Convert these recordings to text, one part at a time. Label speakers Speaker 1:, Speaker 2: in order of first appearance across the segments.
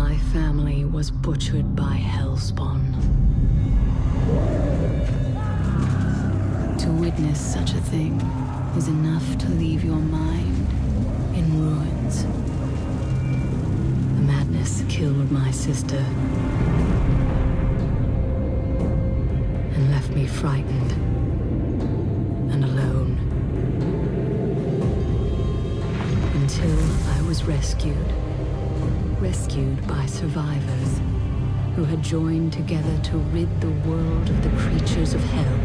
Speaker 1: My family was butchered by Hellspawn. To witness such a thing is enough to leave your mind in ruins. The madness killed my sister and left me frightened and alone. Until I was rescued by survivors who had joined together to rid the world of the creatures of hell.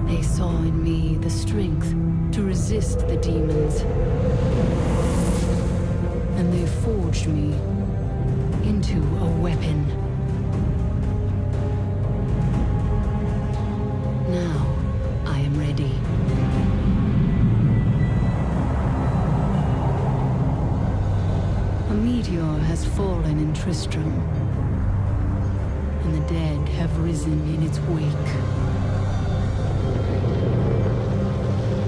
Speaker 1: They saw in me the strength to resist the demons, and they forged me into a weapon. Now I am ready. A meteor has fallen in Tristram, and the dead have risen in its wake.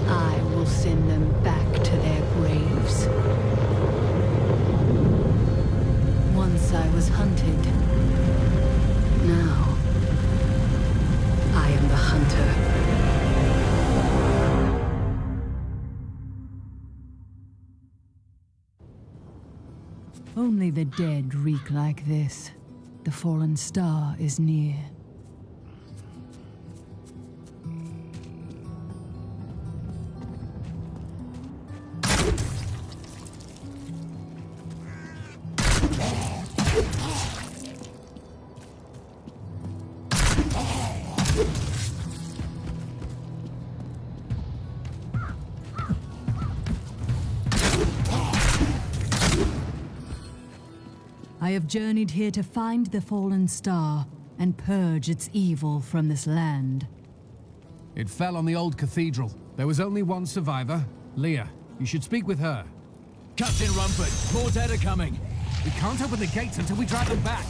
Speaker 1: I will send them back to their graves. Once I was hunted. Now, I am the hunter. Only the dead reek like this. The fallen star is near. I have journeyed here to find the fallen star and purge its evil from this land.
Speaker 2: It fell on the old cathedral. There was only one survivor, Leah. You should speak with her.
Speaker 3: Captain Rumford, more dead are coming.
Speaker 2: We can't open the gates until we drive them back.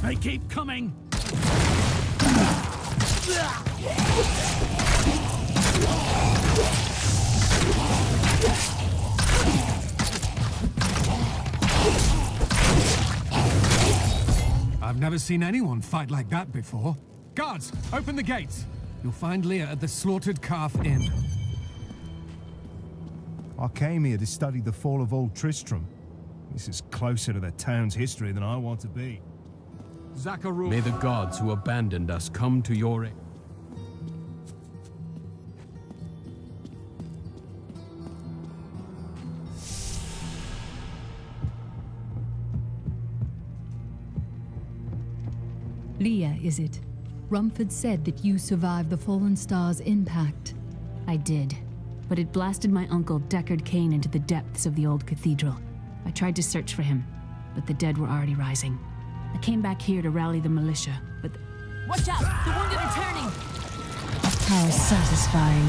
Speaker 3: They keep coming.
Speaker 2: I've never seen anyone fight like that before. Guards, open the gates. You'll find Leah at the Slaughtered Calf Inn.
Speaker 4: I came here to study the fall of Old Tristram. This is closer to the town's history than I want to be.
Speaker 2: Zachary.
Speaker 5: May the gods who abandoned us come to your aid.
Speaker 1: Leah, is it? Rumford said that you survived the fallen star's impact.
Speaker 6: I did, but it blasted my uncle Deckard Cain into the depths of the old cathedral. I tried to search for him, but the dead were already rising. I came back here to rally the militia, but Watch out! The wounded are turning!
Speaker 1: How satisfying.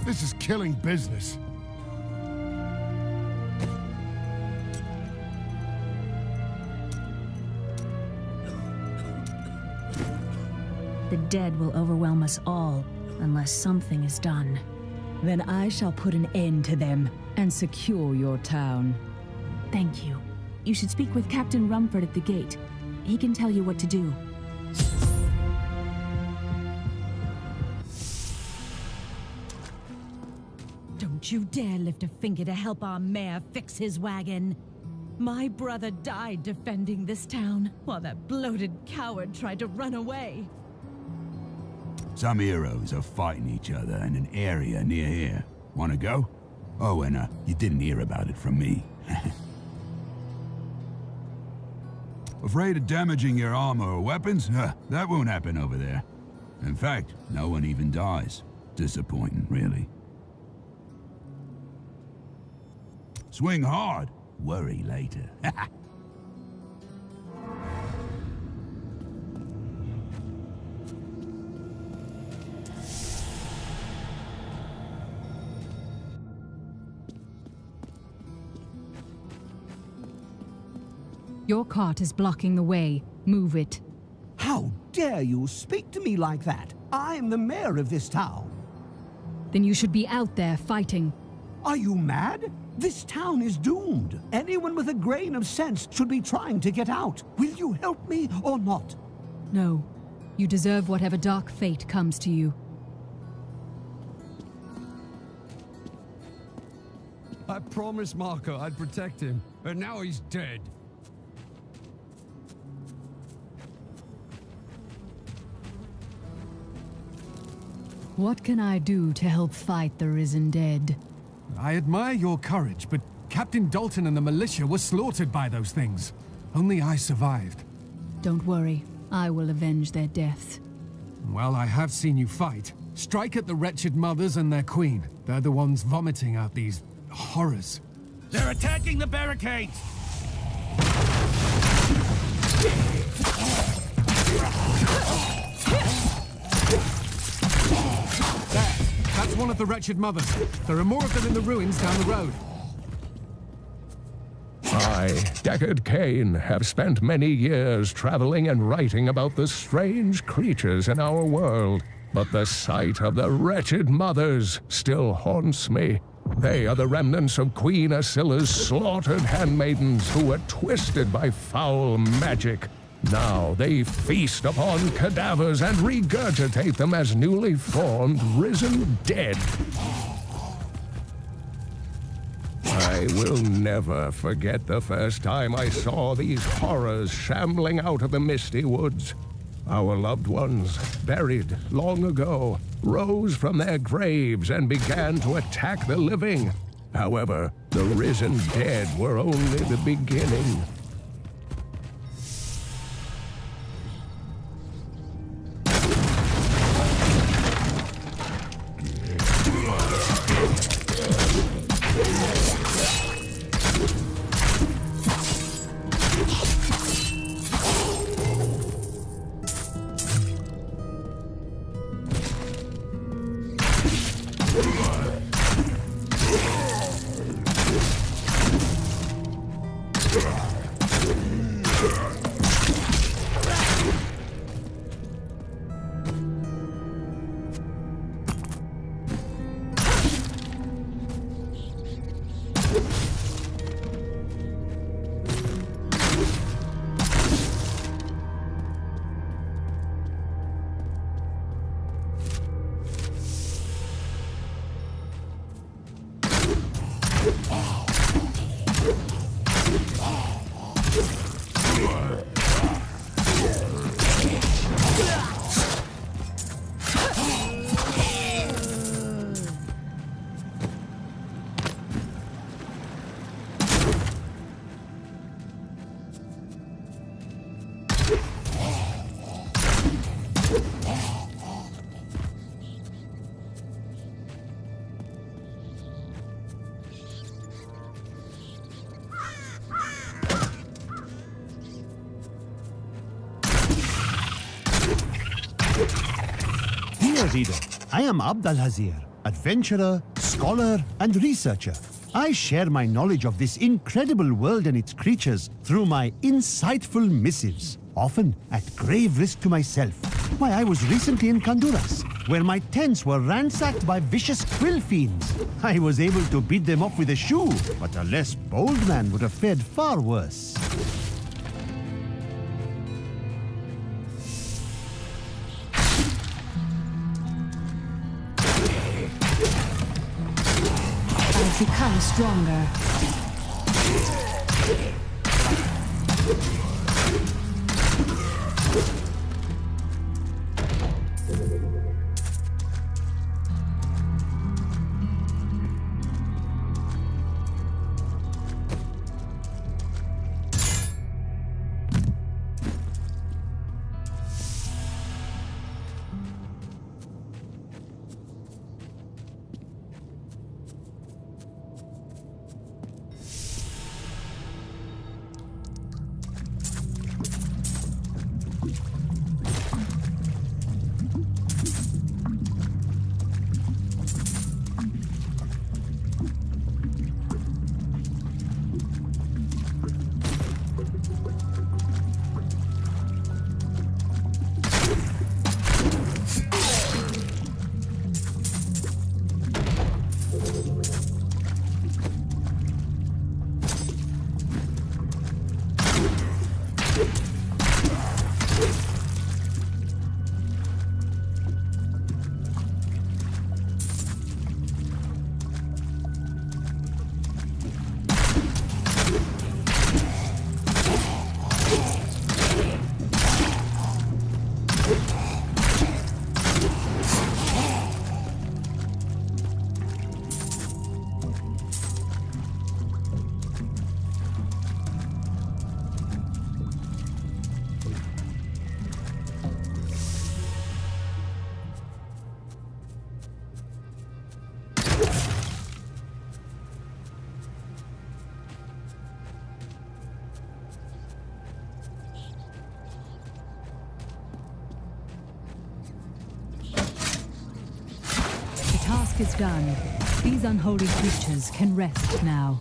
Speaker 7: This is killing business.
Speaker 6: The dead will overwhelm us all, unless something is done.
Speaker 1: Then I shall put an end to them and secure your town.
Speaker 6: Thank you. You should speak with Captain Rumford at the gate. He can tell you what to do.
Speaker 8: Don't you dare lift a finger to help our mayor fix his wagon. My brother died defending this town, while that bloated coward tried to run away.
Speaker 9: Some heroes are fighting each other in an area near here. Wanna go? Oh, and you didn't hear about it from me. Afraid of damaging your armor or weapons? That won't happen over there. In fact, no one even dies. Disappointing, really. Swing hard, worry later.
Speaker 1: Your cart is blocking the way. Move it.
Speaker 10: How dare you speak to me like that? I am the mayor of this town.
Speaker 6: Then you should be out there fighting.
Speaker 10: Are you mad? This town is doomed. Anyone with a grain of sense should be trying to get out. Will you help me or not?
Speaker 6: No. You deserve whatever dark fate comes to you.
Speaker 5: I promised Marco I'd protect him, and now he's dead.
Speaker 6: What can I do to help fight the risen dead?
Speaker 2: I admire your courage, but Captain Dalton and the militia were slaughtered by those things. Only I survived.
Speaker 6: Don't worry. I will avenge their deaths.
Speaker 2: Well, I have seen you fight. Strike at the wretched mothers and their queen. They're the ones vomiting out these horrors.
Speaker 3: They're attacking the barricades!
Speaker 2: There! That's one of the wretched mothers. There are more of them in the ruins down the road.
Speaker 11: I, Deckard Cain, have spent many years traveling and writing about the strange creatures in our world. But the sight of the wretched mothers still haunts me. They are the remnants of Queen Asilla's slaughtered handmaidens who were twisted by foul magic. Now they feast upon cadavers and regurgitate them as newly formed, risen dead. I will never forget the first time I saw these horrors shambling out of the misty woods. Our loved ones, buried long ago, rose from their graves and began to attack the living. However, the risen dead were only the beginning.
Speaker 12: Reader, I am Abd al-Hazir, adventurer, scholar, and researcher. I share my knowledge of this incredible world and its creatures through my insightful missives, often at grave risk to myself. Why, I was recently in Honduras, where my tents were ransacked by vicious quill fiends. I was able to beat them off with a shoe, but a less bold man would have fared far worse.
Speaker 6: Become stronger. task is done. These unholy creatures can rest now.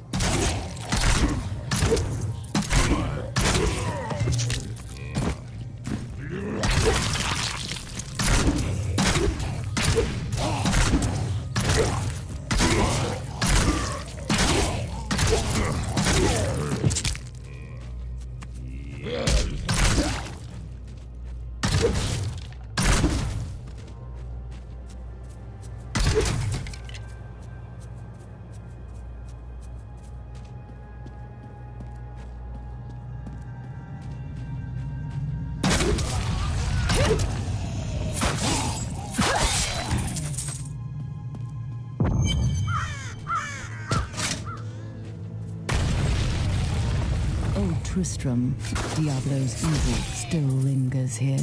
Speaker 1: Old Tristram, Diablo's evil still lingers here.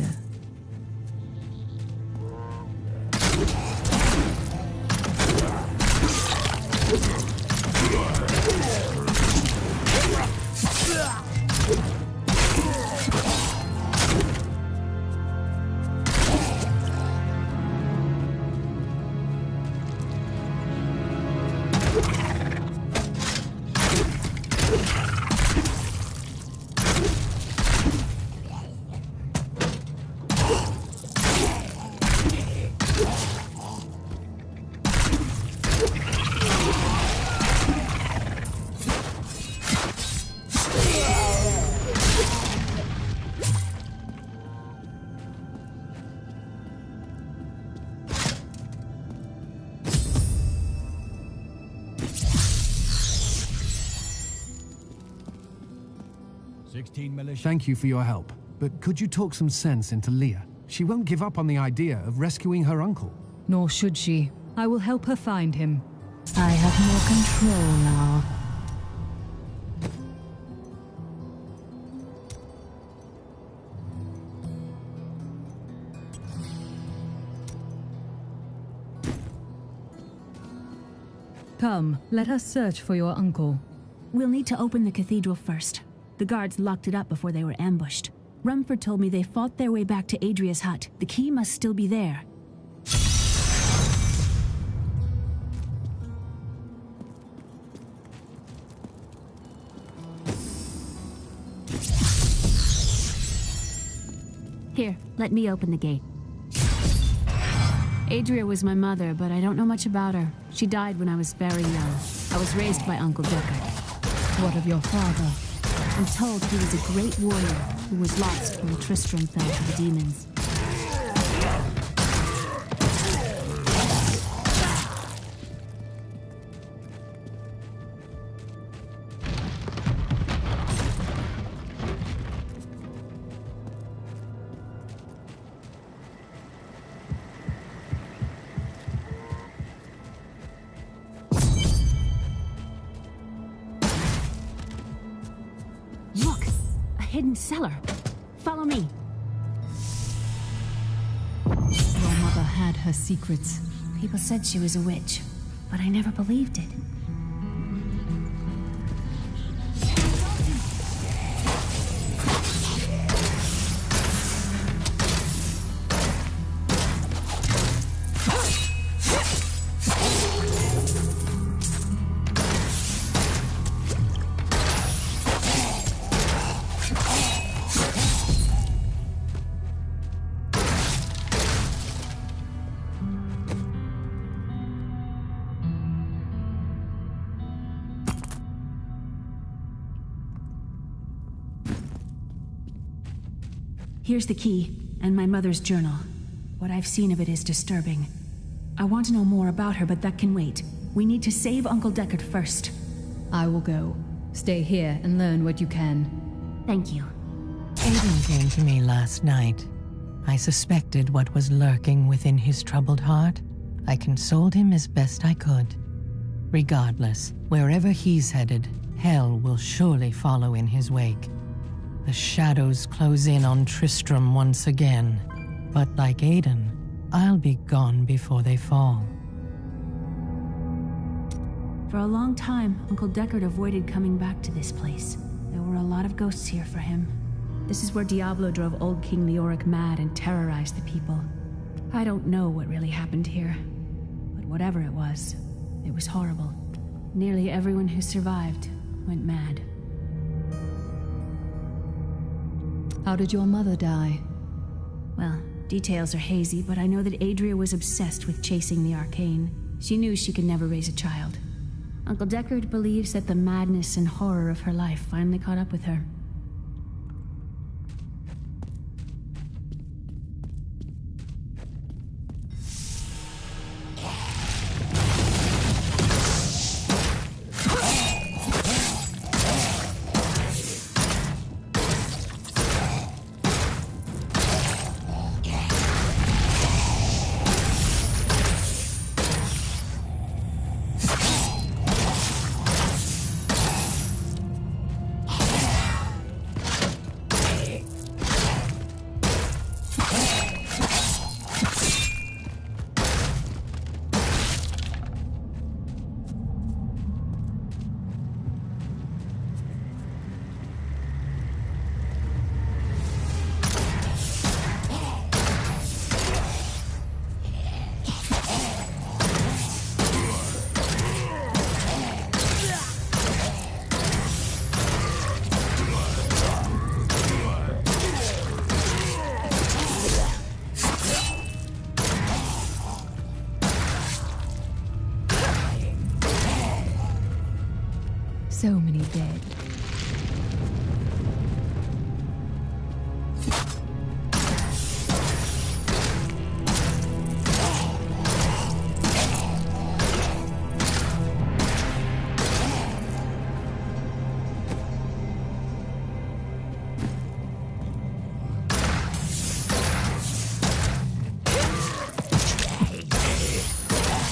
Speaker 2: Thank you for your help, but could you talk some sense into Leah? She won't give up on the idea of rescuing her uncle.
Speaker 6: Nor should she. I will help her find him.
Speaker 1: I have more control now.
Speaker 6: Come, let us search for your uncle. We'll need to open the cathedral first. The guards locked it up before they were ambushed. Rumford told me they fought their way back to Adria's hut. The key must still be there. Here, let me open the gate. Adria was my mother, but I don't know much about her. She died when I was very young. I was raised by Uncle Deckard. What of your father? I'm told he was a great warrior who was lost when Tristram fell to the demons. Hidden cellar. Follow me.
Speaker 1: Your mother had her secrets.
Speaker 6: People said she was a witch, but I never believed it. Here's the key, and my mother's journal. What I've seen of it is disturbing. I want to know more about her, but that can wait. We need to save Uncle Deckard first.
Speaker 1: I will go. Stay here and learn what you can.
Speaker 6: Thank you.
Speaker 13: Aiden came to me last night. I suspected what was lurking within his troubled heart. I consoled him as best I could. Regardless, wherever he's headed, hell will surely follow in his wake. The shadows close in on Tristram once again, but like Aiden, I'll be gone before they fall.
Speaker 6: For a long time, Uncle Deckard avoided coming back to this place. There were a lot of ghosts here for him. This is where Diablo drove old King Leoric mad and terrorized the people. I don't know what really happened here, but But whatever it was horrible. Nearly everyone who survived went mad.
Speaker 1: How did your mother die?
Speaker 6: Well, details are hazy, but I know that Adria was obsessed with chasing the arcane. She knew she could never raise a child. Uncle Deckard believes that the madness and horror of her life finally caught up with her.
Speaker 1: So many dead.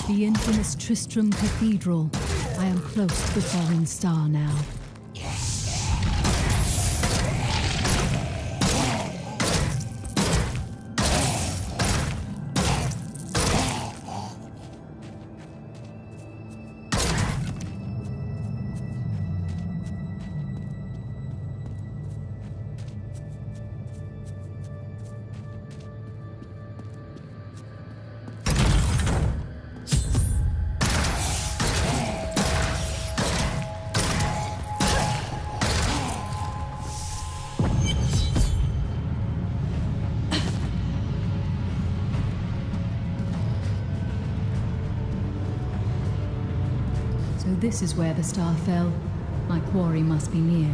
Speaker 1: The infamous Tristram Cathedral. I am close to the falling star now. So this is where the star fell. My quarry must be near.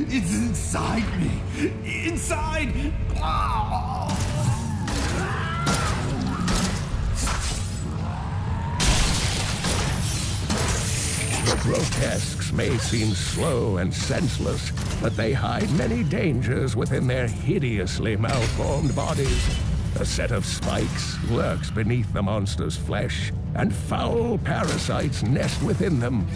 Speaker 3: It's inside me. Inside!
Speaker 11: The grotesques may seem slow and senseless, but they hide many dangers within their hideously malformed bodies. A set of spikes lurks beneath the monster's flesh, and foul parasites nest within them.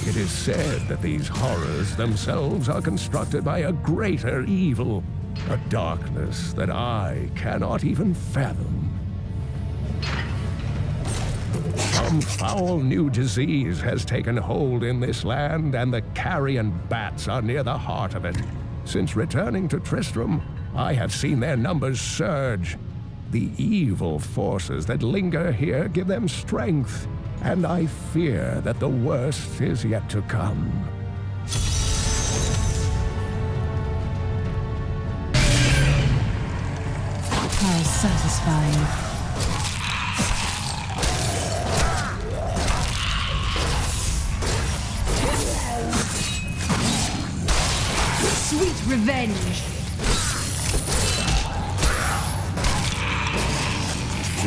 Speaker 11: It is said that these horrors themselves are constructed by a greater evil, a darkness that I cannot even fathom. Some foul new disease has taken hold in this land, and the carrion bats are near the heart of it. Since returning to Tristram, I have seen their numbers surge. The evil forces that linger here give them strength, and I fear that the worst is yet to come.
Speaker 1: How satisfying.
Speaker 6: Sweet revenge!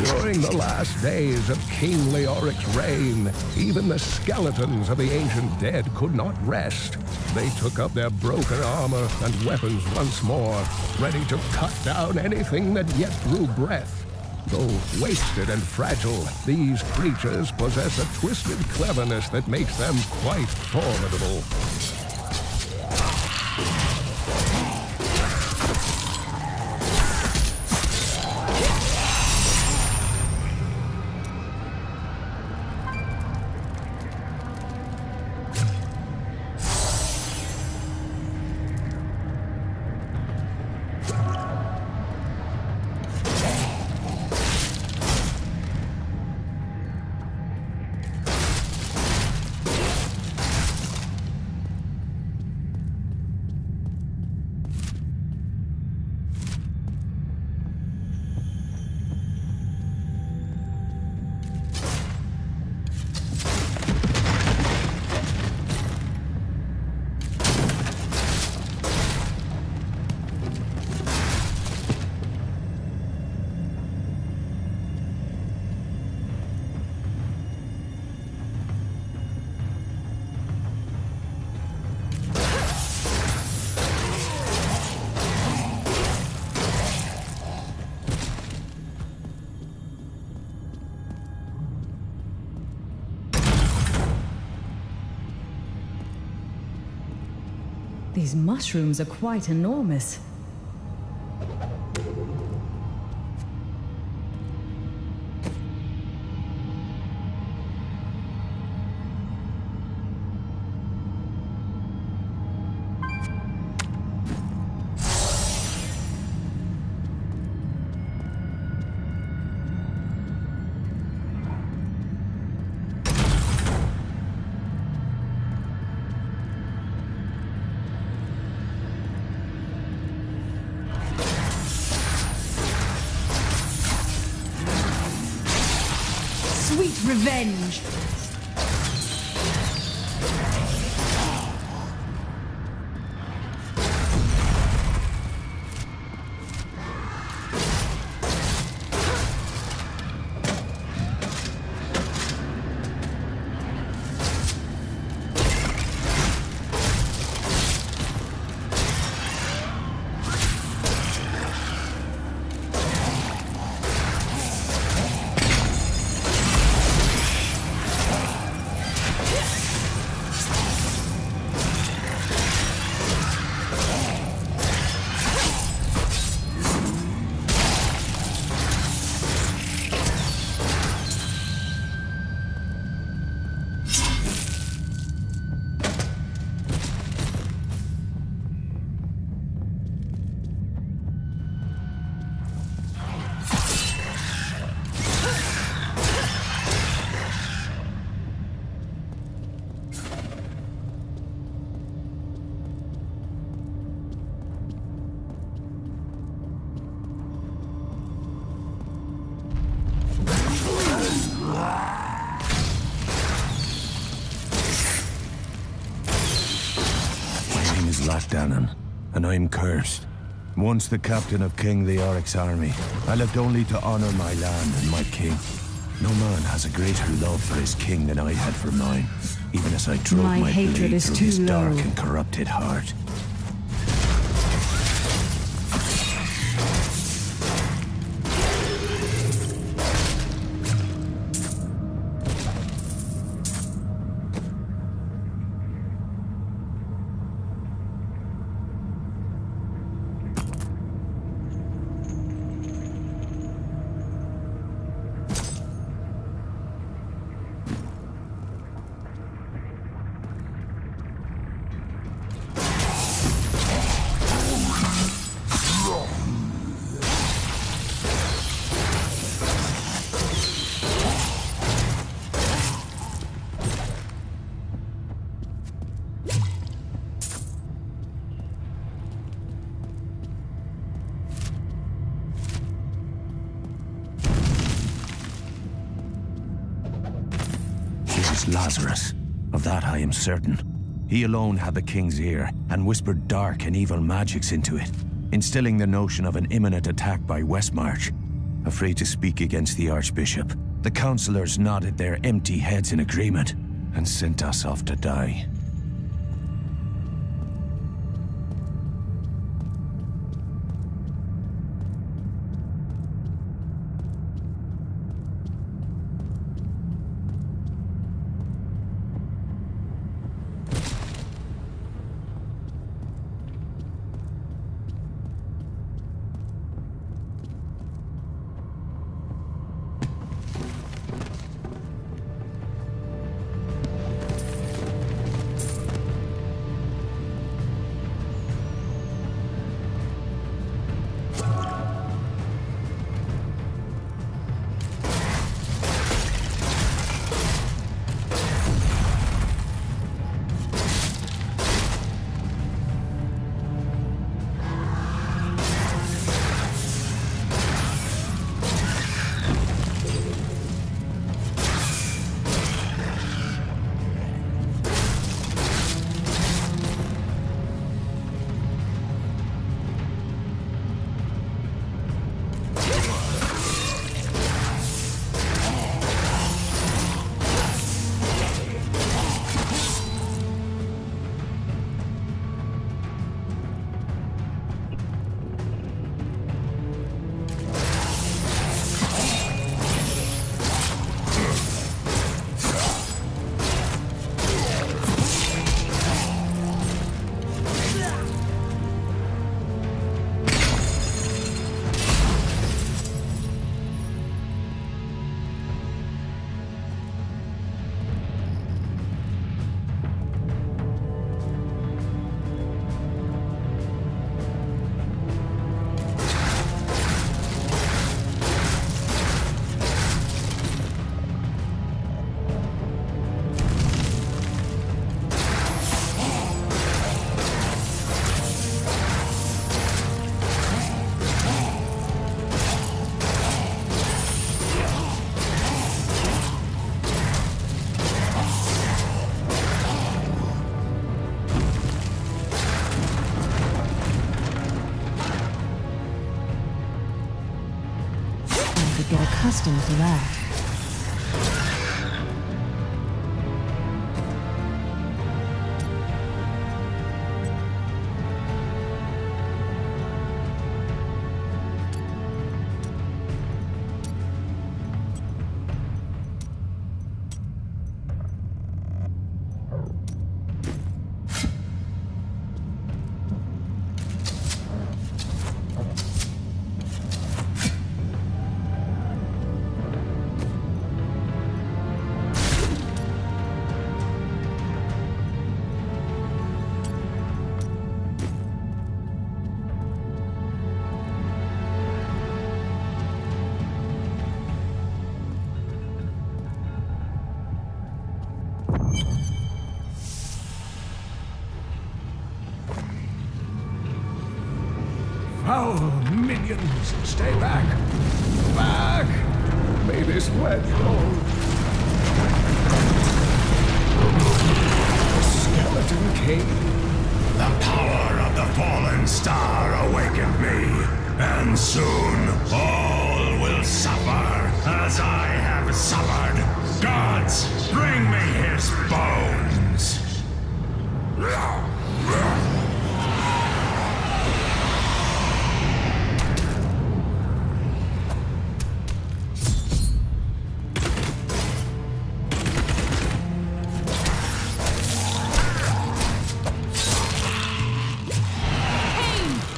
Speaker 11: During the last days of King Leoric's reign, even the skeletons of the ancient dead could not rest. They took up their broken armor and weapons once more, ready to cut down anything that yet drew breath. Though wasted and fragile, these creatures possess a twisted cleverness that makes them quite formidable.
Speaker 14: These mushrooms are quite enormous. Sweet revenge!
Speaker 12: Dannon, and I'm cursed. Once the captain of King Leoric's army, I lived only to honor my land and my king. No man has a greater love for his king than I had for mine, even as I drove my blade through his dark and corrupted heart. Lazarus. Of that I am certain. He alone had the king's ear, and whispered dark and evil magics into it, instilling the notion of an imminent attack by Westmarch. Afraid to speak against the Archbishop, the councillors nodded their empty heads in agreement, and sent us off to die.
Speaker 13: accustomed to that.
Speaker 11: Foul minions, stay back! Back! May this wedge hold. The skeleton king.
Speaker 15: The power of the fallen star awakened me, and soon all will suffer as I have suffered. Gods, bring me his bones!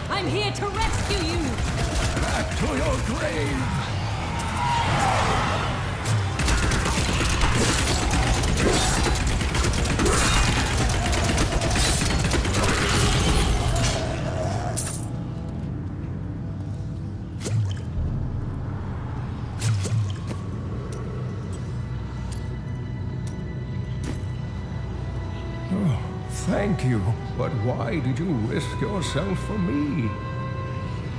Speaker 8: I'm here to rescue you!
Speaker 11: Back to your grave! Oh, thank you. But why did you risk yourself for me?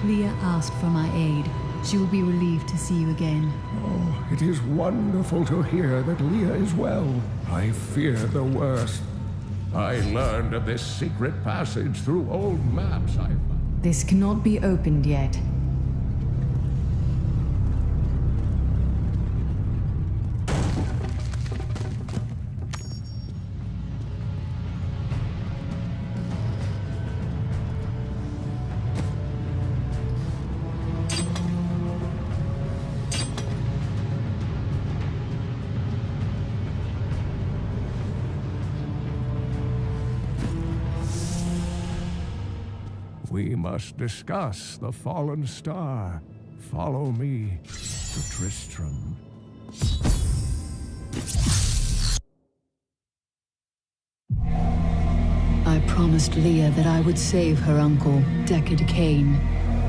Speaker 1: Leah asked for my aid. She will be relieved to see you again.
Speaker 11: Oh, it is wonderful to hear that Leah is well. I fear the worst. I learned of this secret passage through old maps I found.
Speaker 1: This cannot be opened yet.
Speaker 11: We must discuss the fallen star. Follow me to Tristram.
Speaker 1: I promised Leah that I would save her uncle, Deckard Cain.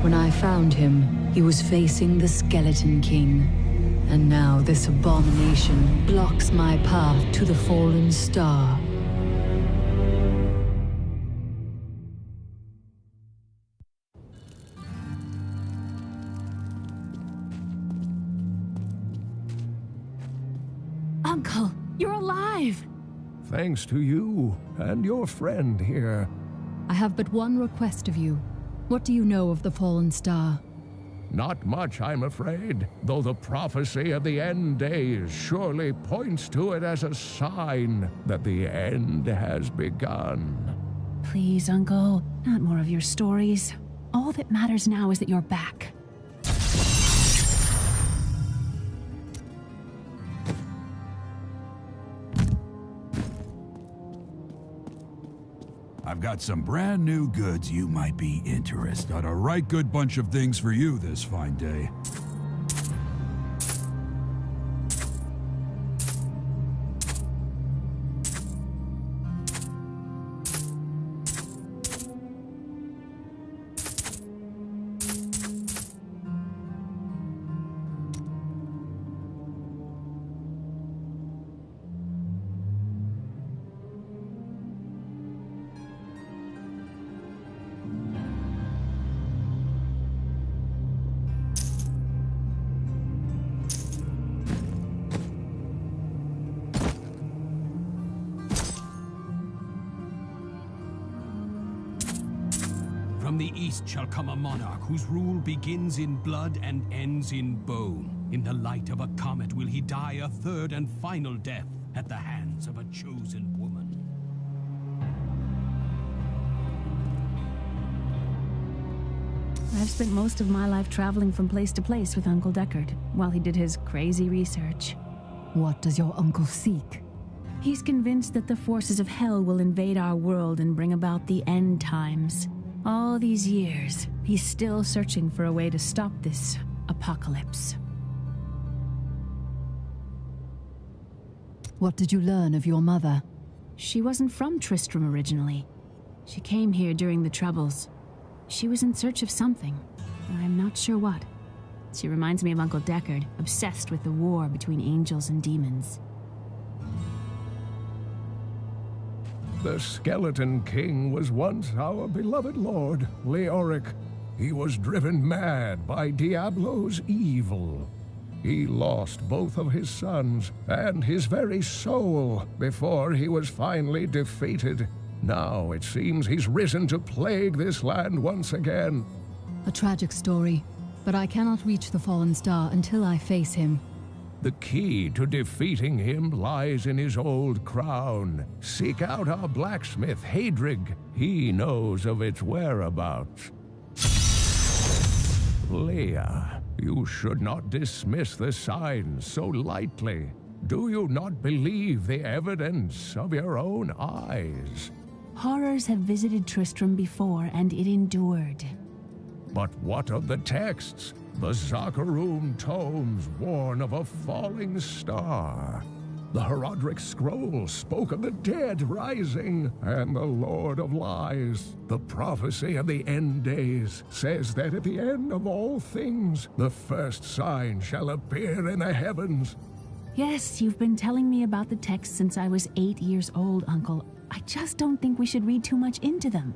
Speaker 1: When I found him, he was facing the Skeleton King. And now this abomination blocks my path to the fallen star.
Speaker 6: Uncle, you're alive!
Speaker 11: Thanks to you and your friend here.
Speaker 1: I have but one request of you. What do you know of the fallen star?
Speaker 11: Not much, I'm afraid, though the prophecy of the end days surely points to it as a sign that the end has begun.
Speaker 6: Please, Uncle, not more of your stories. All that matters now is that you're back.
Speaker 9: I've got some brand new goods you might be interested. Got a right good bunch of things for you this fine day.
Speaker 5: From the east shall come a monarch whose rule begins in blood and ends in bone. In the light of a comet will he die a third and final death at the hands of a chosen woman.
Speaker 6: I've spent most of my life traveling from place to place with Uncle Deckard, while he did his crazy research.
Speaker 14: What does your uncle seek?
Speaker 6: He's convinced that the forces of hell will invade our world and bring about the end times. All these years, he's still searching for a way to stop this apocalypse.
Speaker 14: What did you learn of your mother?
Speaker 6: She wasn't from Tristram originally. She came here during the Troubles. She was in search of something. I'm not sure what. She reminds me of Uncle Deckard, obsessed with the war between angels and demons.
Speaker 11: The Skeleton King was once our beloved lord, Leoric. He was driven mad by Diablo's evil. He lost both of his sons and his very soul before he was finally defeated. Now it seems he's risen to plague this land once again.
Speaker 14: A tragic story, but I cannot reach the Fallen Star until I face him.
Speaker 11: The key to defeating him lies in his old crown. Seek out our blacksmith, Hadrig. He knows of its whereabouts. Leah, you should not dismiss the signs so lightly. Do you not believe the evidence of your own eyes?
Speaker 6: Horrors have visited Tristram before, and it endured.
Speaker 11: But what of the texts? The Zakarum tomes warn of a falling star. The Herodric scroll spoke of the dead rising, and the Lord of Lies. The prophecy of the end days says that at the end of all things, the first sign shall appear in the heavens.
Speaker 6: Yes, you've been telling me about the texts since I was 8 years old, Uncle. I just don't think we should read too much into them.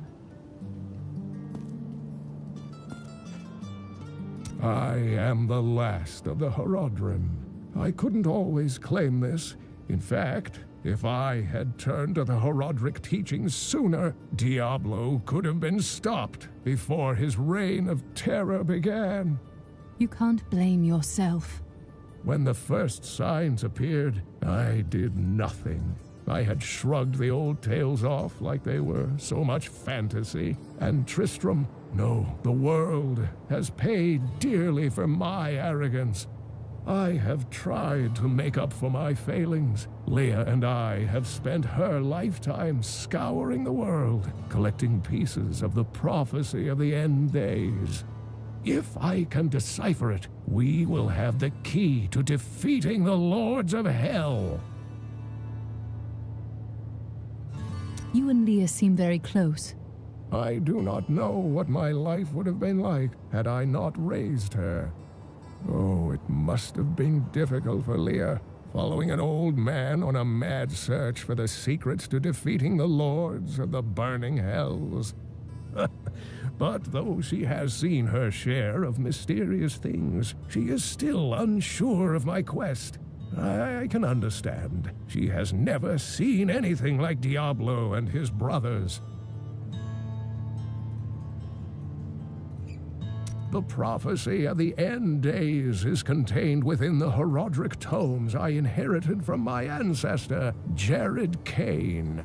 Speaker 11: I am the last of the Herodrim. I couldn't always claim this. In fact, if I had turned to the Herodric teachings sooner, Diablo could have been stopped before his reign of terror began.
Speaker 14: You can't blame yourself.
Speaker 11: When the first signs appeared, I did nothing. I had shrugged the old tales off like they were so much fantasy, and Tristram, no, the world has paid dearly for my arrogance. I have tried to make up for my failings. Leah and I have spent her lifetime scouring the world, collecting pieces of the prophecy of the end days. If I can decipher it, we will have the key to defeating the Lords of Hell.
Speaker 14: You and Leah seem very close.
Speaker 11: I do not know what my life would have been like had I not raised her. Oh, it must have been difficult for Leah, following an old man on a mad search for the secrets to defeating the lords of the burning hells. But though she has seen her share of mysterious things, she is still unsure of my quest. I can understand. She has never seen anything like Diablo and his brothers. The prophecy of the end days is contained within the Herodric tomes I inherited from my ancestor, Jared Kane.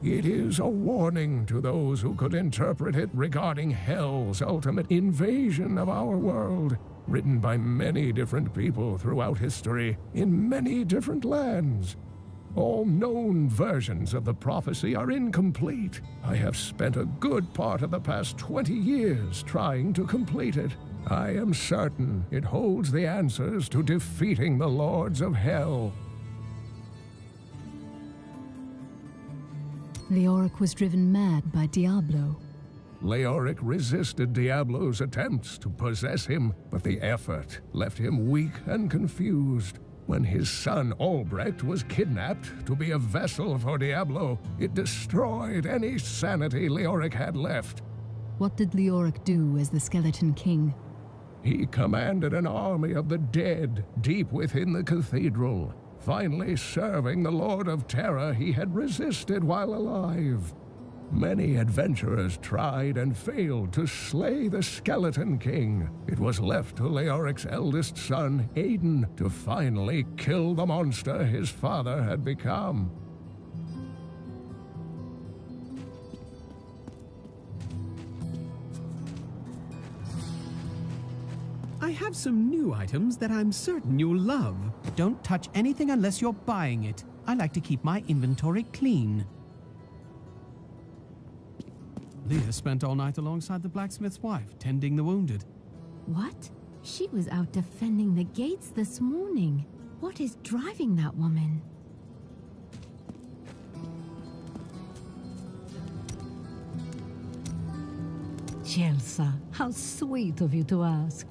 Speaker 11: It is a warning to those who could interpret it regarding Hell's ultimate invasion of our world, written by many different people throughout history, in many different lands. All known versions of the prophecy are incomplete. I have spent a good part of the past 20 years trying to complete it. I am certain it holds the answers to defeating the Lords of Hell.
Speaker 14: Leoric was driven mad by Diablo.
Speaker 11: Leoric resisted Diablo's attempts to possess him, but the effort left him weak and confused. When his son Albrecht was kidnapped to be a vessel for Diablo, it destroyed any sanity Leoric had left.
Speaker 14: What did Leoric do as the Skeleton King?
Speaker 11: He commanded an army of the dead deep within the cathedral, finally serving the Lord of Terror he had resisted while alive. Many adventurers tried and failed to slay the Skeleton King. It was left to Leoric's eldest son, Aiden, to finally kill the monster his father had become.
Speaker 5: I have some new items that I'm certain you'll love. Don't touch anything unless you're buying it. I like to keep my inventory clean. Leah spent all night alongside the blacksmith's wife, tending the wounded.
Speaker 6: What? She was out defending the gates this morning. What is driving that woman?
Speaker 16: Chelsea, how sweet of you to ask.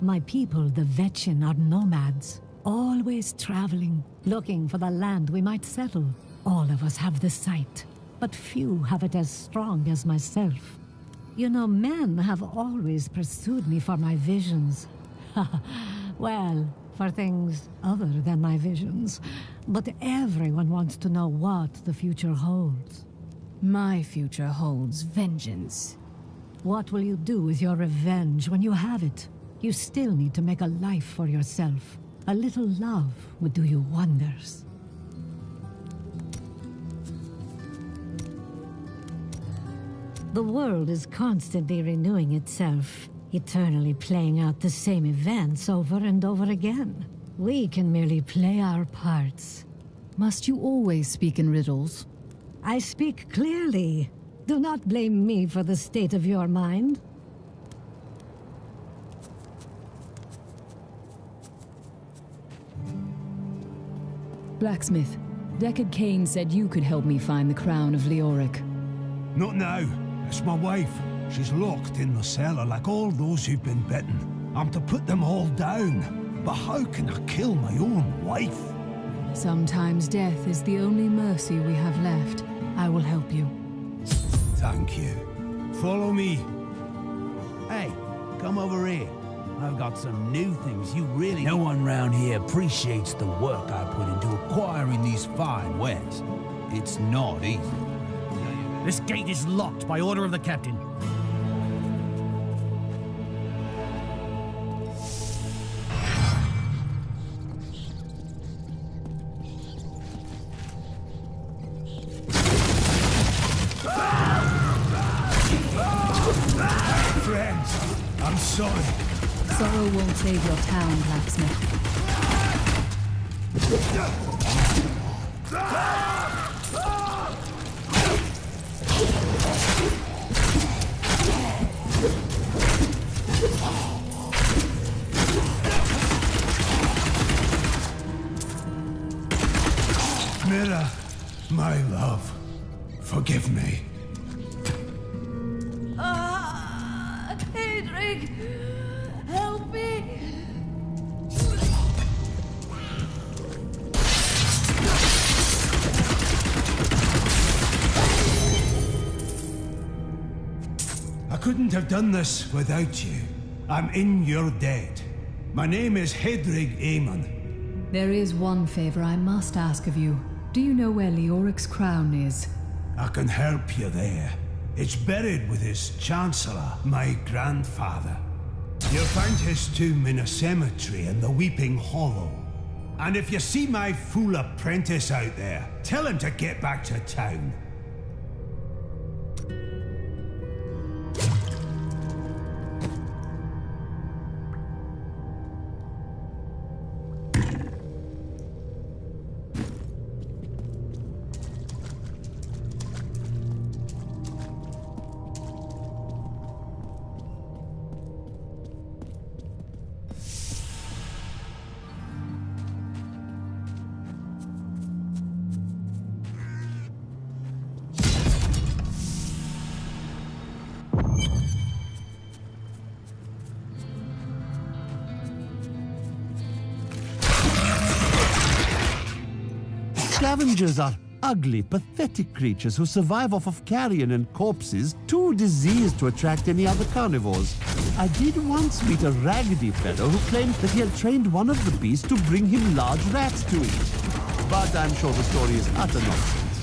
Speaker 16: My people, the Vetchin, are nomads, always traveling, looking for the land we might settle. All of us have the sight, but few have it as strong as myself. You know, men have always pursued me for my visions. Well, for things other than my visions. But everyone wants to know what the future holds.
Speaker 6: My future holds vengeance.
Speaker 16: What will you do with your revenge when you have it? You still need to make a life for yourself. A little love would do you wonders. The world is constantly renewing itself, eternally playing out the same events over and over again. We can merely play our parts.
Speaker 14: Must you always speak in riddles?
Speaker 16: I speak clearly. Do not blame me for the state of your mind.
Speaker 14: Blacksmith, Deckard Cain said you could help me find the crown of Leoric.
Speaker 3: Not now. It's my wife. She's locked in the cellar like all those who've been bitten. I'm to put them all down. But how can I kill my own wife?
Speaker 14: Sometimes death is the only mercy we have left. I will help you.
Speaker 3: Thank you. Follow me.
Speaker 10: Hey, come over here. I've got some new things you really... No one round here appreciates the work I put into acquiring these fine wares. It's not easy.
Speaker 5: This gate is locked by order of the captain.
Speaker 3: Friends, I'm sorry.
Speaker 14: Sorrow won't save your town, blacksmith.
Speaker 3: Mira, my love, forgive me.
Speaker 8: Hedrig, help me!
Speaker 3: I couldn't have done this without you. I'm in your debt. My name is Hedrig Aemon.
Speaker 14: There is one favor I must ask of you. Do you know where Leoric's crown is?
Speaker 3: I can help you there. It's buried with his chancellor, my grandfather. You'll find his tomb in a cemetery in the Weeping Hollow. And if you see my fool apprentice out there, tell him to get back to town.
Speaker 12: Scavengers are ugly, pathetic creatures who survive off of carrion and corpses, too diseased to attract any other carnivores. I did once meet a raggedy fellow who claimed that he had trained one of the beasts to bring him large rats to eat. But I'm sure the story is utter nonsense.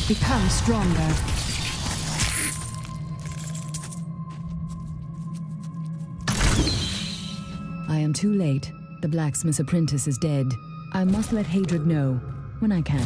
Speaker 6: Become stronger.
Speaker 1: I am too late. The blacksmith's apprentice is dead. I must let Hadred know when I can.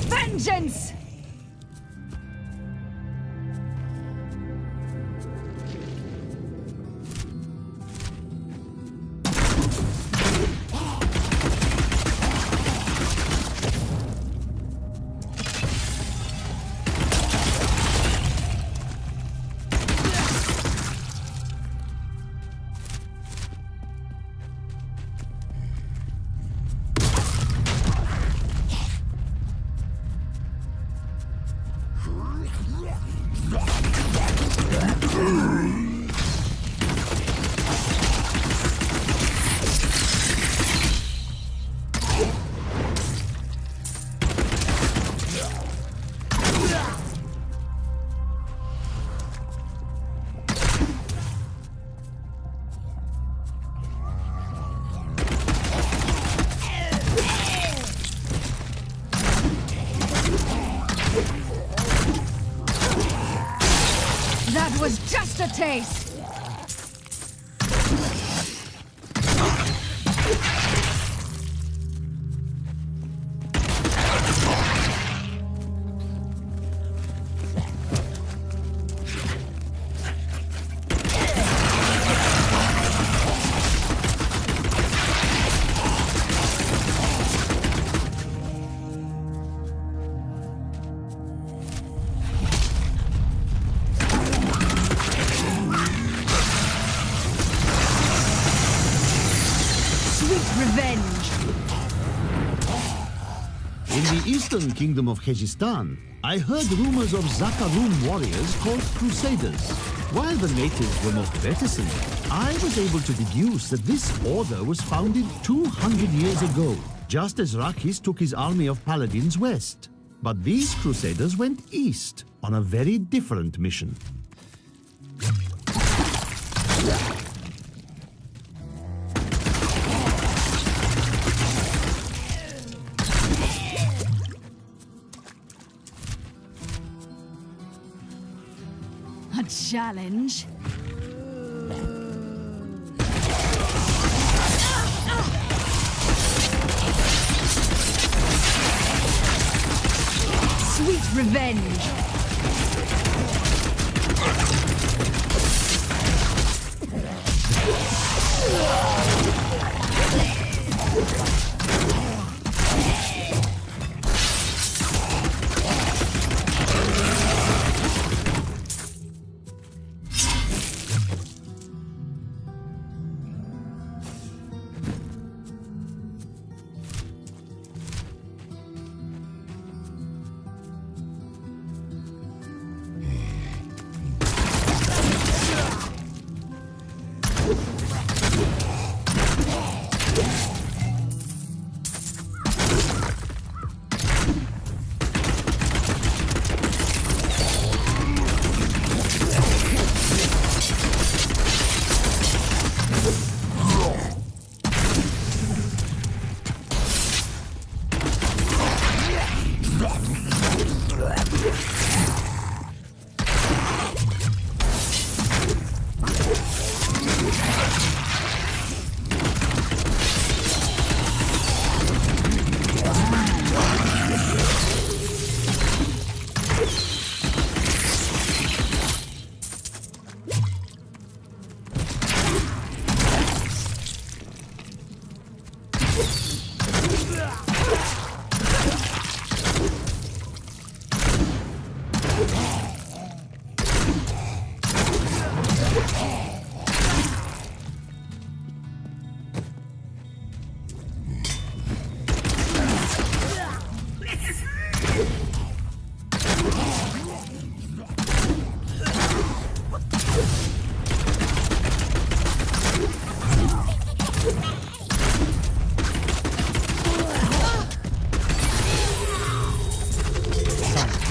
Speaker 8: Vengeance! That was just a taste!
Speaker 12: In the eastern kingdom of Khejistan, I heard rumors of Zakarum warriors called Crusaders. While the natives were not reticent, I was able to deduce that this order was founded 200 years ago, just as Rakis took his army of paladins west. But these crusaders went east on a very different mission.
Speaker 6: A challenge? Sweet revenge!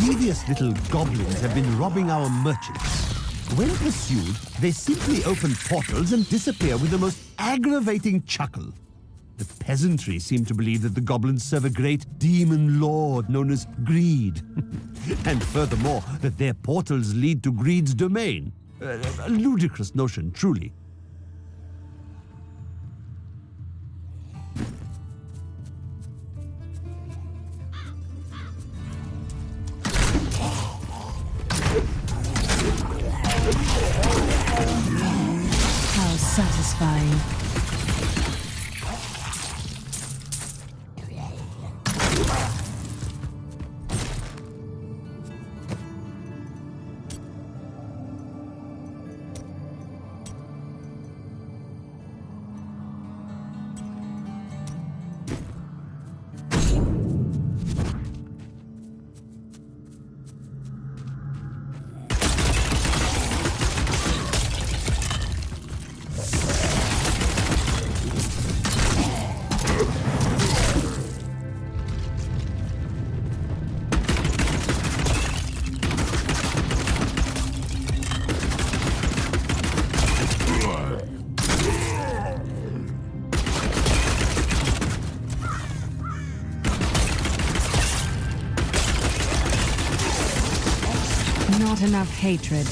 Speaker 12: Devious little goblins have been robbing our merchants. When pursued, they simply open portals and disappear with the most aggravating chuckle. The peasantry seem to believe that the goblins serve a great demon lord known as Greed. And furthermore, that their portals lead to Greed's domain. A ludicrous notion, truly.
Speaker 6: How satisfying. Not enough hatred.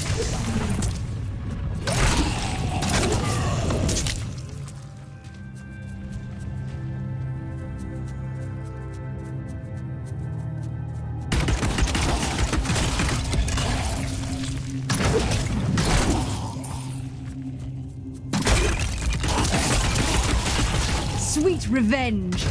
Speaker 6: Sweet revenge!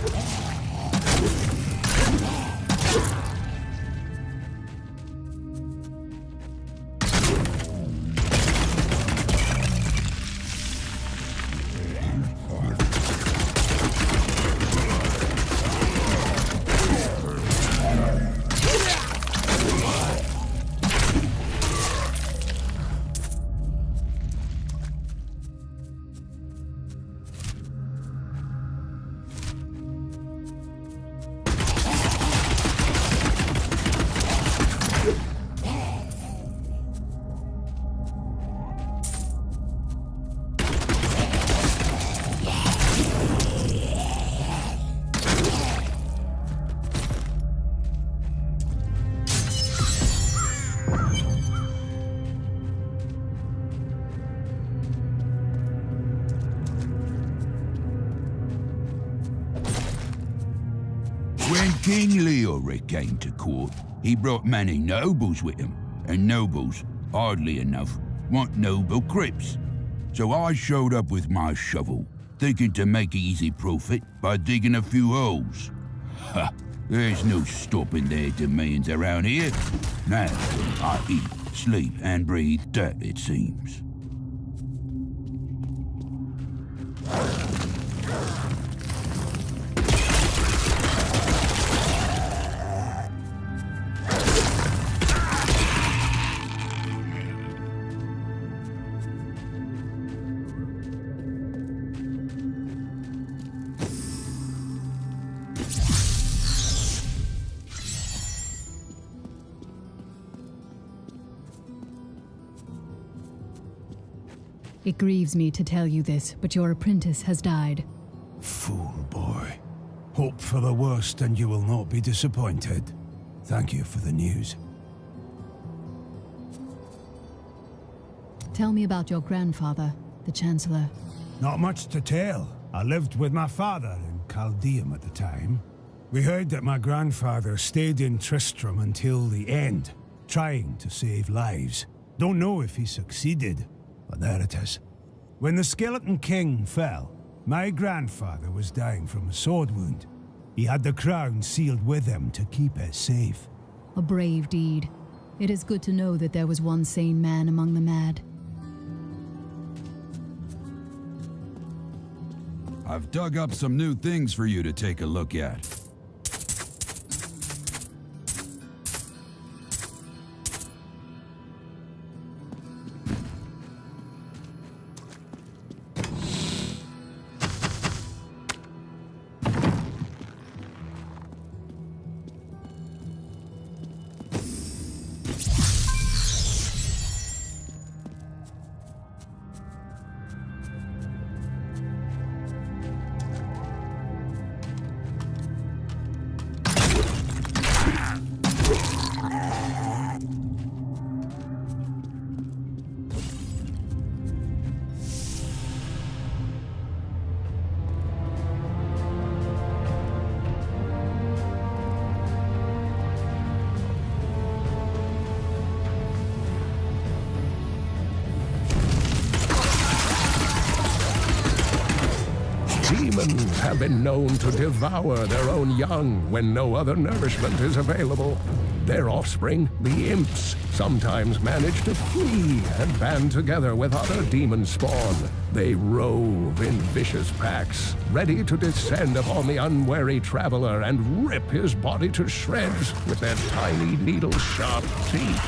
Speaker 9: King Leoric came to court, he brought many nobles with him, and nobles, oddly enough, want noble crypts. So I showed up with my shovel, thinking to make easy profit by digging a few holes. Ha! There's no stopping their demands around here. Now, I eat, sleep, and breathe dirt, it seems.
Speaker 14: It grieves me to tell you this, but your apprentice has died.
Speaker 3: Fool boy. Hope for the worst and you will not be disappointed. Thank you for the news.
Speaker 14: Tell me about your grandfather, the Chancellor.
Speaker 3: Not much to tell. I lived with my father in Chaldeum at the time. We heard that my grandfather stayed in Tristram until the end, trying to save lives. Don't know if he succeeded, but there it is. When the Skeleton King fell, my grandfather was dying from a sword wound. He had the crown sealed with him to keep it safe.
Speaker 14: A brave deed. It is good to know that there was one sane man among the mad.
Speaker 9: I've dug up some new things for you to take a look at.
Speaker 11: Demons have been known to devour their own young when no other nourishment is available. Their offspring, the imps, sometimes manage to flee and band together with other demon spawn. They rove in vicious packs, ready to descend upon the unwary traveler and rip his body to shreds with their tiny needle-sharp teeth.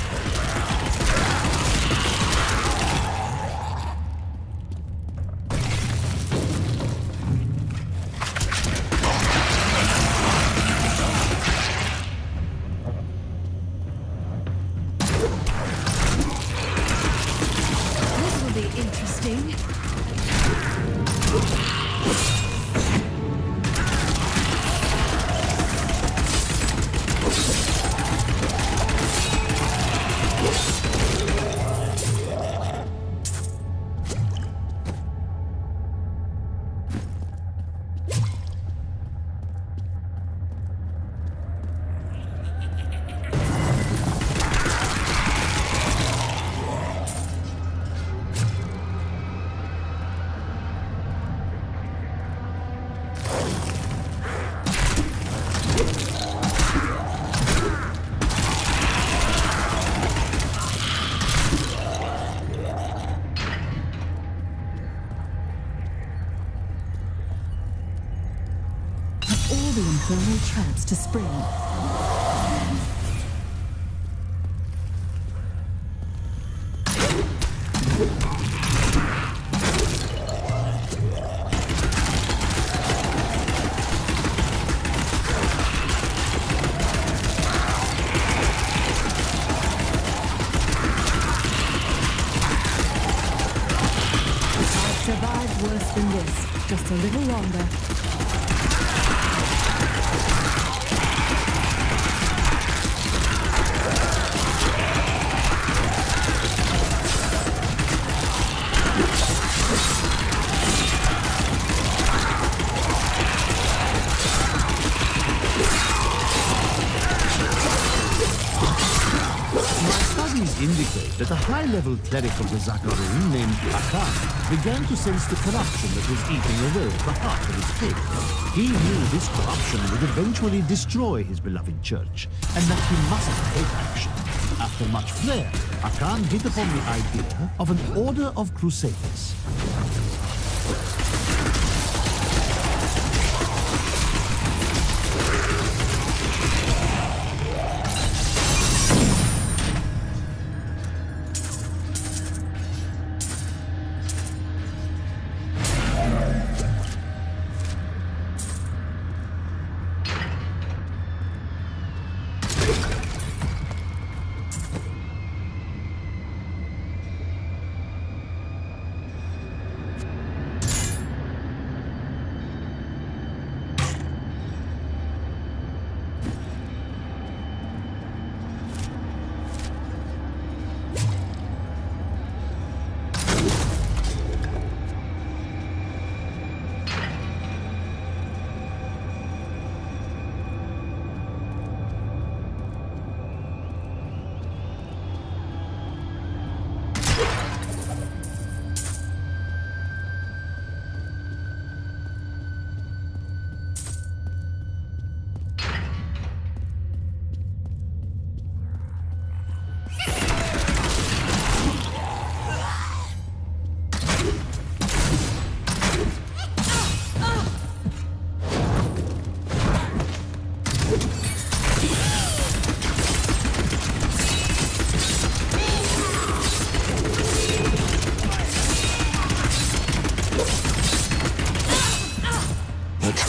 Speaker 14: Infernal traps to spring. I've survived worse than this, just a little longer.
Speaker 12: that a high-level cleric of the Zakarin named Akan began to sense the corruption that was eating away at the heart of his faith. He knew this corruption would eventually destroy his beloved church, and that he must take action. After much flair, Akan hit upon the idea of an order of crusaders.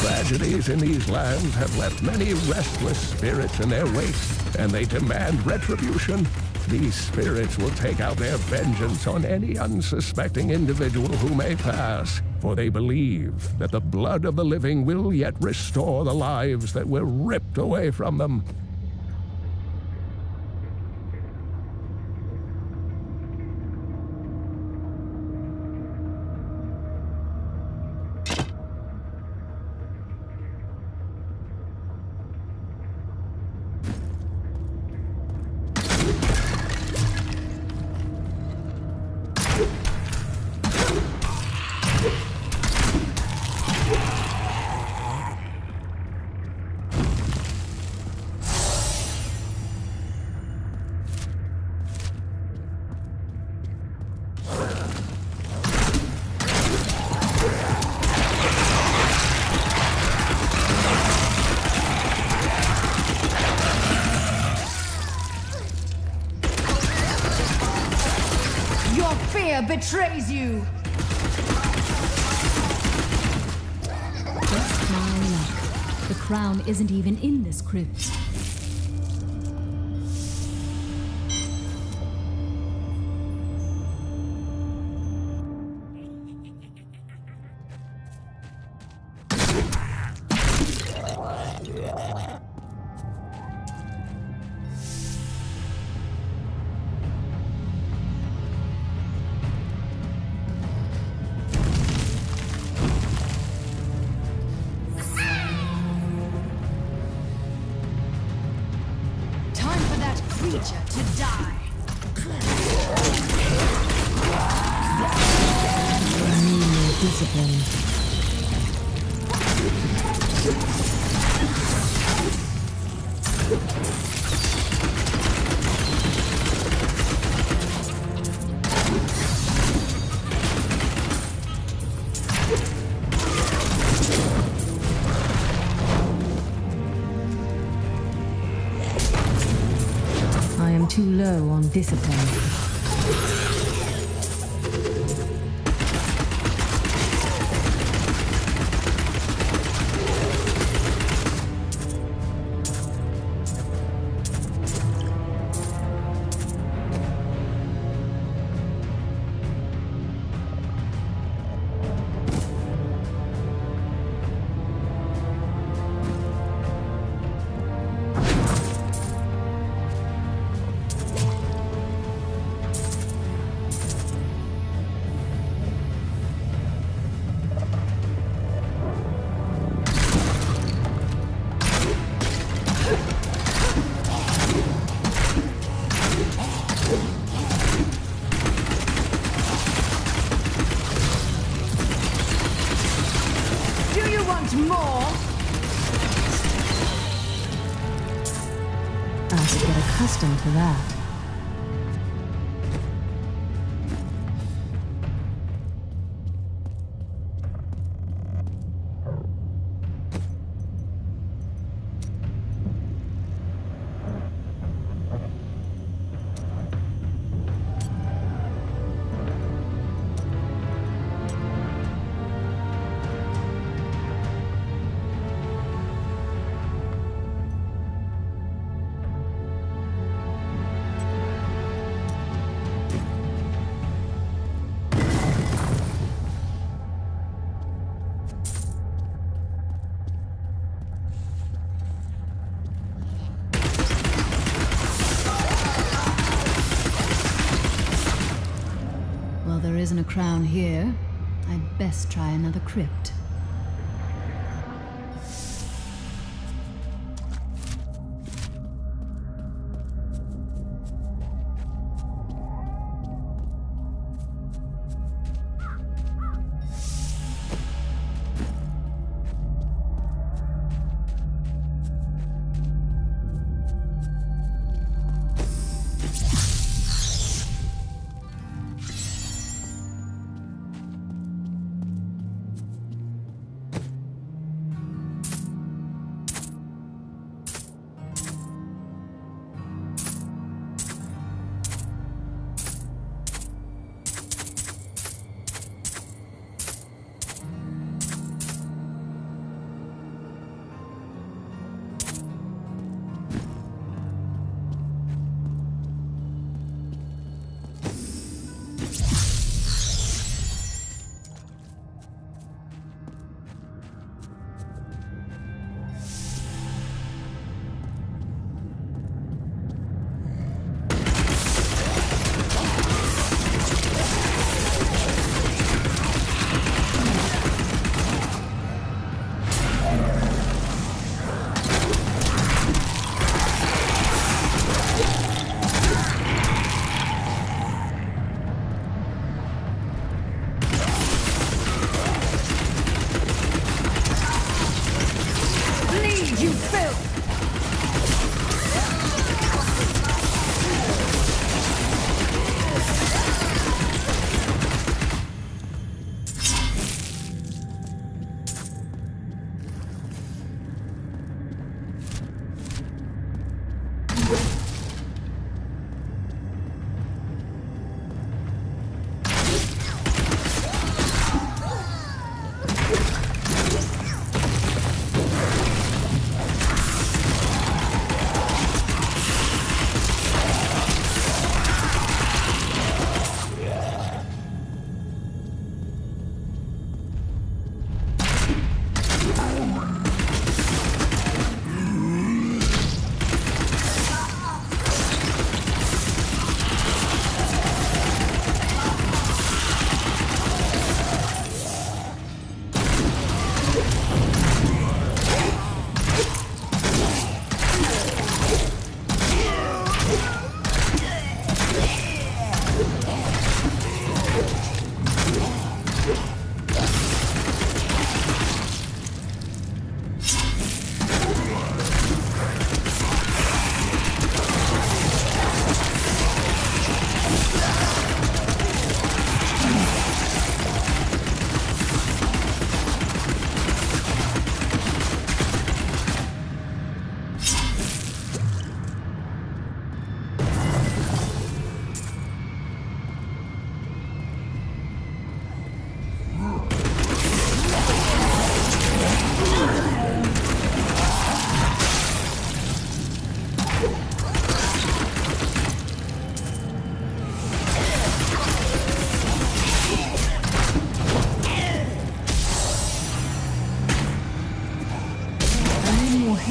Speaker 11: Tragedies in these lands have left many restless spirits in their wake, and they demand retribution. These spirits will take out their vengeance on any unsuspecting individual who may pass, for they believe that the blood of the living will yet restore the lives that were ripped away from them.
Speaker 17: Betrays you!
Speaker 14: Just my luck. The crown isn't even in this crypt.
Speaker 6: I am too low on discipline.
Speaker 17: more?
Speaker 6: I should get accustomed to that.
Speaker 14: There isn't a crown here. I'd best try another crypt.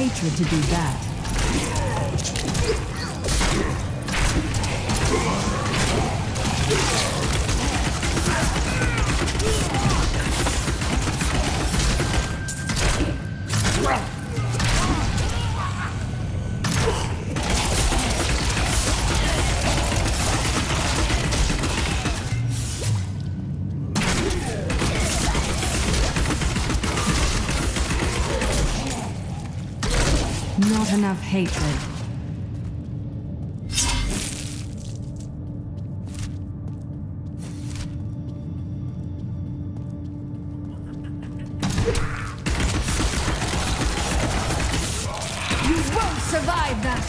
Speaker 6: Hatred to do that.
Speaker 18: Not enough hatred.
Speaker 17: You won't survive that!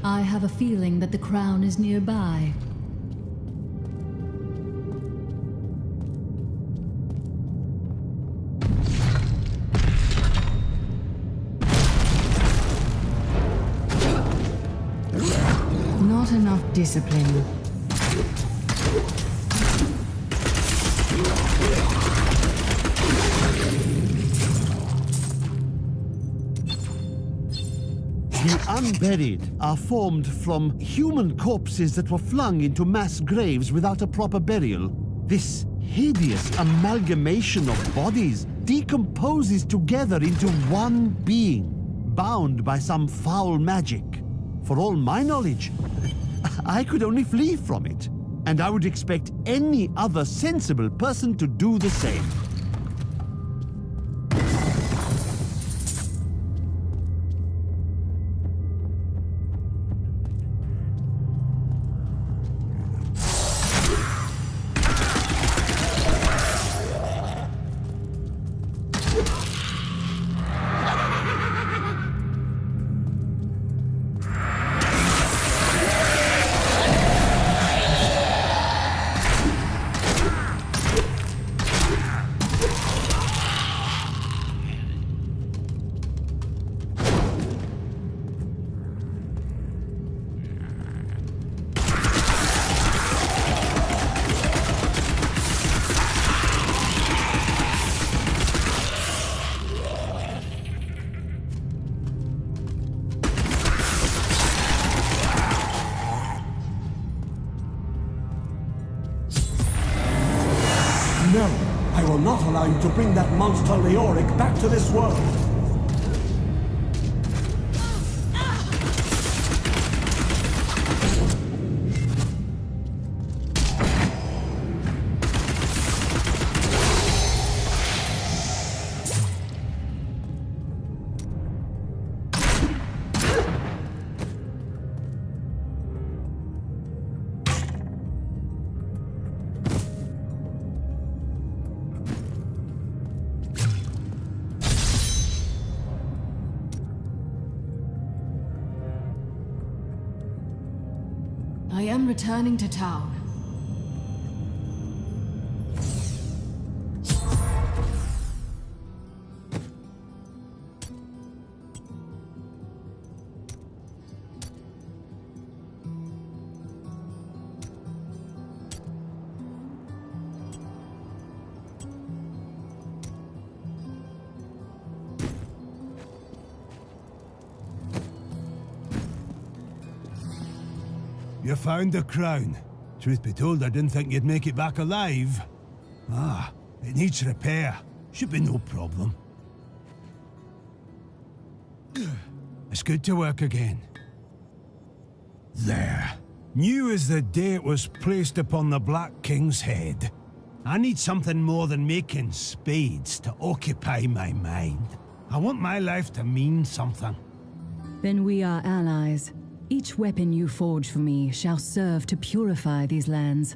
Speaker 14: I have a feeling that the crown is nearby.
Speaker 18: Not enough discipline.
Speaker 12: The unburied are formed from human corpses that were flung into mass graves without a proper burial. This hideous amalgamation of bodies decomposes together into one being, bound by some foul magic. For all my knowledge, I could only flee from it, and I would expect any other sensible person to do the same.
Speaker 19: No, I will not allow you to bring that monster Leoric back to this world.
Speaker 1: I am returning to town.
Speaker 3: You found the crown. Truth be told, I didn't think you'd make it back alive. Ah, it needs repair. Should be no problem. It's good to work again. There. New as the day it was placed upon the Black King's head. I need something more than making spades to occupy my mind. I want my life to mean something.
Speaker 14: Then we are allies. Each weapon you forge for me shall serve to purify these lands.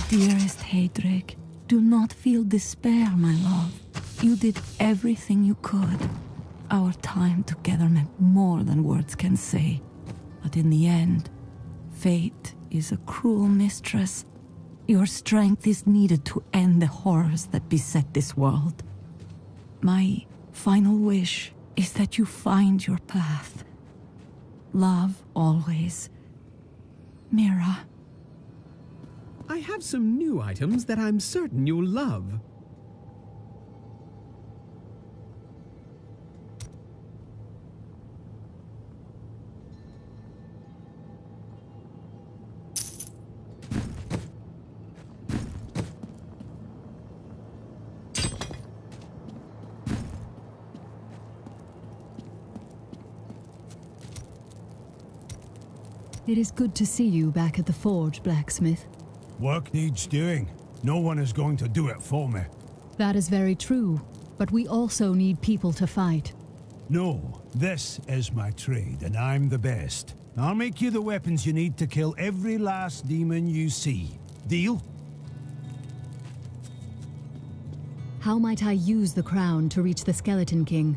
Speaker 20: Dearest Heydrich, do not feel despair, my love. You did everything you could. Our time together meant more than words can say. But in the end, fate is a cruel mistress. Your strength is needed to end the horrors that beset this world. My final wish is that you find your path. Love always. Mira.
Speaker 5: I have some new items that I'm certain you'll love.
Speaker 14: It is good to see you back at the forge, blacksmith.
Speaker 3: Work needs doing. No one is going to do it for me.
Speaker 14: That is very true, but we also need people to fight.
Speaker 3: No, this is my trade, and I'm the best. I'll make you the weapons you need to kill every last demon you see. Deal?
Speaker 14: How might I use the crown to reach the Skeleton King?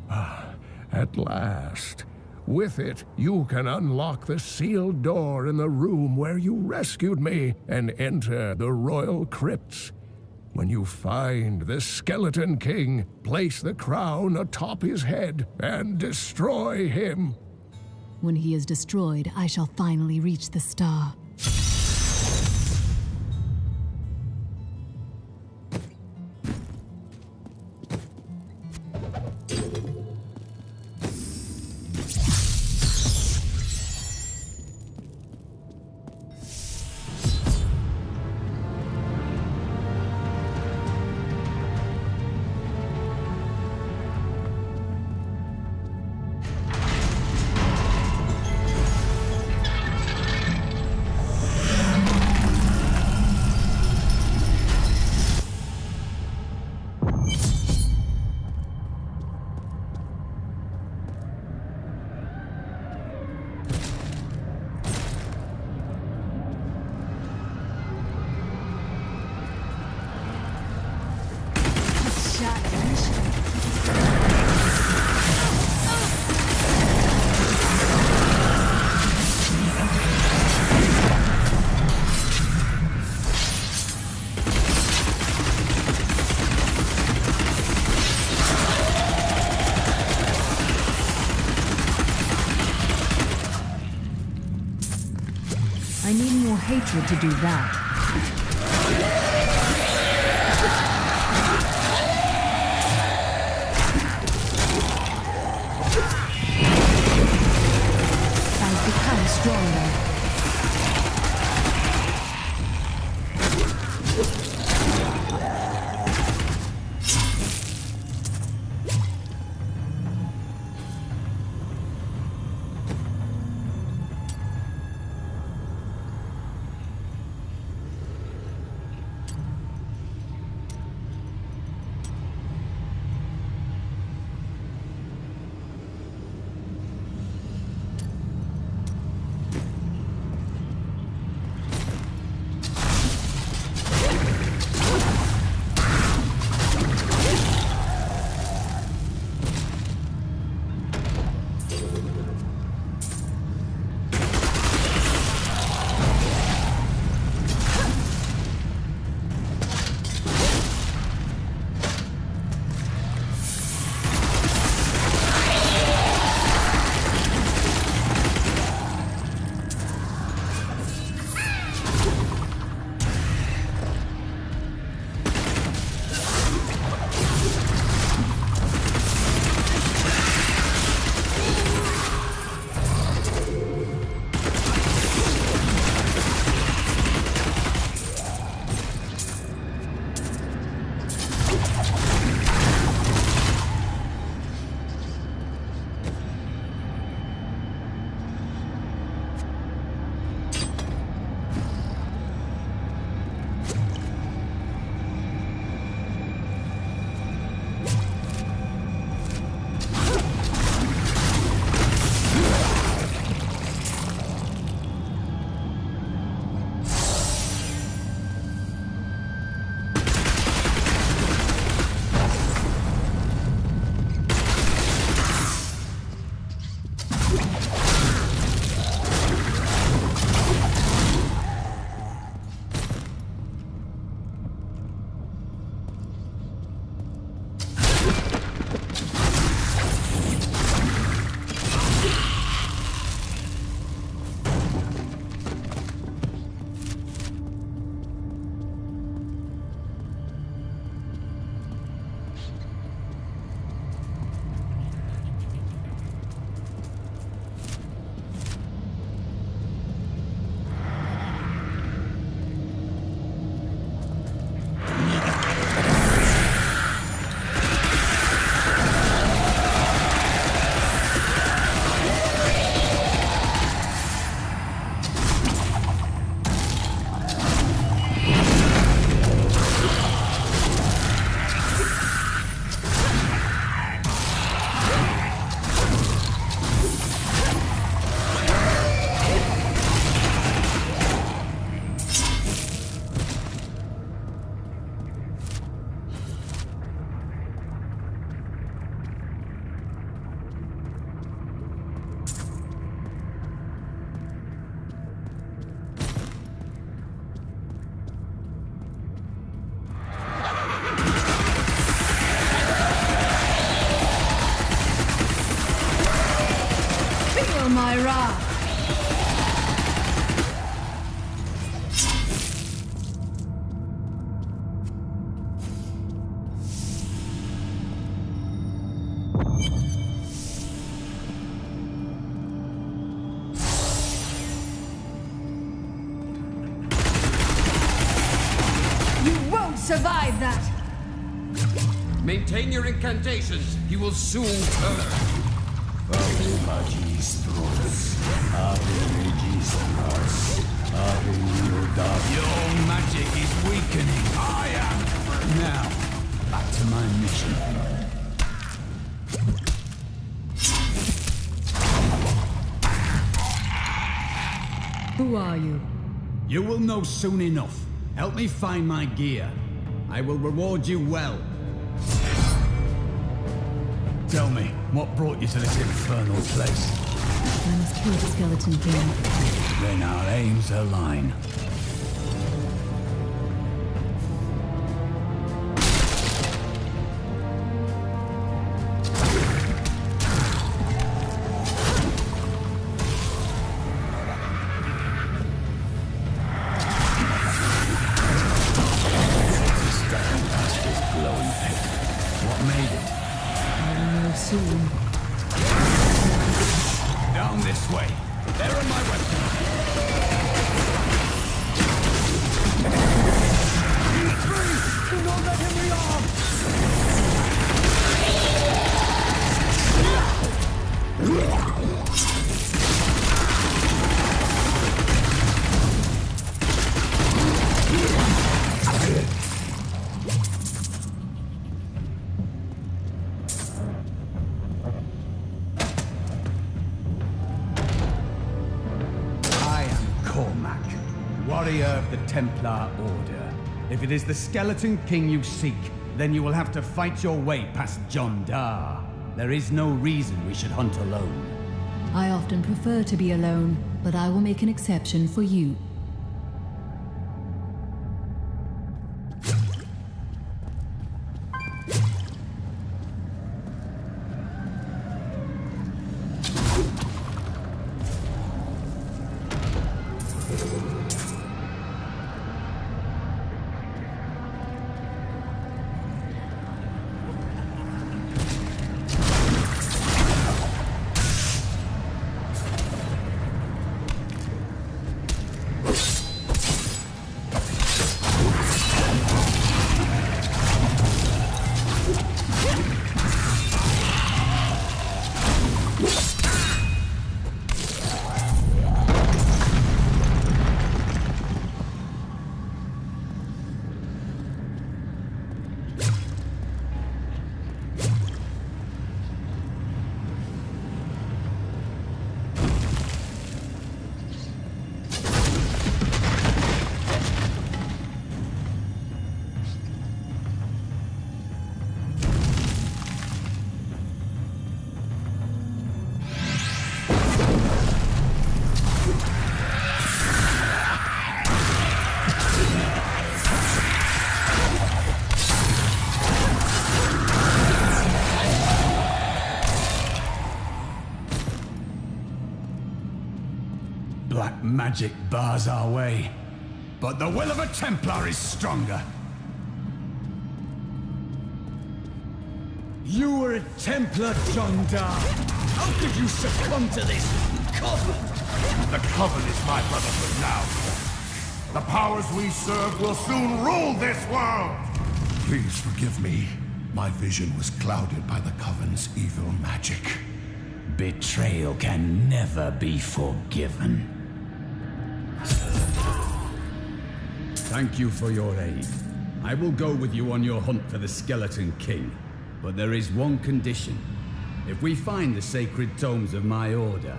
Speaker 11: At last. With it, you can unlock the sealed door in the room where you rescued me and enter the royal crypts. When you find the Skeleton King, place the crown atop his head and destroy him.
Speaker 14: When he is destroyed, I shall finally reach the star. I need more hatred to do that. I've become stronger.
Speaker 17: my wrath. You won't survive that!
Speaker 21: Maintain your incantations. He will soon turn.
Speaker 10: Your magic is weakening. I am. Now, back to my mission.
Speaker 14: Who are you?
Speaker 10: You will know soon enough. Help me find my gear. I will reward you well. Tell me, what brought you to this infernal place?
Speaker 6: I must kill the Skeleton King.
Speaker 10: Then our aims align. What made it?
Speaker 6: I will know soon.
Speaker 10: Down this way. There are my weapons. You three! Do not let him rearm! Warrior of the Templar Order. If it is the Skeleton King you seek, then you will have to fight your way past John Dar. There is no reason we should hunt alone.
Speaker 1: I often prefer to be alone, but I will make an exception for you.
Speaker 10: Black magic bars our way, but the will of a Templar is stronger. You were a Templar, John Dar. How could you succumb to this coven?
Speaker 7: The Coven is my brotherhood now. The powers we serve will soon rule this world! Please forgive me. My vision was clouded by the Coven's evil magic.
Speaker 10: Betrayal can never be forgiven. Thank you for your aid. I will go with you on your hunt for the Skeleton King. But there is one condition. If we find the sacred tomes of my order,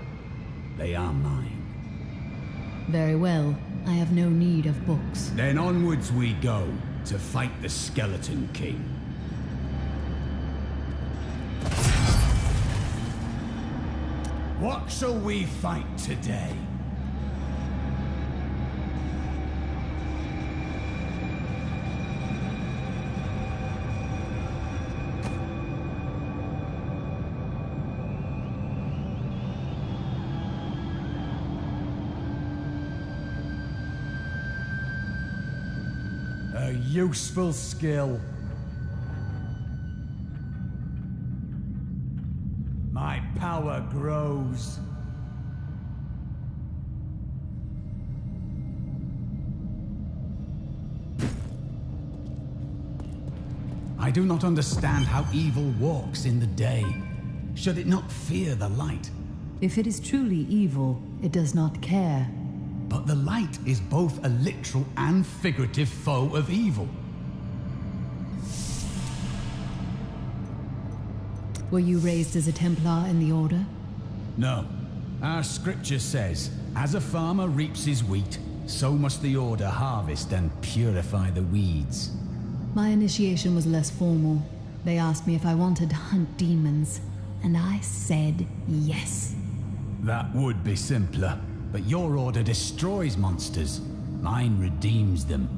Speaker 10: they are mine.
Speaker 1: Very well. I have no need of books.
Speaker 10: Then onwards we go to fight the Skeleton King. What shall we fight today?
Speaker 4: A useful skill. My power grows. I do not understand how evil walks in the day. Should it not fear the light?
Speaker 14: If it is truly evil, it does not care.
Speaker 4: But the light is both a literal and figurative foe of evil.
Speaker 14: Were you raised as a Templar in the Order?
Speaker 4: No. Our scripture says, as a farmer reaps his wheat, so must the Order harvest and purify the weeds.
Speaker 14: My initiation was less formal. They asked me if I wanted to hunt demons, and I said yes.
Speaker 4: That would be simpler, but your Order destroys monsters. Mine redeems them.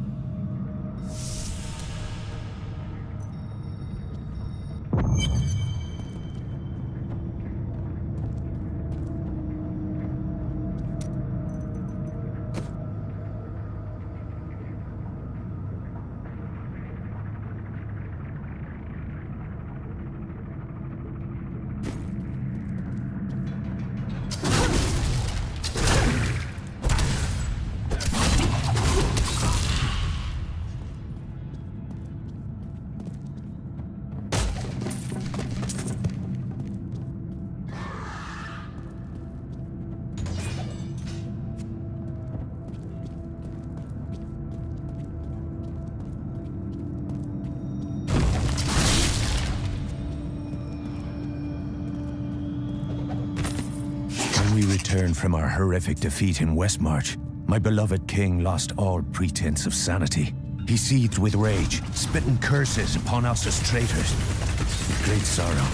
Speaker 22: When we returned from our horrific defeat in Westmarch, my beloved king lost all pretense of sanity. He seethed with rage, spitting curses upon us as traitors. With great sorrow,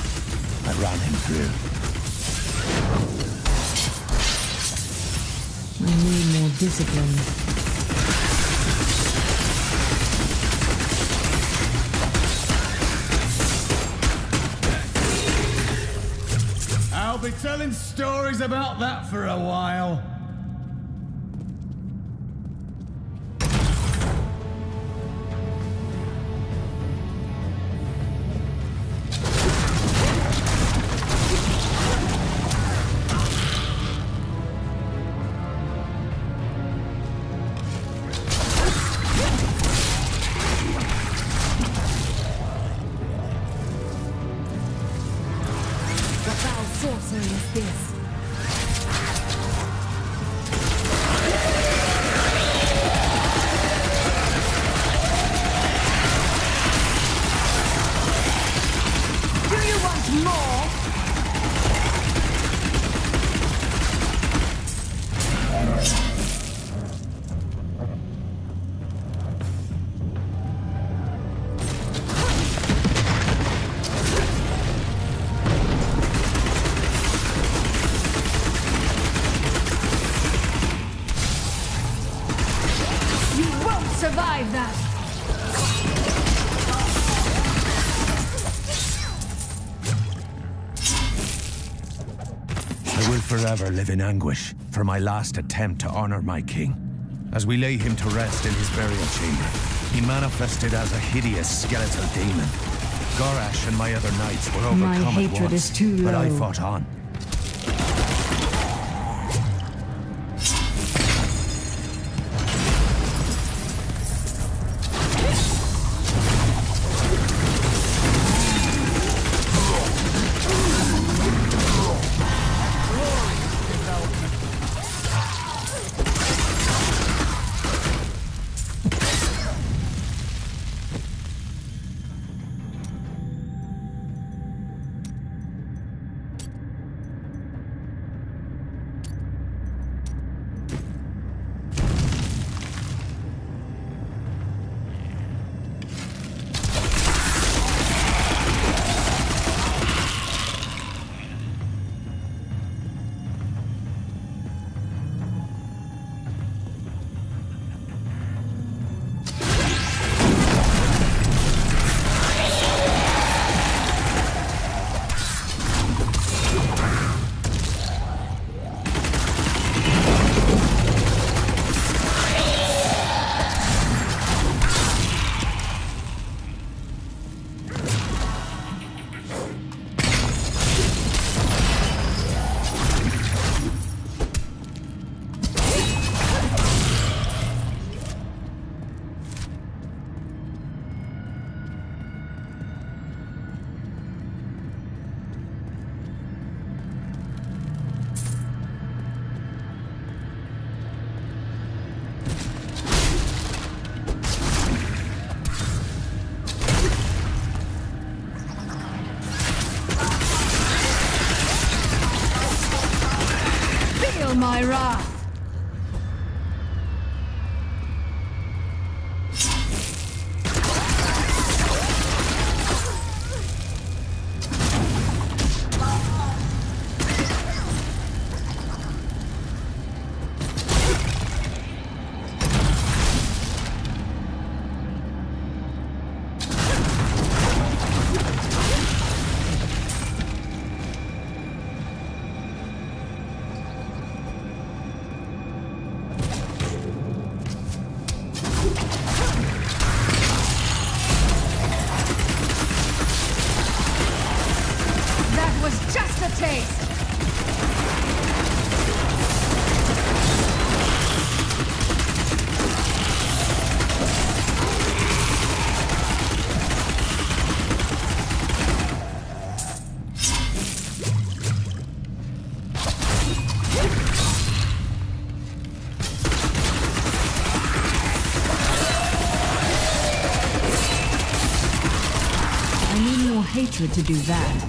Speaker 22: I ran him through.
Speaker 14: I need more discipline.
Speaker 4: I'll be telling stories about that for a while.
Speaker 17: Sorcery is this? Do you want more? Survive that!
Speaker 22: I will forever live in anguish for my last attempt to honor my king. As we lay him to rest in his burial chamber, he manifested as a hideous skeletal demon. Gorash and my other knights were overcome
Speaker 14: My hatred
Speaker 22: at once,
Speaker 14: is too low.
Speaker 22: but I fought on.
Speaker 17: Feel my wrath.
Speaker 6: Hatred to do that.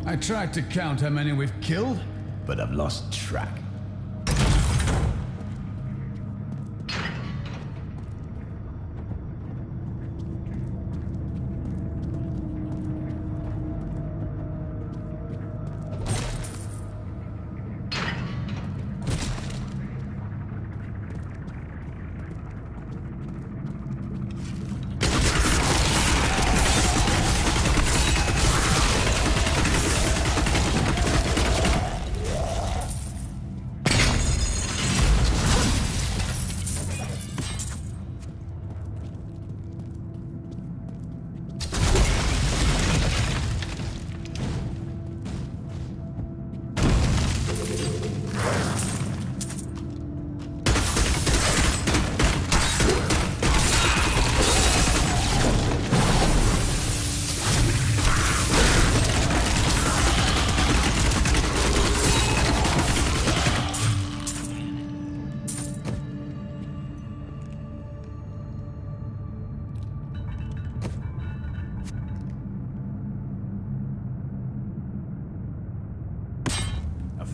Speaker 4: I tried to count how many we've killed, but I've lost track.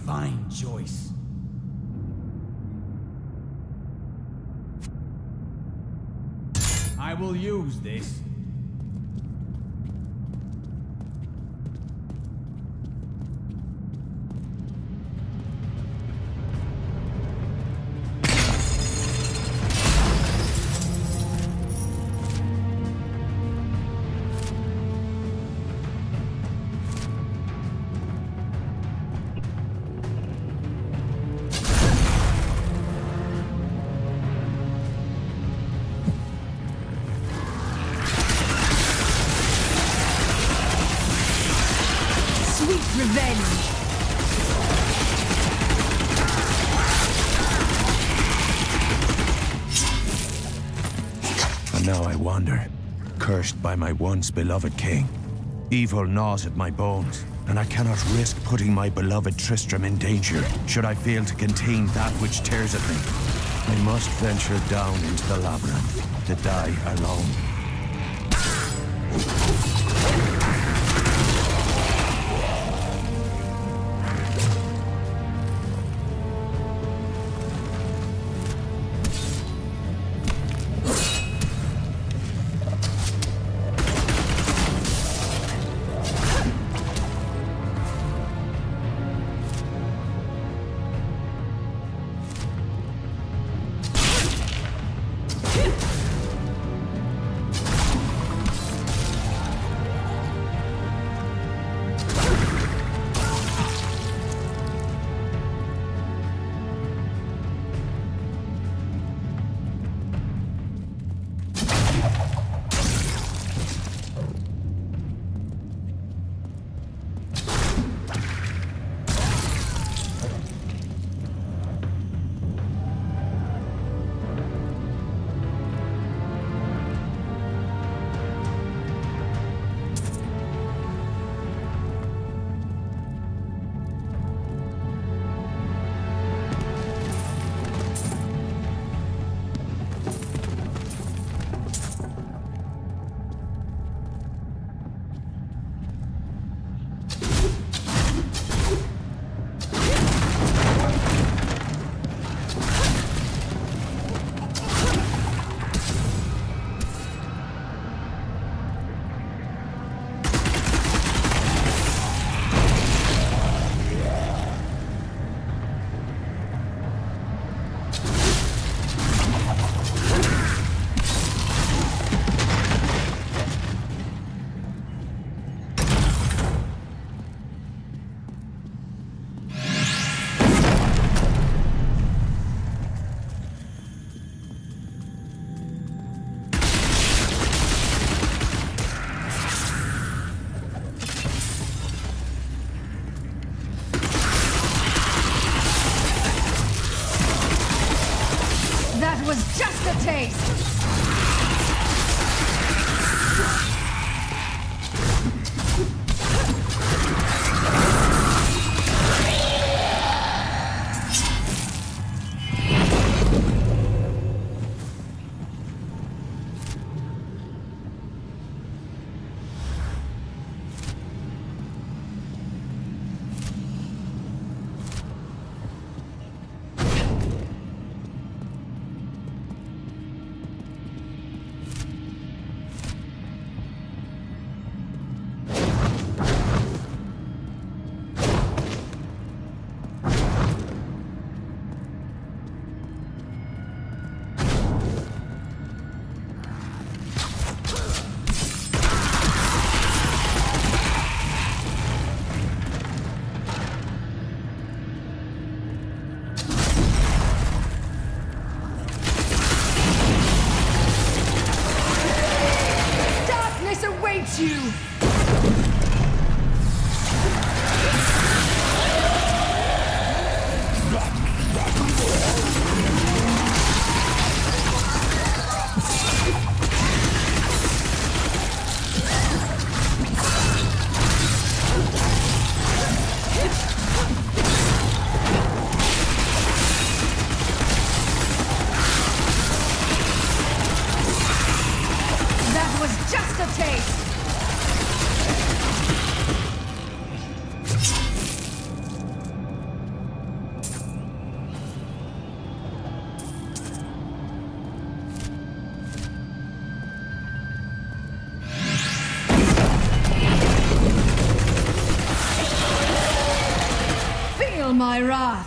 Speaker 4: Fine choice. I will use this.
Speaker 17: Revenge!
Speaker 22: And now I wander, cursed by my once beloved king. Evil gnaws at my bones, and I cannot risk putting my beloved Tristram in danger, should I fail to contain that which tears at me. I must venture down into the labyrinth, to die alone.
Speaker 17: taste! You! That was just a taste! Feel my wrath!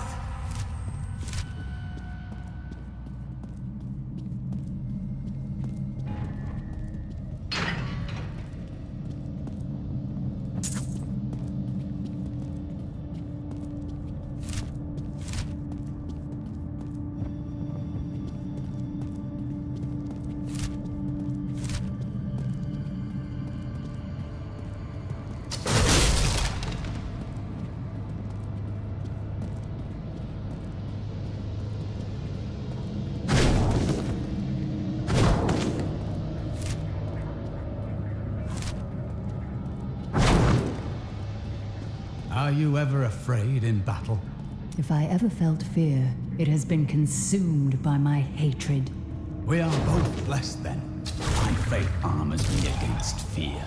Speaker 4: Are you ever afraid in battle?
Speaker 1: If I ever felt fear, it has been consumed by my hatred.
Speaker 4: We are both blessed then. My faith armors me against fear.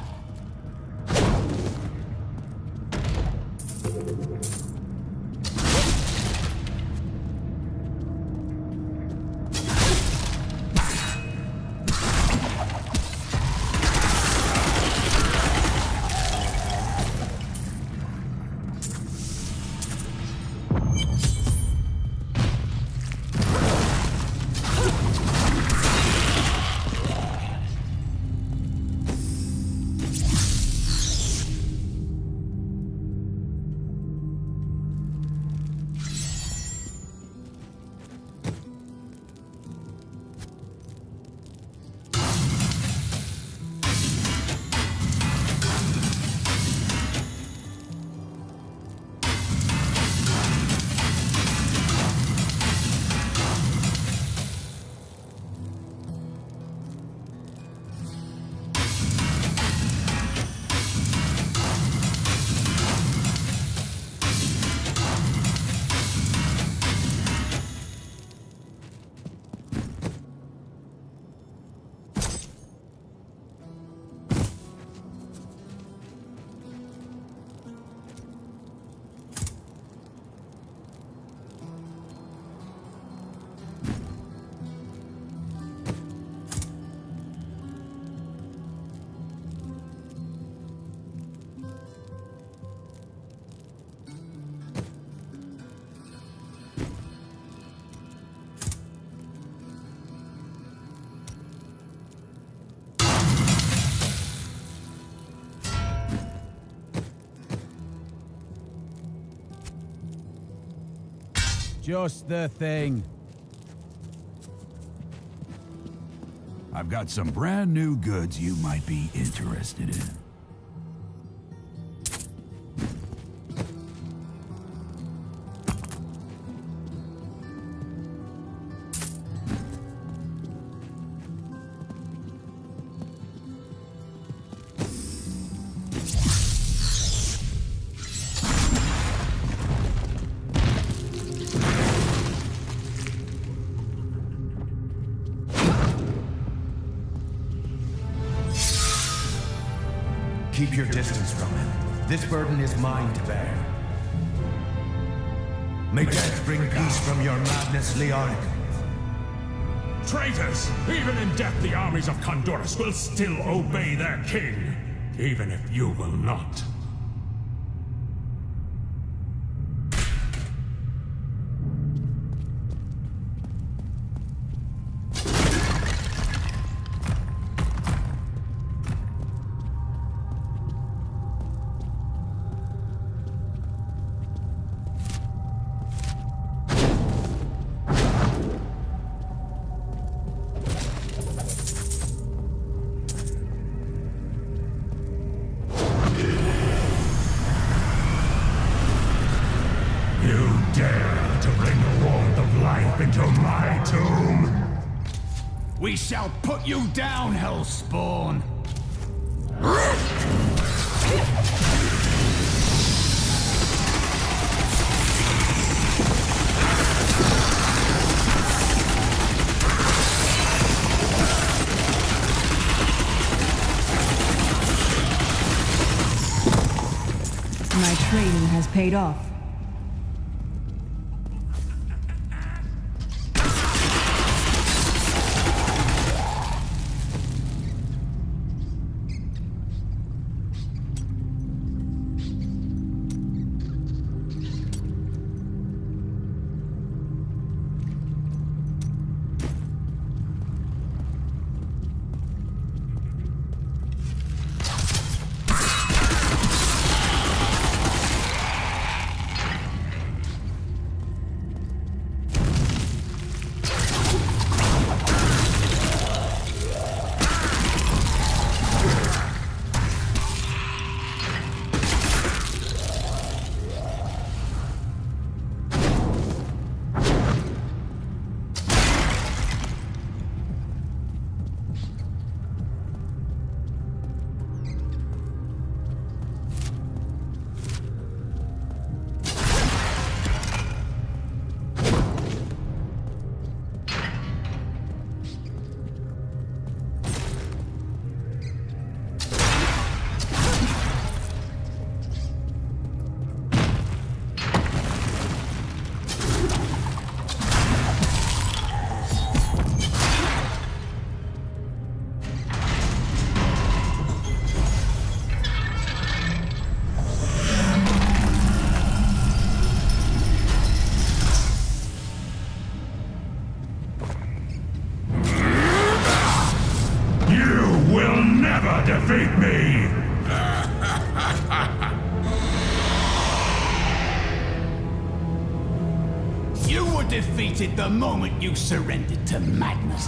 Speaker 4: Just the thing.
Speaker 9: I've got some brand new goods you might be interested in.
Speaker 22: Keep your distance from him. This burden is mine to bear. May death bring peace from your madness, Leoric.
Speaker 15: Traitors! Even in death, the armies of Condorus will still obey their king, even if you will not.
Speaker 4: We shall put you down, Hellspawn!
Speaker 18: My training has paid off.
Speaker 15: Defeat me!
Speaker 4: You were defeated the moment you surrendered to madness.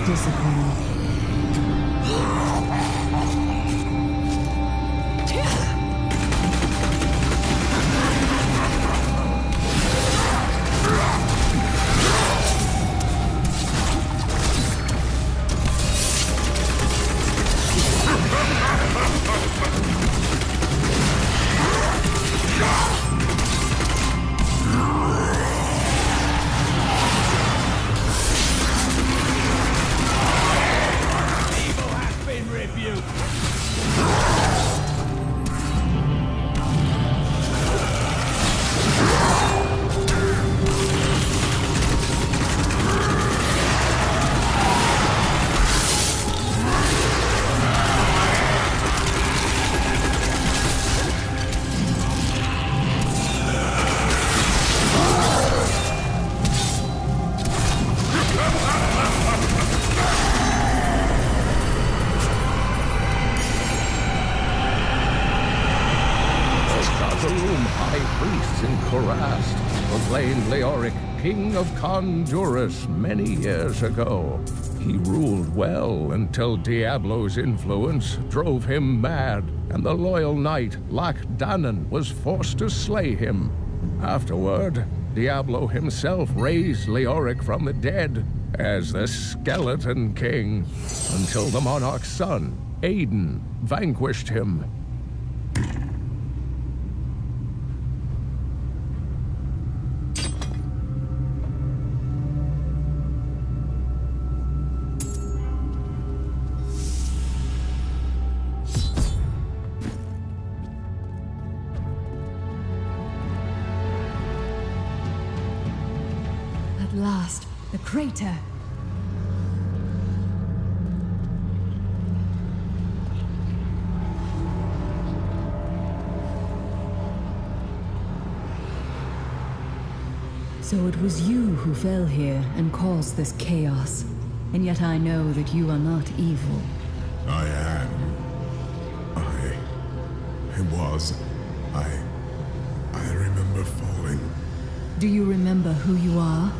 Speaker 18: Discipline.
Speaker 11: past proclaimed Leoric King of Condurus many years ago. He ruled well until Diablo's influence drove him mad, and the loyal knight Lac Danan was forced to slay him. Afterward, Diablo himself raised Leoric from the dead as the Skeleton King, until the monarch's son, Aiden, vanquished him.
Speaker 14: At last, the crater.
Speaker 1: So it was you who fell here and caused this chaos. And yet I know that you are not evil.
Speaker 7: I am. I remember falling.
Speaker 1: Do you remember who you are?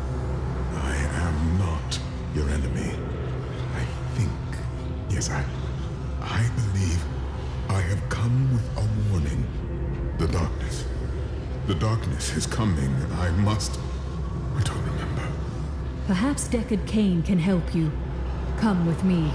Speaker 7: I am not your enemy. I think. Yes, I believe I have come with a warning. The darkness. The darkness is coming, and I must... I don't remember.
Speaker 1: Perhaps Deckard Cain can help you. Come with me.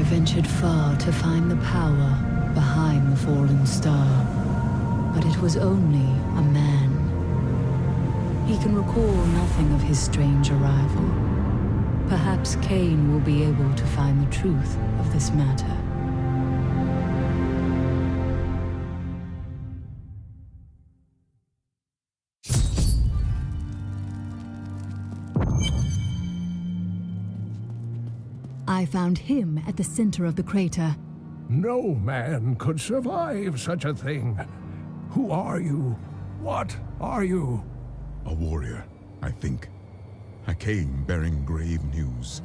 Speaker 1: Ventured far to find the power behind the fallen star, but it was only a man. He can recall nothing of his strange arrival. Perhaps Cain will be able to find the truth of this matter. I found him at the center of the crater.
Speaker 11: No man could survive such a thing. Who are you? What are you?
Speaker 7: A warrior, I think. I came bearing grave news,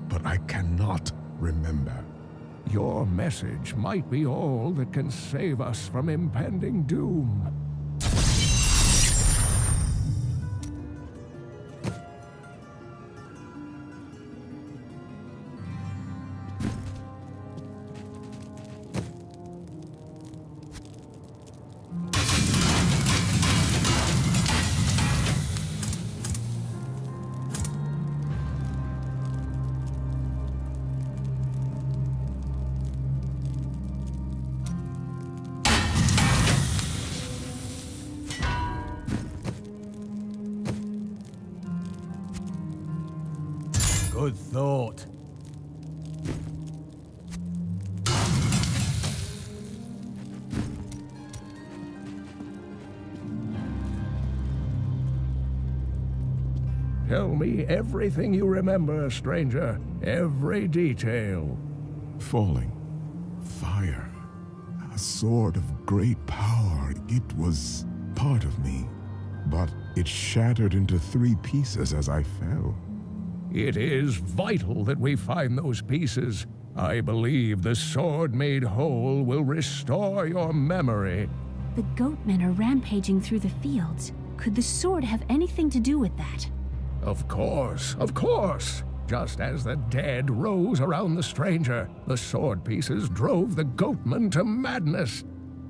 Speaker 7: but I cannot remember.
Speaker 11: Your message might be all that can save us from impending doom.
Speaker 4: Good thought.
Speaker 11: Tell me everything you remember, stranger. Every detail.
Speaker 7: Falling. Fire. A sword of great power. It was part of me. But it shattered into 3 pieces as I fell.
Speaker 11: It is vital that we find those pieces. I believe the sword made whole will restore your memory.
Speaker 6: The goatmen are rampaging through the fields. Could the sword have anything to do with that?
Speaker 11: Of course, of course. Just as the dead rose around the stranger, the sword pieces drove the goatmen to madness.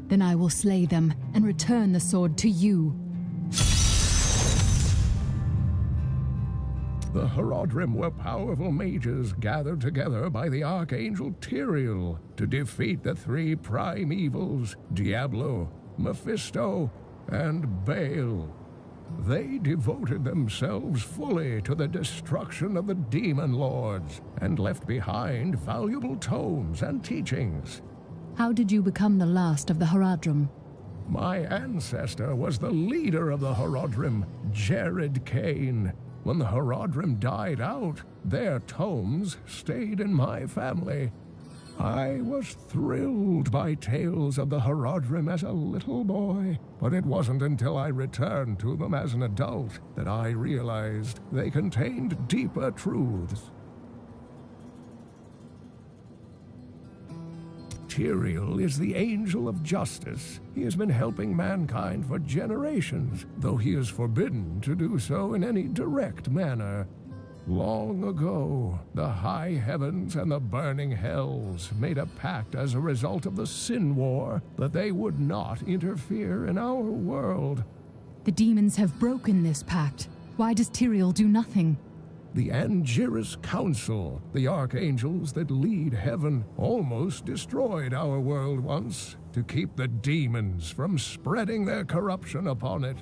Speaker 14: Then I will slay them and return the sword to you.
Speaker 11: The Horadrim were powerful mages gathered together by the Archangel Tyrael to defeat the 3 prime evils, Diablo, Mephisto, and Baal. They devoted themselves fully to the destruction of the demon lords and left behind valuable tomes and teachings.
Speaker 14: How did you become the last of the Horadrim?
Speaker 11: My ancestor was the leader of the Horadrim, Jared Cain. when the Horadrim died out, their tomes stayed in my family. I was thrilled by tales of the Horadrim as a little boy, but it wasn't until I returned to them as an adult that I realized they contained deeper truths. Tyrael is the angel of justice. He has been helping mankind for generations, though he is forbidden to do so in any direct manner. Long ago, the high heavens and the burning hells made a pact as a result of the Sin War that they would not interfere in our world.
Speaker 6: The demons have broken this pact. Why does Tyrael do nothing?
Speaker 11: The Angiris Council, the archangels that lead heaven, almost destroyed our world once to keep the demons from spreading their corruption upon it.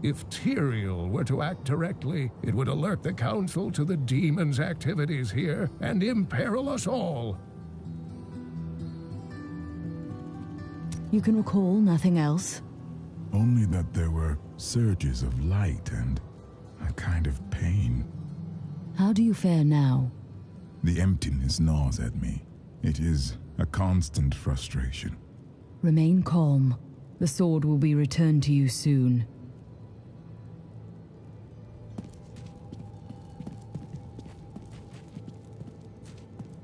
Speaker 11: If Tyrael were to act directly, it would alert the Council to the demons' activities here and imperil us all.
Speaker 6: You can recall nothing else?
Speaker 2: Only that there were surges of light and a kind of pain.
Speaker 6: How do you fare now?
Speaker 2: The emptiness gnaws at me. It is a constant frustration.
Speaker 6: Remain calm. The sword will be returned to you soon.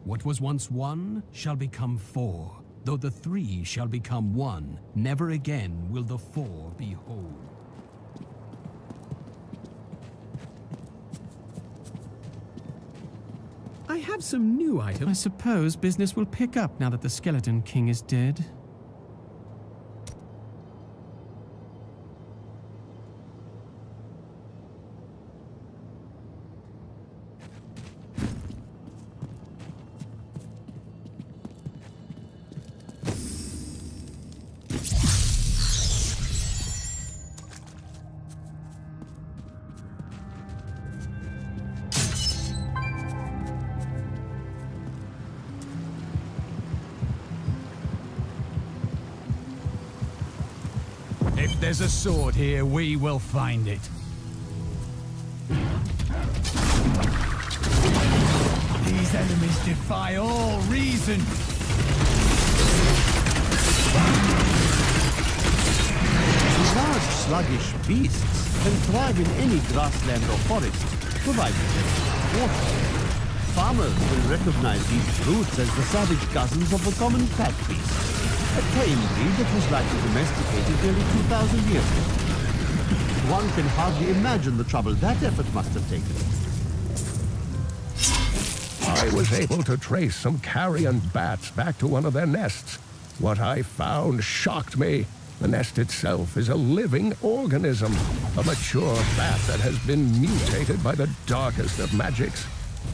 Speaker 5: What was once one shall become four. Though the three shall become one, never again will the four be whole. I have some new items. I suppose business will pick up now that the Skeleton King is dead.
Speaker 4: If there's a sword here, we will find it. These enemies defy all reason.
Speaker 12: Large, sluggish beasts can thrive in any grassland or forest, provided there's water. Farmers will recognize these brutes as the savage cousins of the common fat beast, a tame breed that was likely domesticated nearly 2,000 years ago. One can hardly imagine the trouble that effort must have taken.
Speaker 11: I was able to trace some carrion bats back to one of their nests. What I found shocked me. The nest itself is a living organism, a mature bat that has been mutated by the darkest of magics.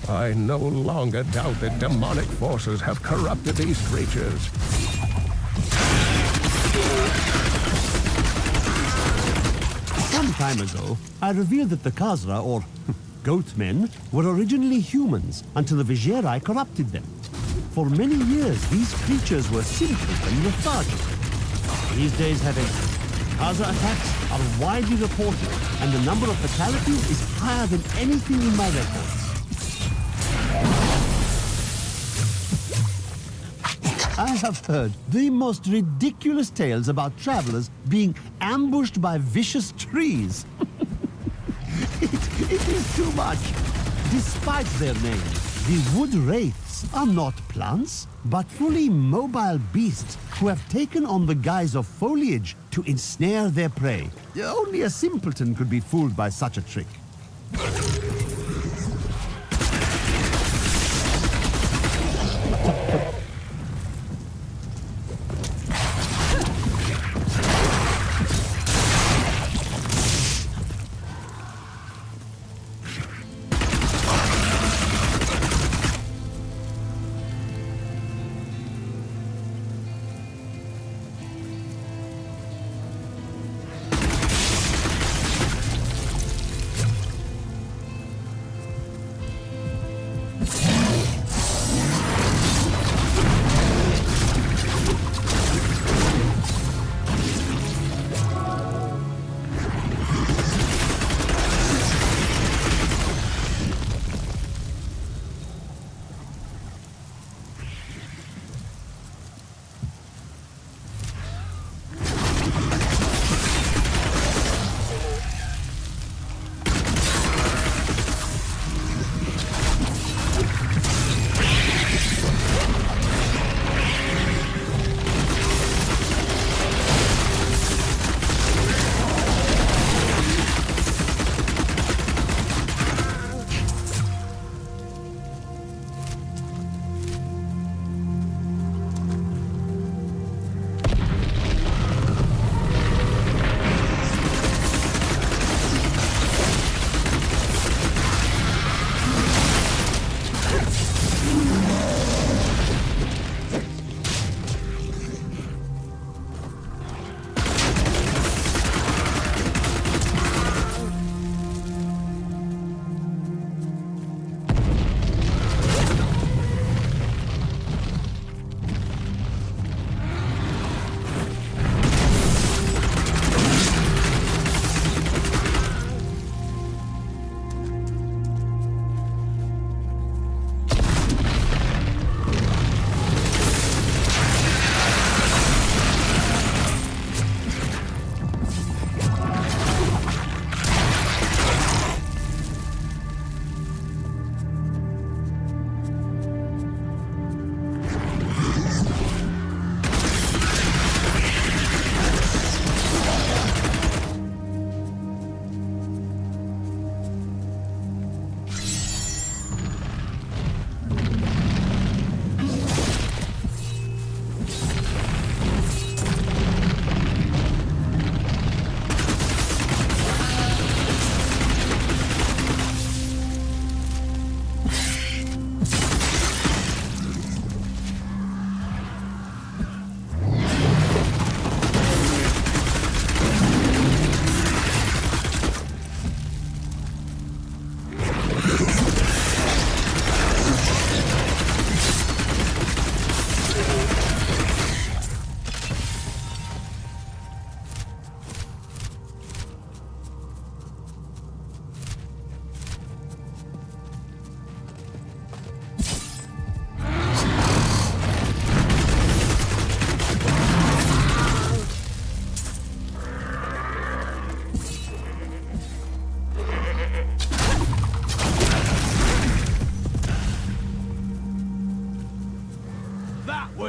Speaker 11: I no longer doubt that demonic forces have corrupted these creatures.
Speaker 12: Some time ago, I revealed that the Khazra, or goatmen, were originally humans until the Viserai corrupted them. For many years, these creatures were simple and lethargic. These days have ended. Khazra attacks are widely reported, and the number of fatalities is higher than anything in my records. I have heard the most ridiculous tales about travelers being ambushed by vicious trees. It is too much. Despite their name, the wood wraiths are not plants, but fully mobile beasts who have taken on the guise of foliage to ensnare their prey. Only a simpleton could be fooled by such a trick.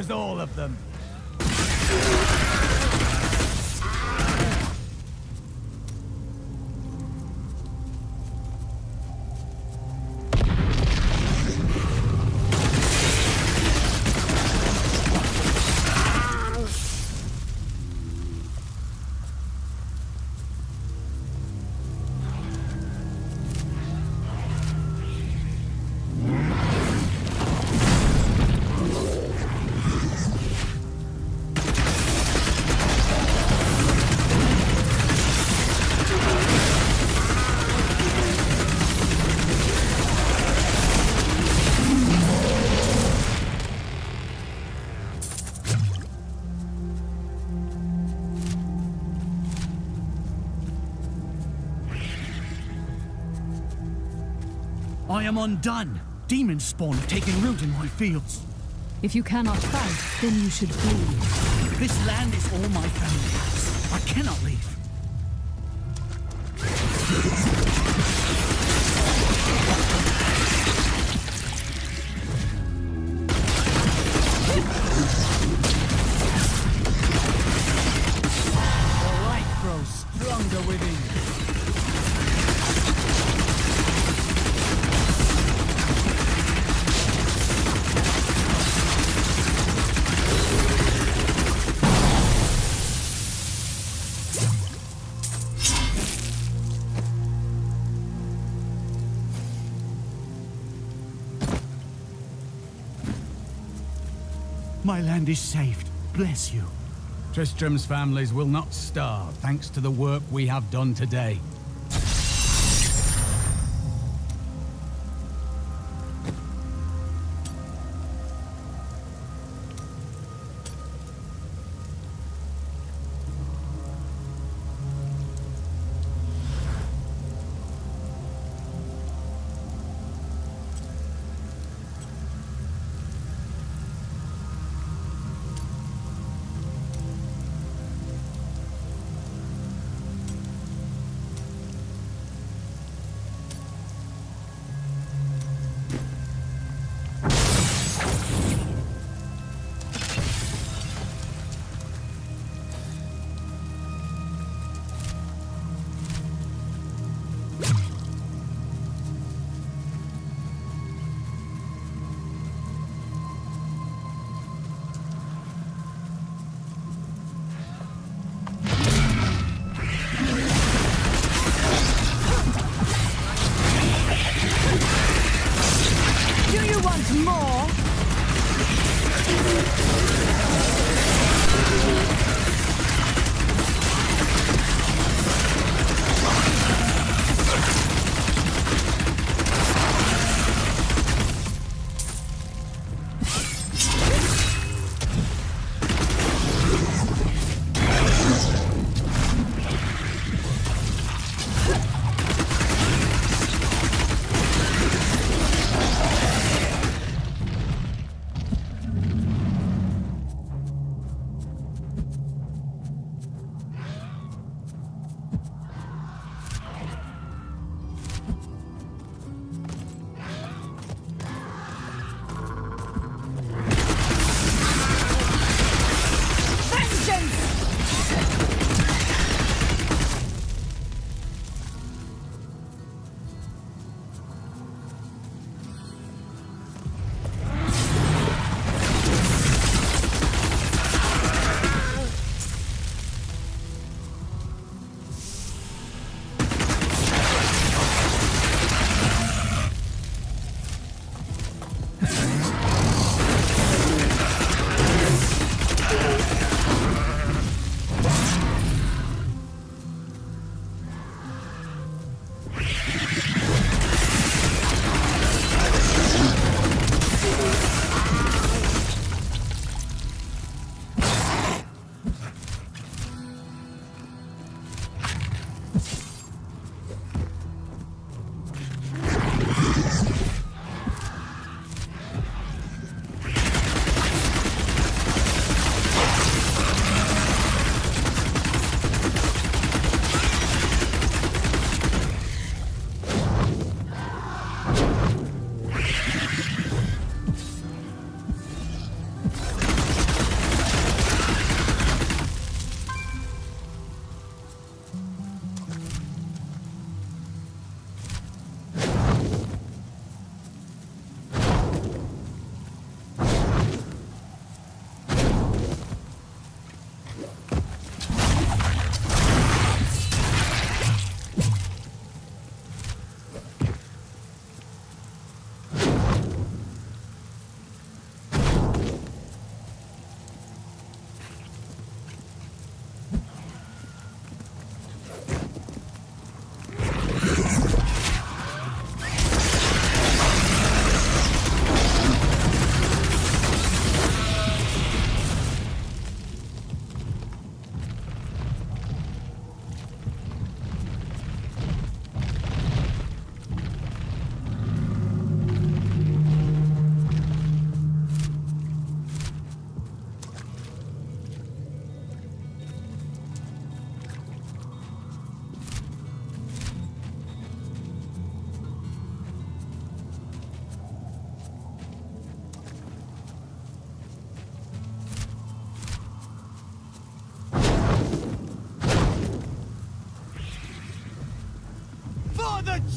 Speaker 10: was all of them.
Speaker 5: I am undone. Demon spawn have taken root in my fields.
Speaker 6: If you cannot fight, then you should flee.
Speaker 5: This land is all my family has. I cannot leave. The light grows stronger within. My land is saved. Bless you.
Speaker 4: Tristram's families will not starve thanks to the work we have done today.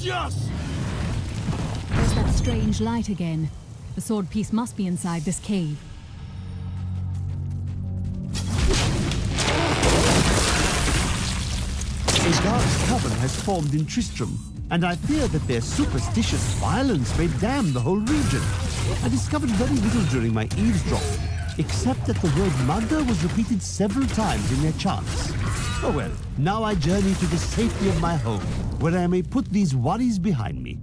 Speaker 19: just!
Speaker 14: There's that strange light again. The sword piece must be inside this cave.
Speaker 12: A dark coven has formed in Tristram, and I fear that their superstitious violence may damn the whole region. I discovered very little during my eavesdropping, except that the word Magda was repeated several times in their chants. Oh well, now I journey to the safety of my home, where I may put these worries behind me.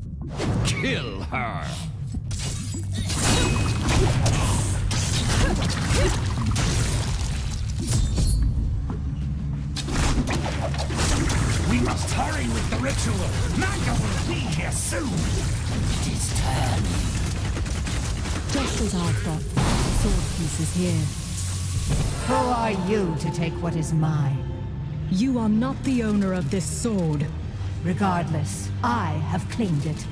Speaker 4: Kill her!
Speaker 7: We must hurry with the ritual. Magda will be here soon. It is turn.
Speaker 14: Just as I thought, the sword piece is here.
Speaker 17: Who are you to take what is mine?
Speaker 18: You are not the owner of this sword.
Speaker 17: Regardless, I have claimed it.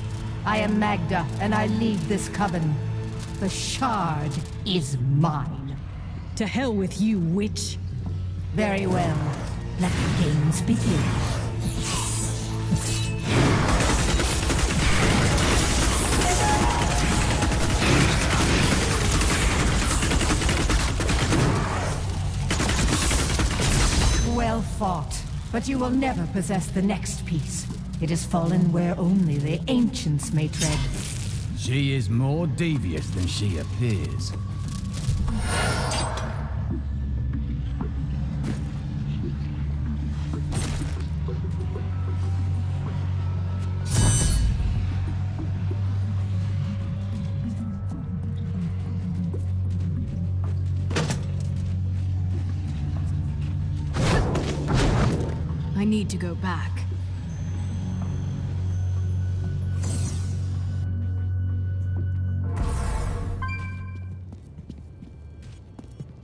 Speaker 17: I am Magda, and I lead this coven. The shard is mine.
Speaker 18: To hell with you, witch.
Speaker 17: Very well. Let the games begin. Well fought, but you will never possess the next piece. It has fallen where only the ancients may tread.
Speaker 4: She is more devious than she appears.
Speaker 6: I need to go back.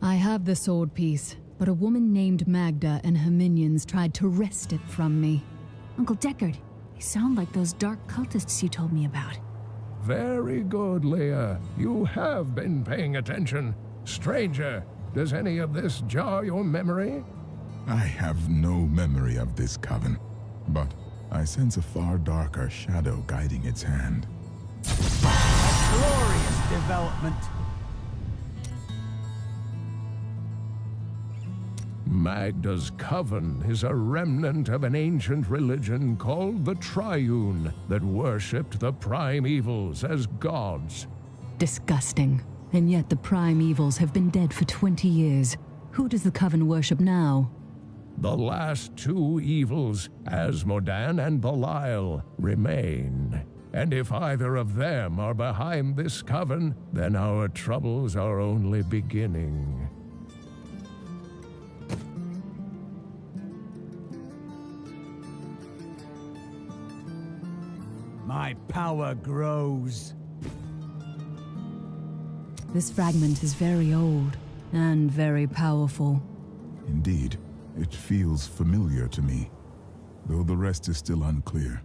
Speaker 14: I have the sword piece, but a woman named Magda and her minions tried to wrest it from me.
Speaker 6: Uncle Deckard, they sound like those dark cultists you told me about.
Speaker 11: Very good, Leah. You have been paying attention. Stranger, does any of this jar your memory?
Speaker 2: I have no memory of this coven, but I sense a far darker shadow guiding its hand.
Speaker 10: Glorious development.
Speaker 11: Magda's coven is a remnant of an ancient religion called the Triune that worshipped the primevals as gods.
Speaker 14: Disgusting. And yet the primevals have been dead for 20 years. Who does the coven worship now?
Speaker 11: The last two evils, Asmodan and Belial, remain. And if either of them are behind this coven, then our troubles are only beginning.
Speaker 10: My power grows.
Speaker 14: This fragment is very old and very powerful.
Speaker 2: Indeed, it feels familiar to me, though the rest is still unclear.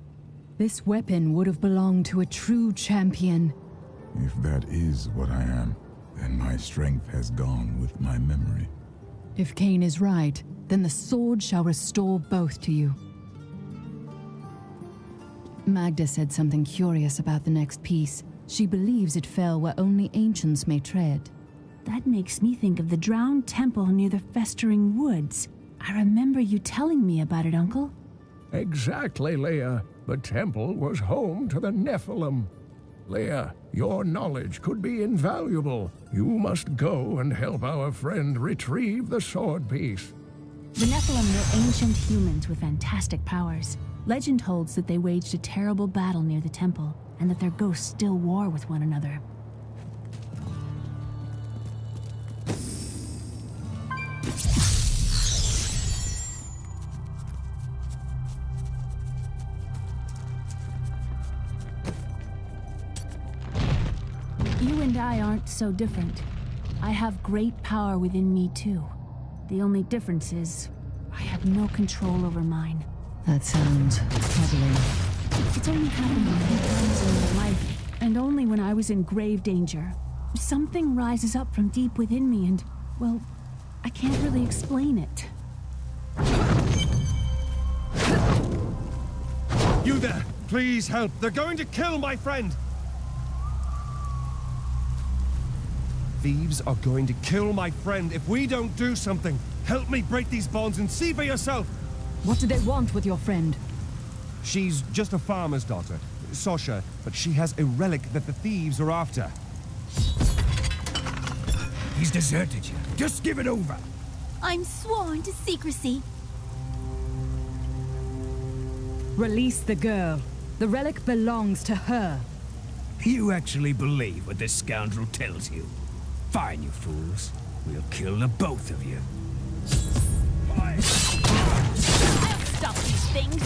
Speaker 14: This weapon would have belonged to a true champion.
Speaker 2: If that is what I am, then my strength has gone with my memory.
Speaker 14: If Cain is right, then the sword shall restore both to you. Magda said something curious about the next piece. She believes it fell where only ancients may tread.
Speaker 6: That makes me think of the drowned temple near the festering woods. I remember you telling me about it, Uncle.
Speaker 11: Exactly, Leah. The temple was home to the Nephilim. Leah, your knowledge could be invaluable. You must go and help our friend retrieve the sword piece.
Speaker 6: The Nephilim were ancient humans with fantastic powers. Legend holds that they waged a terrible battle near the temple, and that their ghosts still war with one another. You and I aren't so different. I have great power within me too. The only difference is, I have no control over mine.
Speaker 14: That sounds troubling.
Speaker 6: It's only happened a few times in my life, and only when I was in grave danger. Something rises up from deep within me and, well, I can't really explain it.
Speaker 10: You there!
Speaker 13: Please help. They're going to kill my friend. Thieves are going to kill my friend if we don't do something. Help me break these bonds and see for yourself.
Speaker 18: What do they want with your friend?
Speaker 13: She's just a farmer's daughter, Sasha, but she has a relic that the thieves are after.
Speaker 10: He's deserted you. Just give it over.
Speaker 16: I'm sworn to secrecy.
Speaker 18: Release the girl. The relic belongs to her.
Speaker 10: You actually believe what this scoundrel tells you? Fine, you fools. We'll kill the both of you.
Speaker 16: I'll stop these things.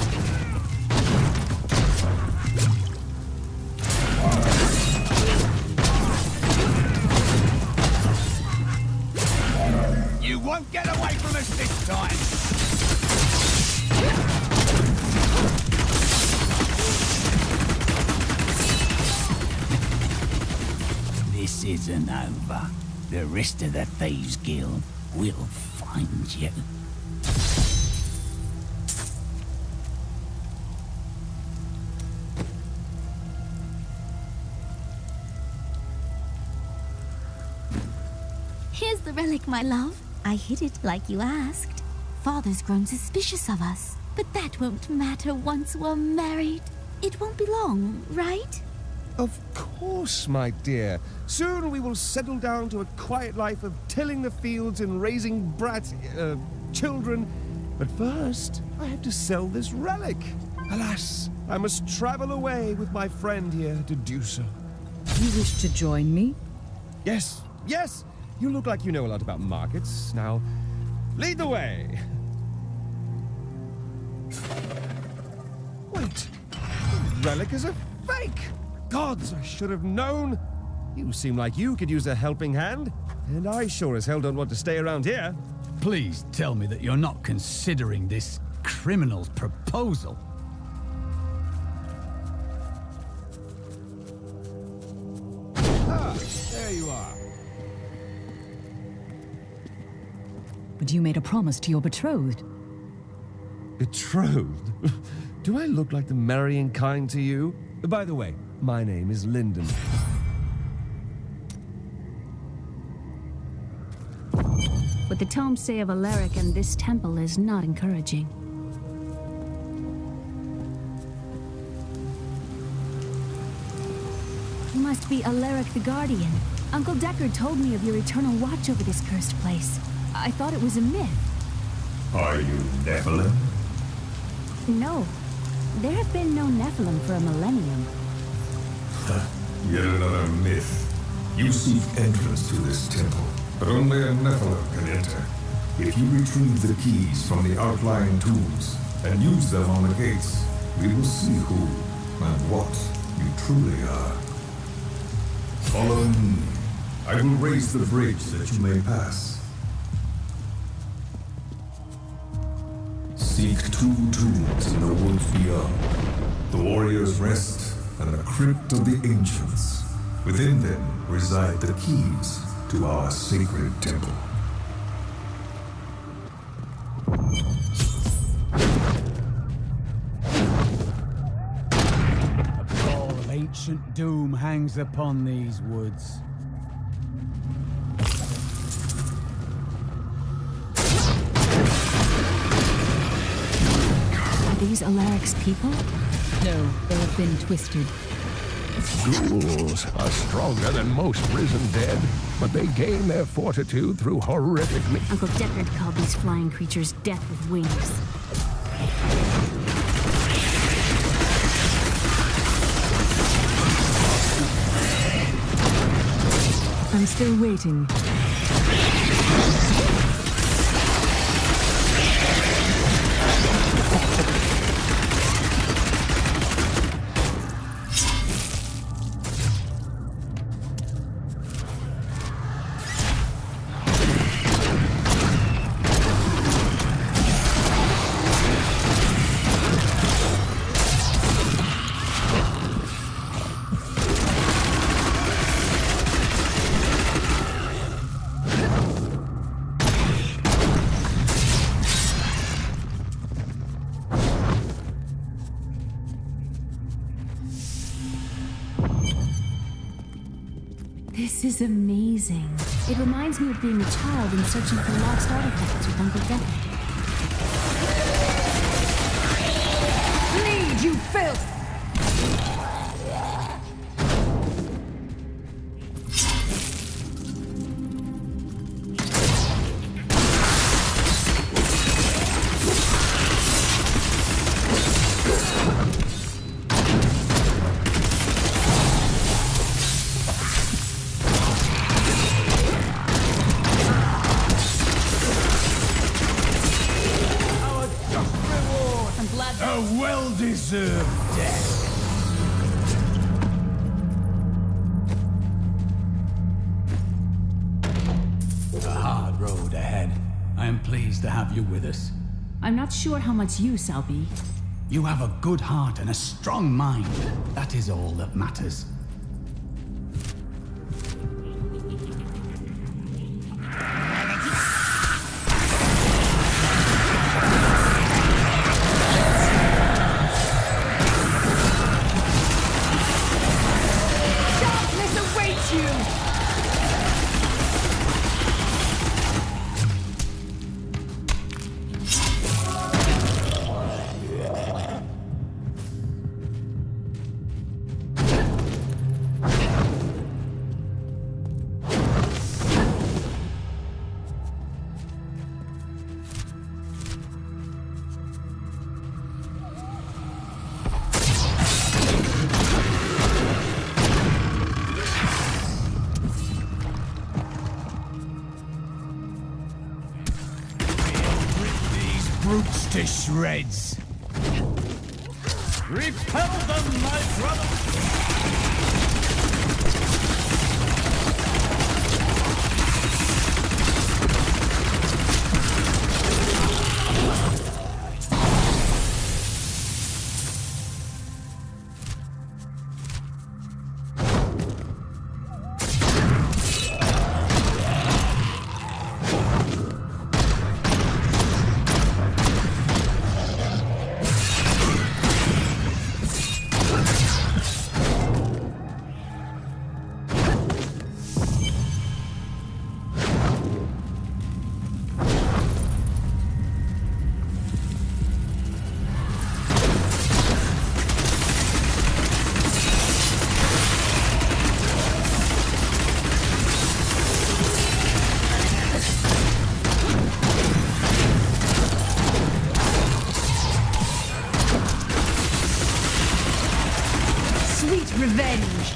Speaker 10: You won't get away from us this time! This isn't over. The rest of the Thieves Guild will find you.
Speaker 16: Here's the relic, my love. I hid it like you asked. Father's grown suspicious of us, but that won't matter once we're married. It won't be long, right?
Speaker 13: Of course, my dear. Soon we will settle down to a quiet life of tilling the fields and raising children. But first, I have to sell this relic. Alas, I must travel away with my friend here to do so.
Speaker 18: You wish to join me?
Speaker 13: Yes, yes! You look like you know a lot about markets. Now, lead the way! Wait! The relic is a fake! Gods, I should have known! You seem like you could use a helping hand, and I sure as hell don't want to stay around here.
Speaker 4: Please tell me that you're not considering this criminal's proposal.
Speaker 13: Ah, there you are.
Speaker 18: But you made a promise to your betrothed.
Speaker 13: Betrothed? Do I look like the marrying kind to you? By the way, my name is Lyndon.
Speaker 6: What the tomes say of Alaric and this temple is not encouraging. You must be Alaric the Guardian. Uncle Deckard told me of your eternal watch over this cursed place. I thought it was a myth.
Speaker 7: Are you Nephilim?
Speaker 6: No. There have been no Nephilim for a millennium.
Speaker 7: Yet another myth. You seek entrance to this temple, but only a Nephilim can enter. If you retrieve the keys from the outlying tombs and use them on the gates, we will see who and what you truly are. Follow me. I will raise the bridge that you may pass. Seek 2 tombs in the woods beyond. The warrior's rest and the crypt of the ancients. Within them reside the keys to our sacred temple.
Speaker 4: A pall of ancient doom hangs upon these woods.
Speaker 6: Are these Alaric's people?
Speaker 18: No, they have been twisted.
Speaker 11: Ghouls are stronger than most risen dead, but they gain their fortitude through horrific...
Speaker 6: Uncle Deckard called these flying creatures death with wings.
Speaker 18: I'm still waiting.
Speaker 6: This is amazing. It reminds me of being a child and searching for lost artifacts with Uncle Deckard.
Speaker 18: Lead, you filth!
Speaker 10: A well-deserved death.
Speaker 4: A hard road ahead. I am pleased to have you with us.
Speaker 6: I'm not sure how much use I'll be.
Speaker 4: You have a good heart and a strong mind. That is all that matters.
Speaker 10: Brutes to shreds. Repel them, my brother!
Speaker 18: Revenge!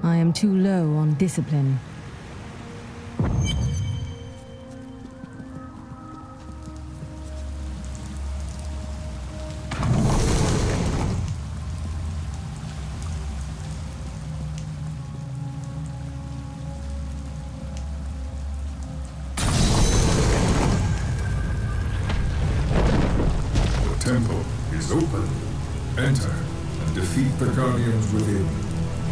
Speaker 18: I am too low on discipline.
Speaker 2: The temple is open. Enter and defeat the guardians within.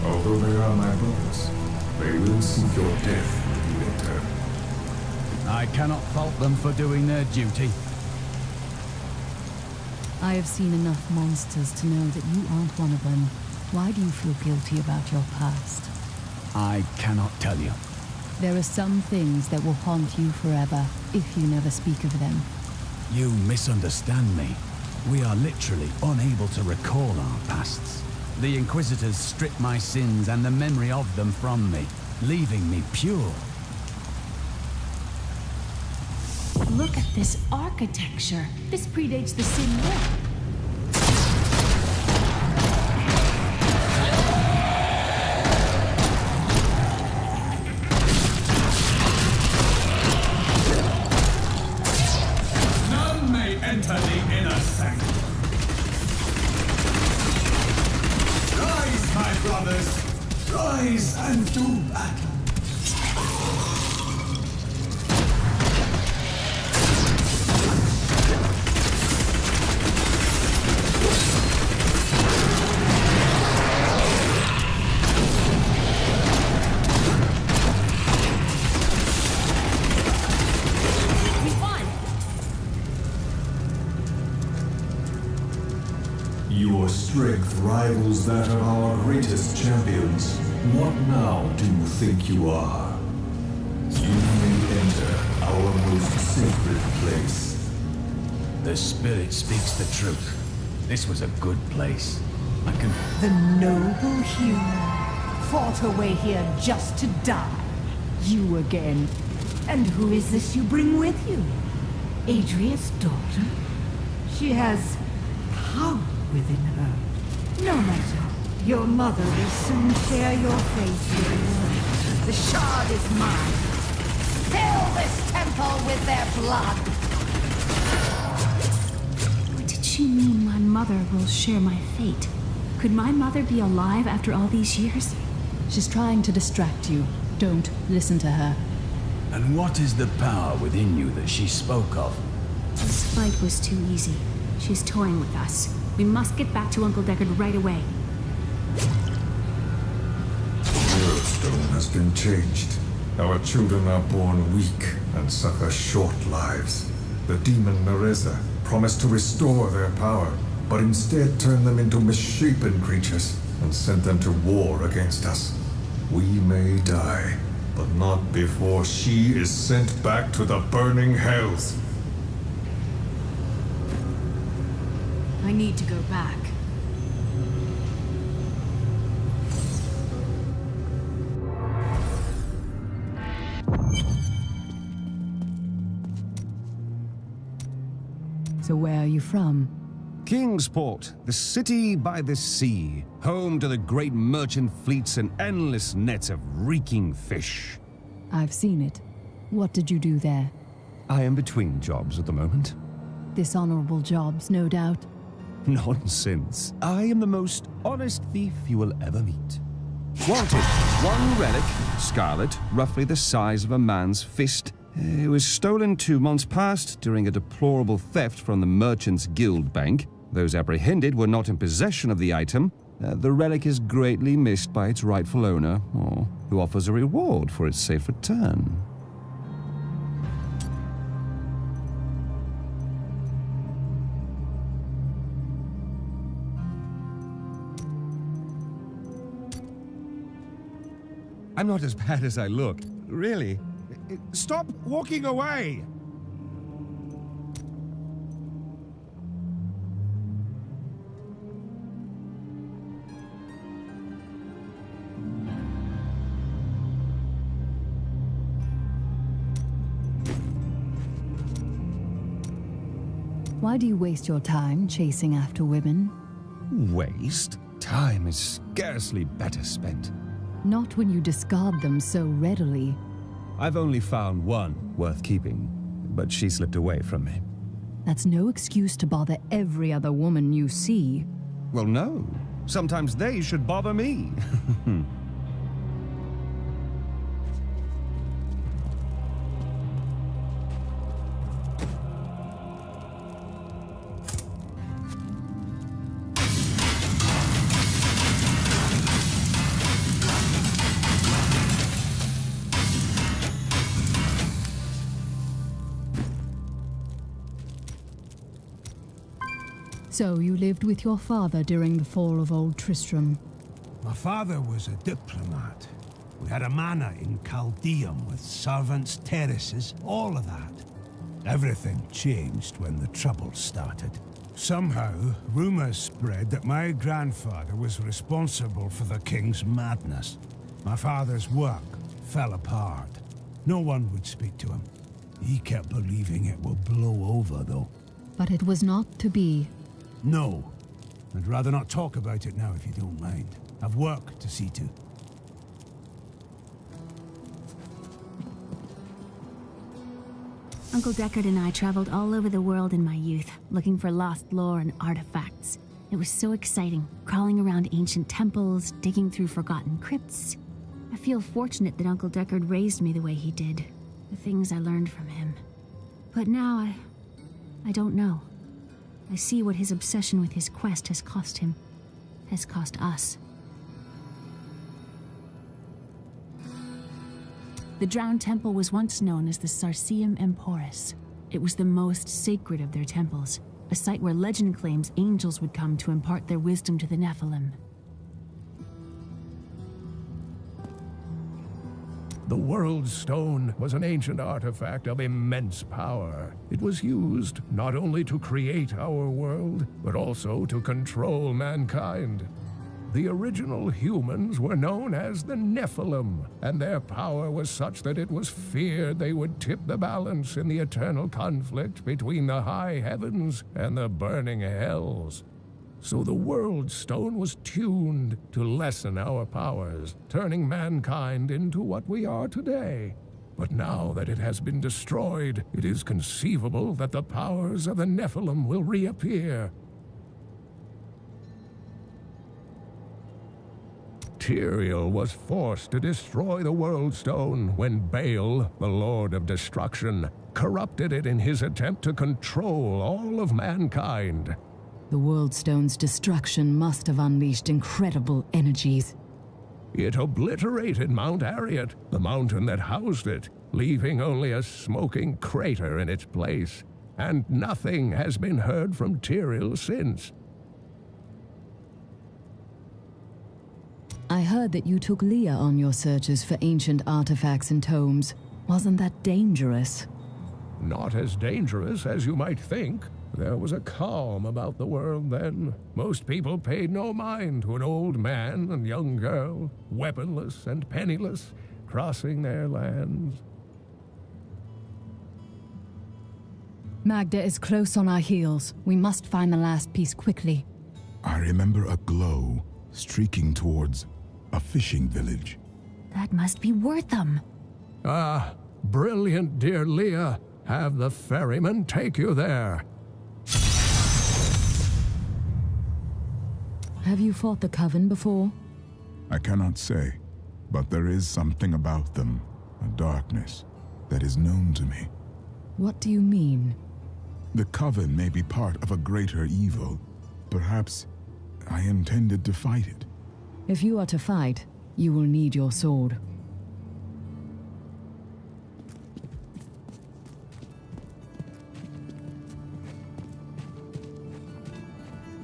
Speaker 2: Although they are my brothers, they will seek your death when you enter.
Speaker 4: I cannot fault them for doing their duty.
Speaker 14: I have seen enough monsters to know that you aren't one of them. Why do you feel guilty about your past?
Speaker 4: I cannot tell you.
Speaker 14: There are some things that will haunt you forever if you never speak of them.
Speaker 4: You misunderstand me. We are literally unable to recall our pasts. The Inquisitors stripped my sins and the memory of them from me, leaving me pure.
Speaker 6: Look at this architecture. This predates the Sin War.
Speaker 21: None may enter the inner sanctum. Rise, my brothers! Rise and do battle!
Speaker 2: Your strength rivals that of our greatest champions. What now do you think you are? You may enter our most sacred place.
Speaker 4: The Spirit speaks the truth. This was a good place. I can...
Speaker 17: The noble hero fought her way here just to die. You again. And who is this you bring with you? Adria's daughter? She has power within her. No matter. Your mother will soon share your face with the world. The shard is mine. Fill this temple with their blood.
Speaker 6: What did she mean my mother will share my fate? Could my mother be alive after all these years?
Speaker 14: She's trying to distract you. Don't listen to her.
Speaker 4: And what is the power within you that she spoke of?
Speaker 6: This fight was too easy. She's toying with us. We must get back to Uncle Deckard right away.
Speaker 2: Worldstone has been changed. Our children are born weak and suffer short lives. The demon Nereza promised to restore their power, but instead turned them into misshapen creatures and sent them to war against us. We may die, but not before she is sent back to the burning hells.
Speaker 6: I need to go back.
Speaker 14: So where are you from?
Speaker 13: Kingsport, the city by the sea, home to the great merchant fleets and endless nets of reeking fish.
Speaker 14: I've seen it. What did you do there?
Speaker 13: I am between jobs at the moment.
Speaker 14: Dishonorable jobs, no doubt.
Speaker 13: Nonsense. I am the most honest thief you will ever meet. Wanted. One relic, scarlet, roughly the size of a man's fist. It was stolen 2 months past during a deplorable theft from the Merchants Guild Bank. Those apprehended were not in possession of the item. The relic is greatly missed by its rightful owner, who offers a reward for its safe return. I'm not as bad as I look. Really. Stop walking away!
Speaker 14: Why do you waste your time chasing after women?
Speaker 13: Waste? Time is scarcely better spent.
Speaker 14: Not when you discard them so readily.
Speaker 13: I've only found one worth keeping, but she slipped away from me.
Speaker 14: That's no excuse to bother every other woman you see.
Speaker 13: Well, no. Sometimes they should bother me.
Speaker 14: So you lived with your father during the fall of Old Tristram.
Speaker 3: My father was a diplomat. We had a manor in Chaldeum with servants, terraces, all of that. Everything changed when the Troubles started. Somehow, rumors spread that my grandfather was responsible for the king's madness. My father's work fell apart. No one would speak to him. He kept believing it would blow over, though.
Speaker 14: But it was not to be.
Speaker 3: No. I'd rather not talk about it now if you don't mind. I've work to see to.
Speaker 6: Uncle Deckard and I traveled all over the world in my youth, looking for lost lore and artifacts. It was so exciting, crawling around ancient temples, digging through forgotten crypts. I feel fortunate that Uncle Deckard raised me the way he did, the things I learned from him. But now I don't know. I see what his obsession with his quest has cost him, has cost us. The Drowned Temple was once known as the Sarsium Emporis. It was the most sacred of their temples, a site where legend claims angels would come to impart their wisdom to the Nephilim.
Speaker 11: The World Stone was an ancient artifact of immense power. It was used not only to create our world, but also to control mankind. The original humans were known as the Nephilim, and their power was such that it was feared they would tip the balance in the eternal conflict between the high heavens and the burning hells. So the World Stone was tuned to lessen our powers, turning mankind into what we are today. But now that it has been destroyed, it is conceivable that the powers of the Nephilim will reappear. Tyrael was forced to destroy the World Stone when Baal, the Lord of Destruction, corrupted it in his attempt to control all of mankind.
Speaker 14: The World Stone's destruction must have unleashed incredible energies.
Speaker 11: It obliterated Mount Ariat, the mountain that housed it, leaving only a smoking crater in its place. And nothing has been heard from Tyrael since.
Speaker 14: I heard that you took Leah on your searches for ancient artifacts and tomes. Wasn't that dangerous?
Speaker 11: Not as dangerous as you might think. There was a calm about the world then. Most people paid no mind to an old man and young girl, weaponless and penniless, crossing their lands.
Speaker 14: Magda is close on our heels. We must find the last piece quickly.
Speaker 7: I remember a glow streaking towards a fishing village.
Speaker 6: That must be Wortham.
Speaker 11: Ah, brilliant, dear Leah. Have the ferryman take you there.
Speaker 14: Have you fought the Coven before?
Speaker 7: I cannot say, but there is something about them, a darkness, that is known to me.
Speaker 14: What do you mean?
Speaker 7: The Coven may be part of a greater evil. Perhaps I intended to fight it.
Speaker 14: If you are to fight, you will need your sword.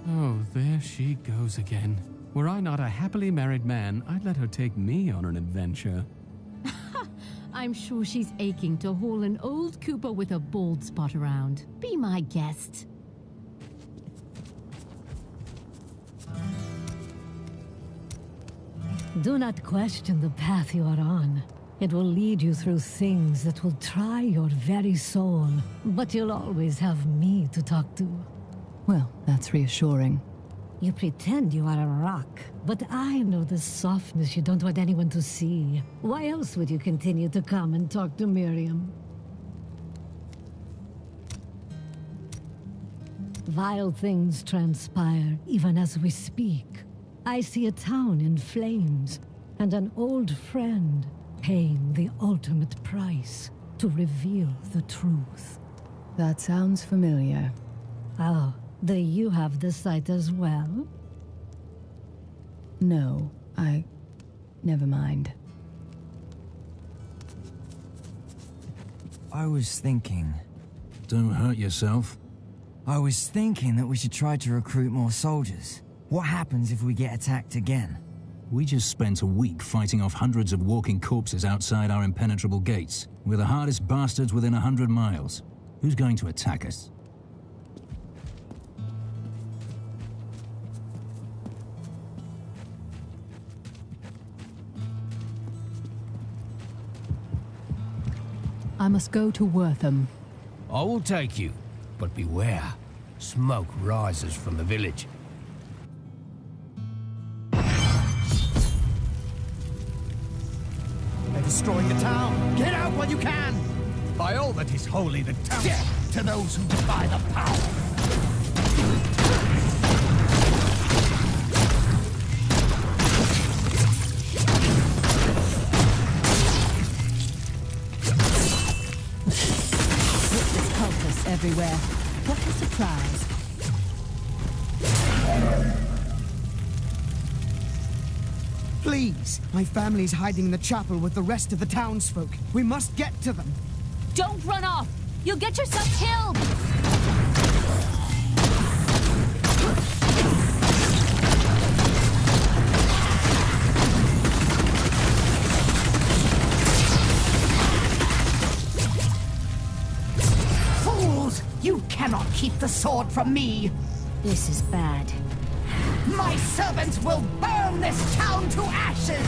Speaker 5: Oh, there she goes again. Were I not a happily married man, I'd let her take me on an adventure.
Speaker 8: I'm sure she's aching to haul an old Cooper with a bald spot around. Be my guest.
Speaker 17: Do not question the path you are on. It will lead you through things that will try your very soul. But you'll always have me to talk to.
Speaker 14: Well, that's reassuring.
Speaker 17: You pretend you are a rock, but I know the softness you don't want anyone to see. Why else would you continue to come and talk to Miriam? Vile things transpire even as we speak. I see a town in flames, and an old friend paying the ultimate price to reveal the truth.
Speaker 14: That sounds familiar.
Speaker 17: Oh, do you have the sight as well?
Speaker 14: No, never mind.
Speaker 20: I was thinking... Don't hurt yourself. I was thinking that we should try to recruit more soldiers. What happens if we get attacked again?
Speaker 23: We just spent a week fighting off hundreds of walking corpses outside our impenetrable gates. We're the hardest bastards within 100 miles. Who's going to attack us?
Speaker 5: I must go to Wortham.
Speaker 10: I will take you, but beware. Smoke rises from the village.
Speaker 9: They're destroying the town! Get out while you can!
Speaker 10: By all that is holy, the town...
Speaker 9: Death to those who defy the power!
Speaker 18: Cultists everywhere. What a surprise.
Speaker 15: Please, my family's hiding in the chapel with the rest of the townsfolk. We must get to them.
Speaker 6: Don't run off! You'll get yourself killed!
Speaker 17: Fools! You cannot keep the sword from me!
Speaker 6: This is bad.
Speaker 17: My servants will burn this town to ashes!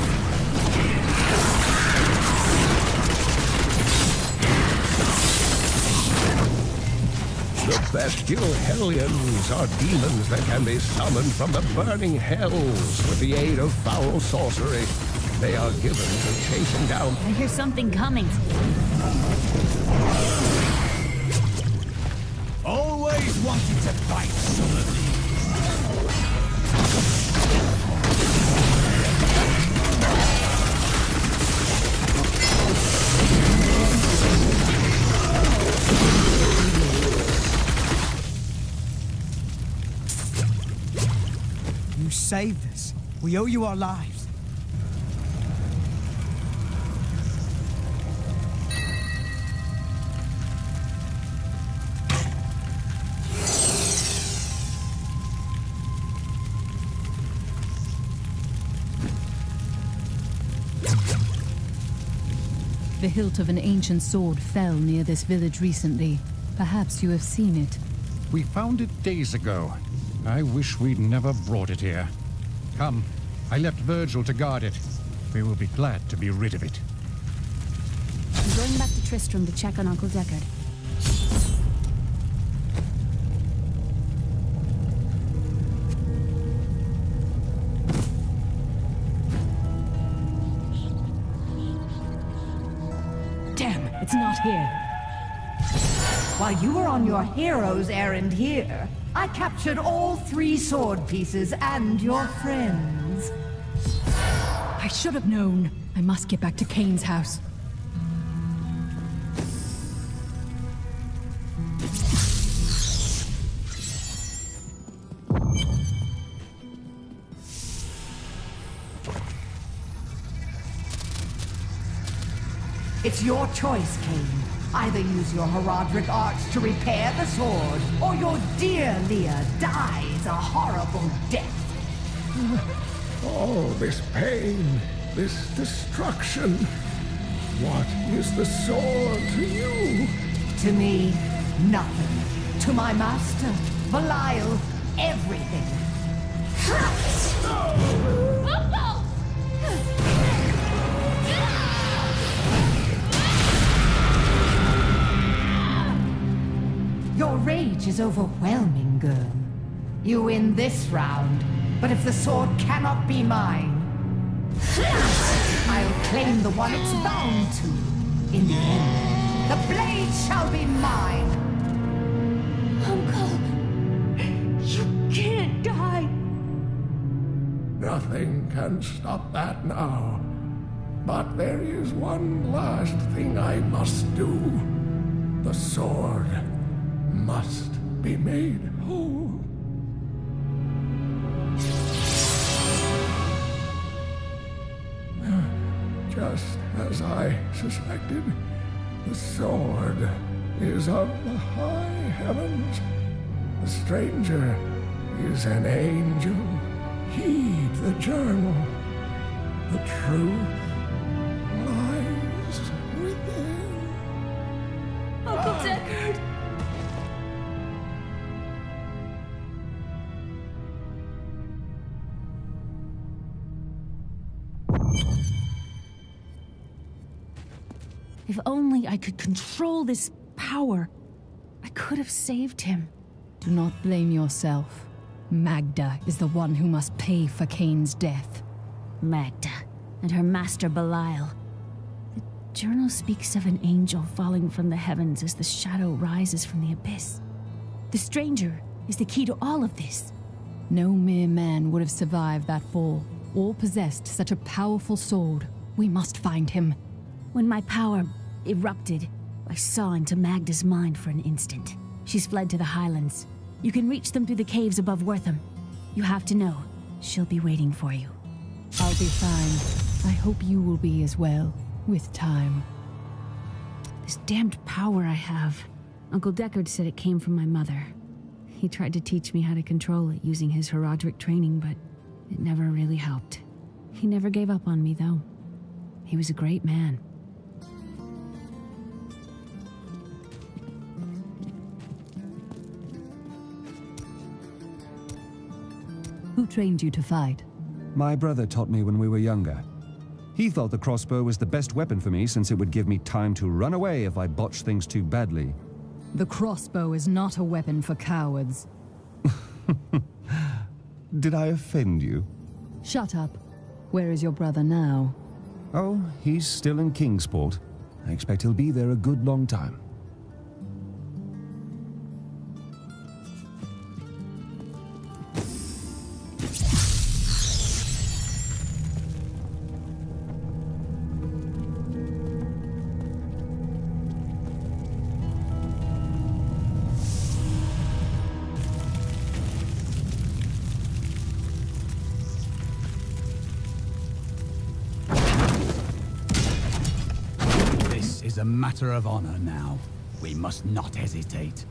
Speaker 11: The bestial hellions are demons that can be summoned from the burning hells with the aid of foul sorcery. They are given to chasing down...
Speaker 6: I hear something coming.
Speaker 10: Always wanted to fight some of these.
Speaker 15: You saved us. We owe you our lives.
Speaker 1: The hilt of an ancient sword fell near this village recently. Perhaps you have seen it.
Speaker 22: We found it days ago. I wish we'd never brought it here. Come, I left Virgil to guard it. We will be glad to be rid of it.
Speaker 6: I'm going back to Tristram to check on Uncle Deckard.
Speaker 18: Damn, it's not here.
Speaker 17: While you were on your hero's errand here, I captured all 3 sword pieces and your friends.
Speaker 1: I should have known. I must get back to Kane's house.
Speaker 17: It's your choice, Kane. Either use your heraldric arts to repair the sword, or your dear Leah dies a horrible death.
Speaker 11: All this pain, this destruction. What is the sword to you?
Speaker 17: To me, nothing. To my master, Belial, everything. Your rage is overwhelming, girl. You win this round, but if the sword cannot be mine, I'll claim the one it's bound to. In the end, the blade shall be mine.
Speaker 16: Uncle, you can't die.
Speaker 11: Nothing can stop that now. But there is one last thing I must do. The sword must be made whole. Just as I suspected, the sword is of the high heavens. The stranger is an angel. Heed the journal. The truth lies within.
Speaker 16: Uncle Deckard!
Speaker 6: If only I could control this power, I could have saved him.
Speaker 14: Do not blame yourself. Magda is the one who must pay for Cain's death.
Speaker 6: Magda and her master Belial. The journal speaks of an angel falling from the heavens as the shadow rises from the abyss. The stranger is the key to all of this.
Speaker 14: No mere man would have survived that fall, or possessed such a powerful sword. We must find him.
Speaker 6: When my power erupted, I saw into Magda's mind for an instant. She's fled to the highlands. You can reach them through the caves above Wortham. You have to know, she'll be waiting for you.
Speaker 14: I'll be fine. I hope you will be as well, with time.
Speaker 6: This damned power I have. Uncle Deckard said it came from my mother. He tried to teach me how to control it using his Herodric training, but it never really helped. He never gave up on me, though. He was a great man.
Speaker 14: Who trained you to fight?
Speaker 13: My brother taught me when we were younger. He thought the crossbow was the best weapon for me since it would give me time to run away if I botched things too badly.
Speaker 14: The crossbow is not a weapon for cowards.
Speaker 13: Did I offend you?
Speaker 14: Shut up. Where is your brother now?
Speaker 13: Oh, he's still in Kingsport. I expect he'll be there a good long time.
Speaker 4: It's a matter of honor now. We must not hesitate.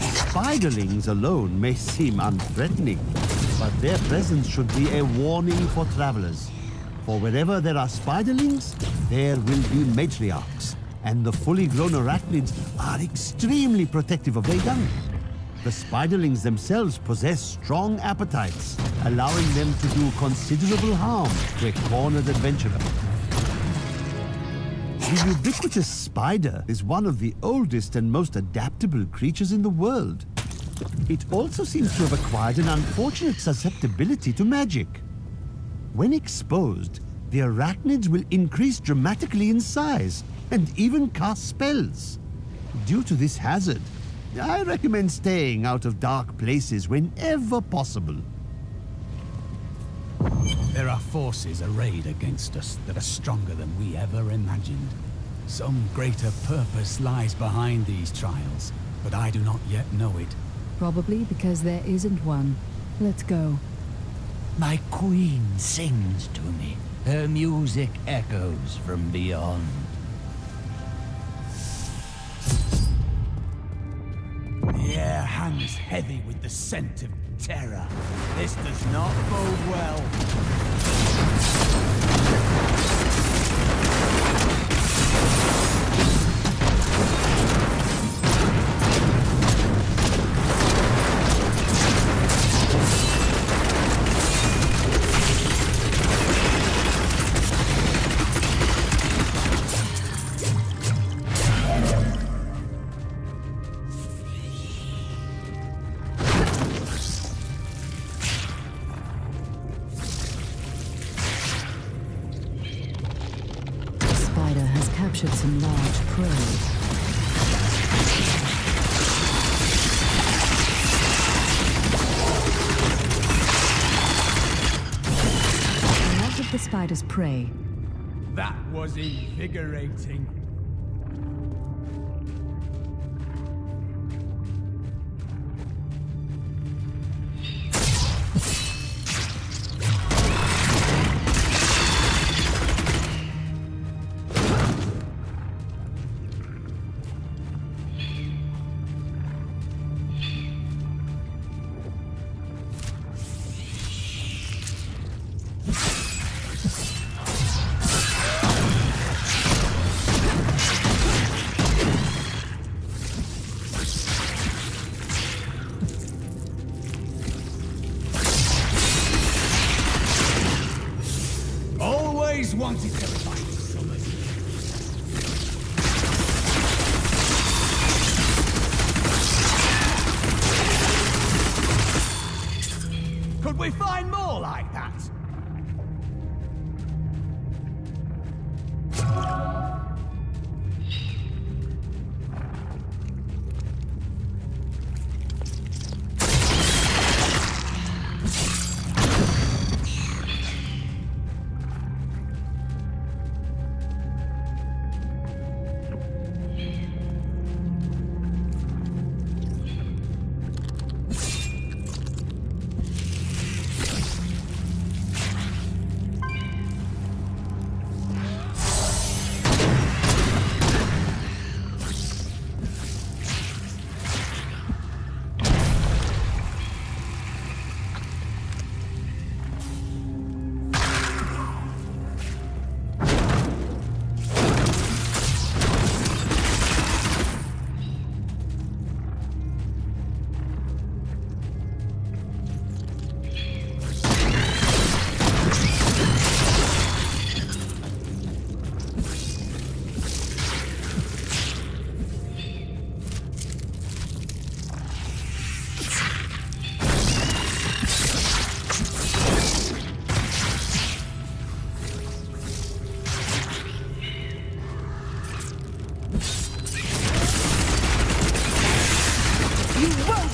Speaker 12: Spiderlings alone may seem unthreatening, but their presence should be a warning for travelers. For wherever there are spiderlings, there will be matriarchs, and the fully grown arachnids are extremely protective of their young. The spiderlings themselves possess strong appetites, allowing them to do considerable harm to a cornered adventurer. The ubiquitous spider is one of the oldest and most adaptable creatures in the world. It also seems to have acquired an unfortunate susceptibility to magic. When exposed, the arachnids will increase dramatically in size and even cast spells. Due to this hazard, I recommend staying out of dark places whenever possible.
Speaker 4: There are forces arrayed against us that are stronger than we ever imagined. Some greater purpose lies behind these trials, but I do not yet know it.
Speaker 14: Probably because there isn't one. Let's go.
Speaker 9: My queen sings to me. Her music echoes from beyond.
Speaker 10: The air hangs heavy with the scent of terror. This does not bode well.
Speaker 14: Captured some large prey. What of the spider's prey?
Speaker 10: That was invigorating. always wanted to fight someone. Could we find more like that?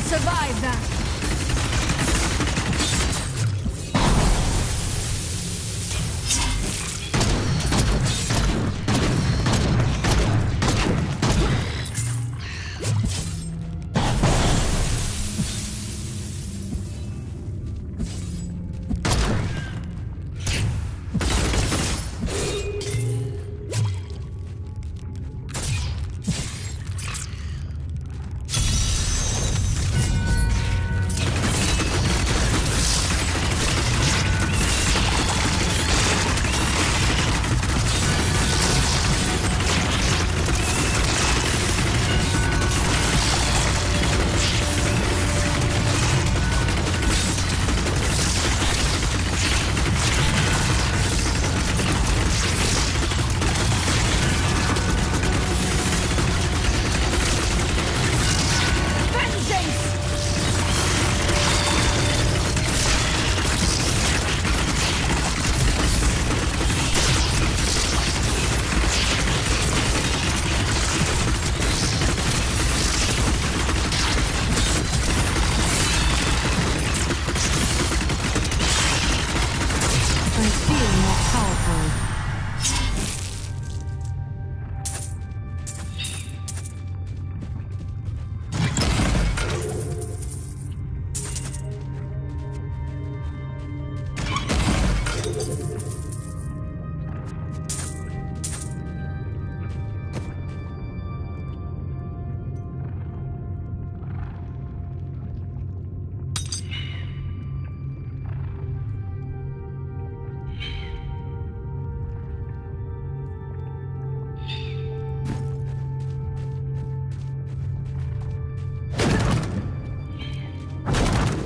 Speaker 18: Survive that!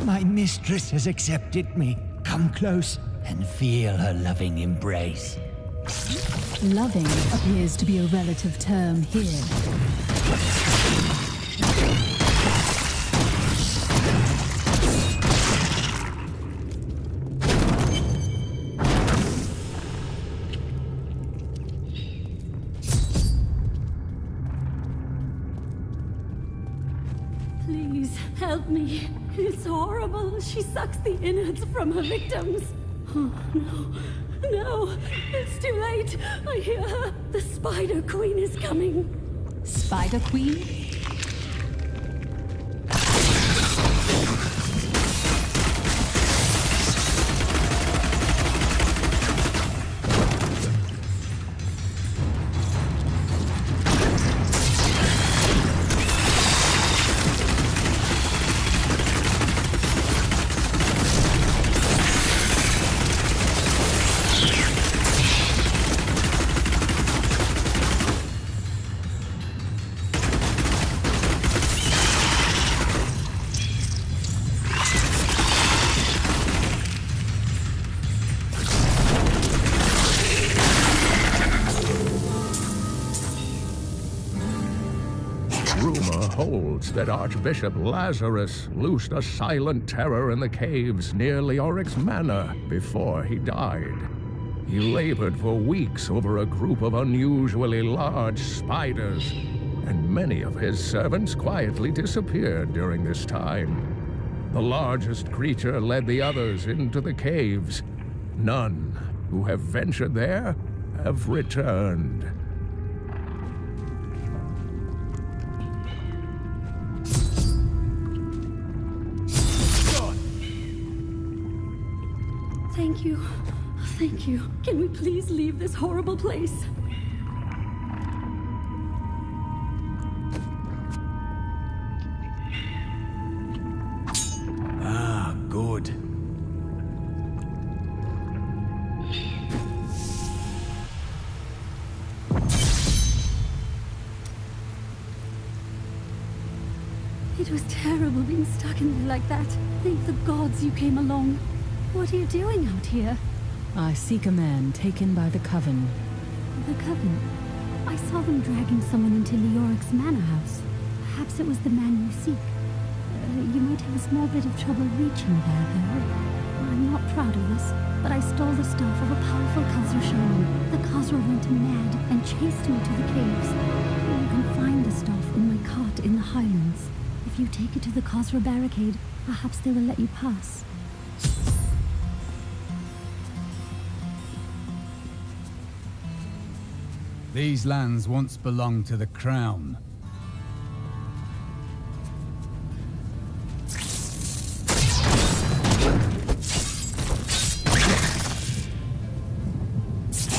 Speaker 9: My mistress has accepted me. Come close and feel her loving embrace.
Speaker 14: Loving appears to be a relative term here.
Speaker 1: Please, help me. It's horrible. She sucks the innards from her victims. Oh, no. No. It's too late. I hear her. The Spider Queen is coming.
Speaker 14: Spider Queen?
Speaker 11: holds that Archbishop Lazarus loosed a silent terror in the caves near Leoric's manor before he died. He labored for weeks over a group of unusually large spiders, and many of his servants quietly disappeared during this time. The largest creature led the others into the caves. None who have ventured there have returned.
Speaker 2: Thank you. Thank you. Can we please leave this horrible place?
Speaker 10: Ah, good.
Speaker 2: It was terrible being stuck in there like that. Thank the gods you came along. What are you doing out here?
Speaker 18: I seek a man taken by the Coven.
Speaker 2: The Coven? I saw them dragging someone into Leoric's manor house. Perhaps it was the man you seek. You might have a small bit of trouble reaching there, though. I'm not proud of this, but I stole the stuff of a powerful Khazra shaman. The Khazra went mad and chased me to the caves. You can find the stuff in my cart in the Highlands. If you take it to the Khazra barricade, perhaps they will let you pass.
Speaker 4: These lands once belonged to the Crown.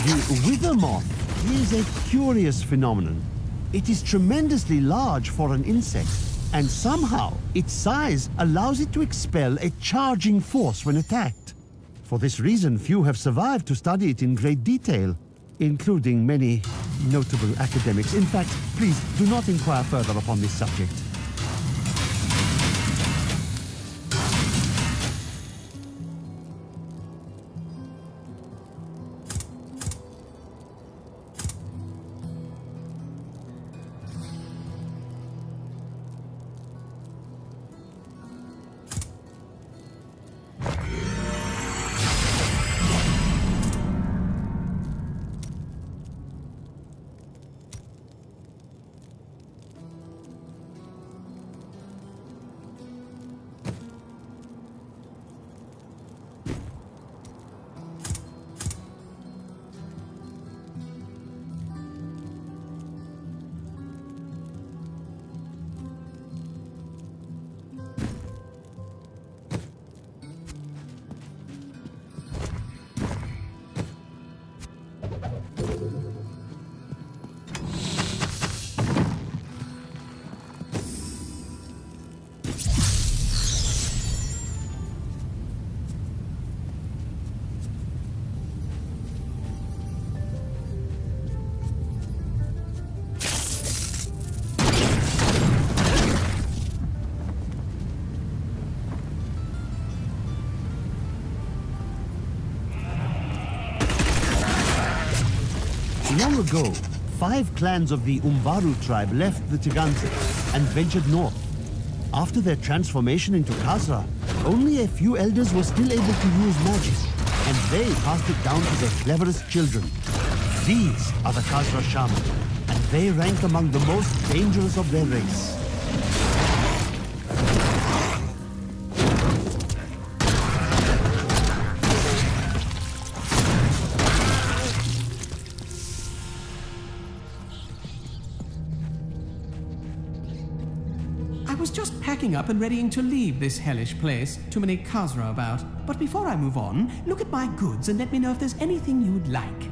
Speaker 12: The wither moth is a curious phenomenon. It is tremendously large for an insect, and somehow its size allows it to expel a charging force when attacked. For this reason, few have survived to study it in great detail, including many notable academics. In fact, please do not inquire further upon this subject. Long ago, 5 clans of the Umbaru tribe left the Teganze and ventured north. After their transformation into Khazra, only a few elders were still able to use magic, and they passed it down to the cleverest children. These are the Khazra shaman, and they rank among the most dangerous of their race.
Speaker 5: I was just packing up and readying to leave this hellish place. Too many Khazra about. But before I move on, look at my goods and let me know if there's anything you'd like.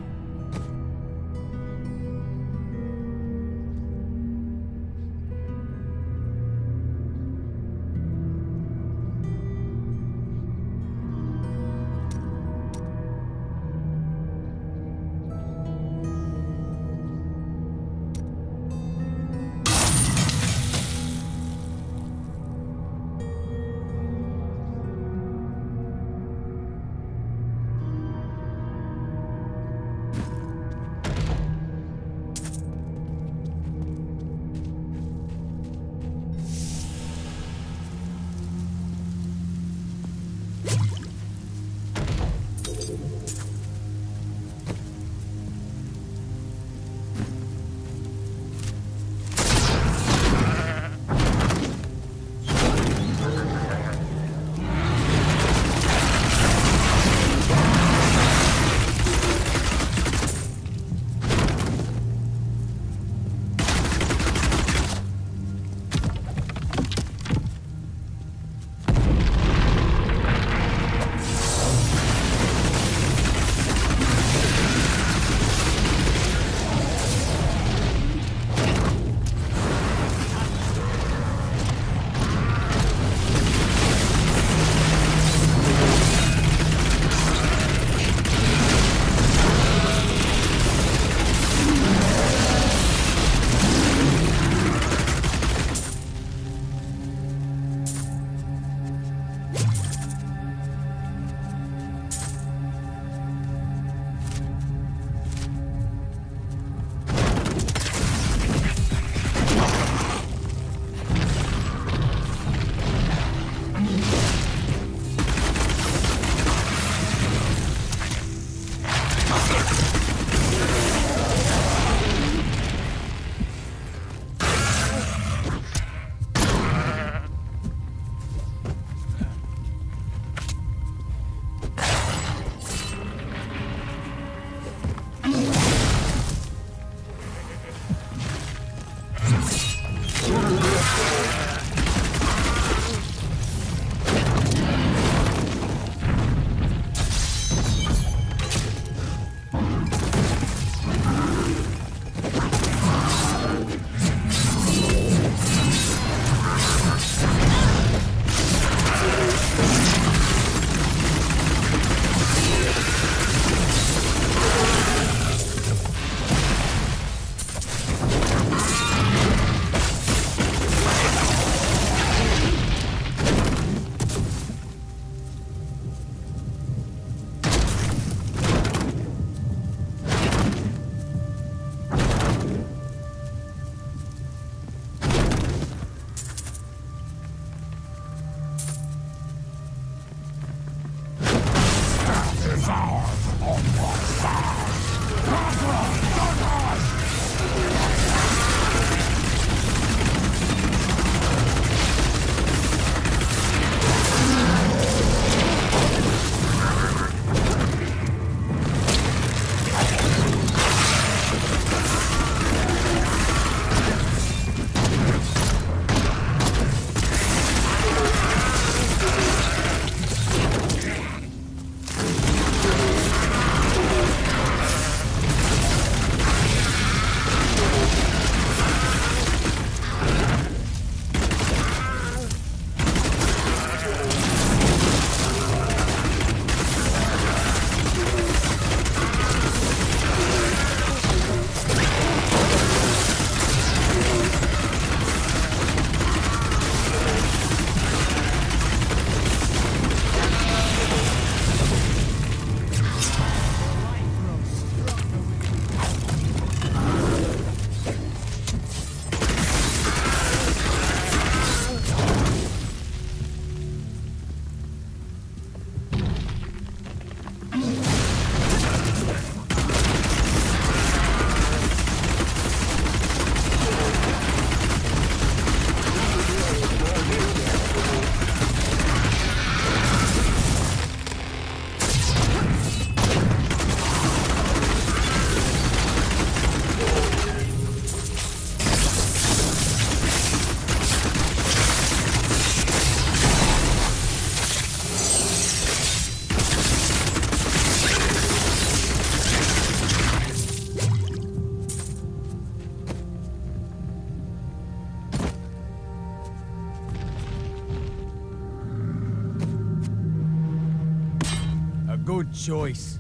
Speaker 3: Good choice.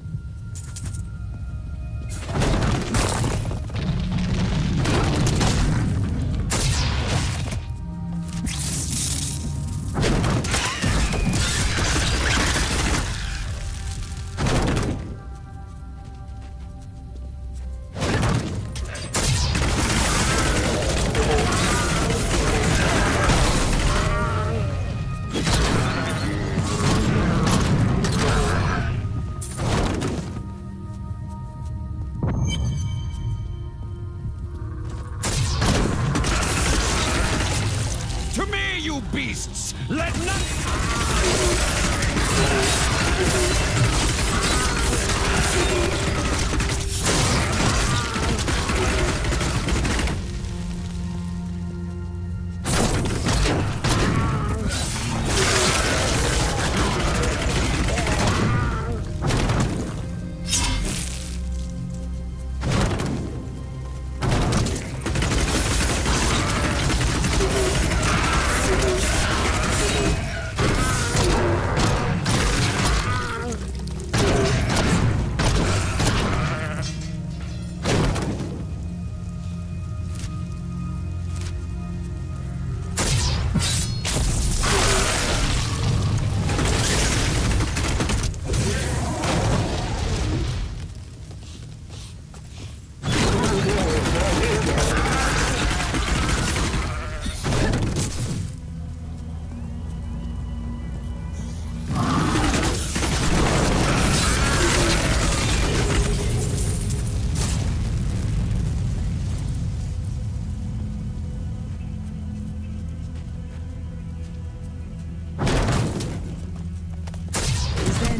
Speaker 7: Beasts! Let none...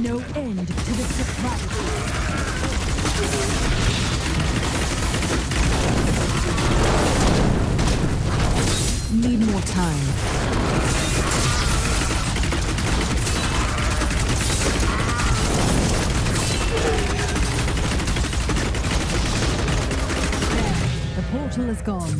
Speaker 18: No end to the surprise. Need more time. There, the portal is gone.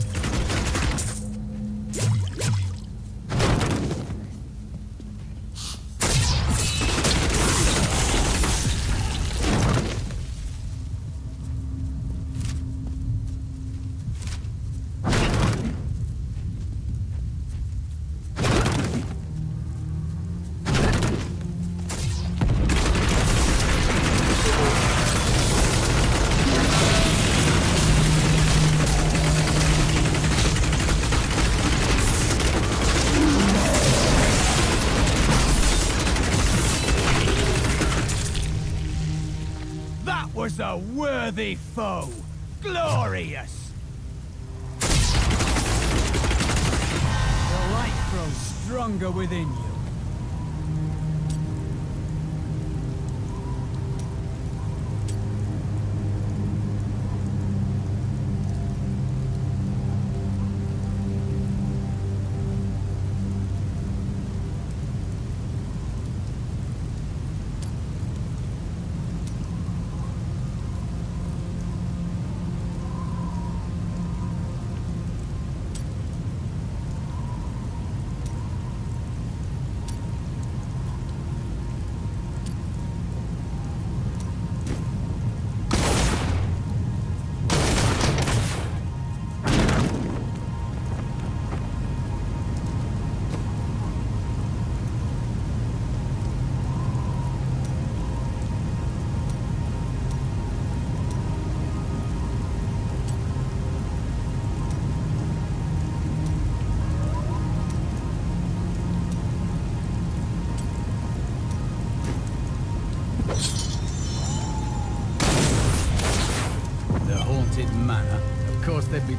Speaker 4: was a worthy foe. Glorious! The light grows stronger within you. Manor. Of course they'd be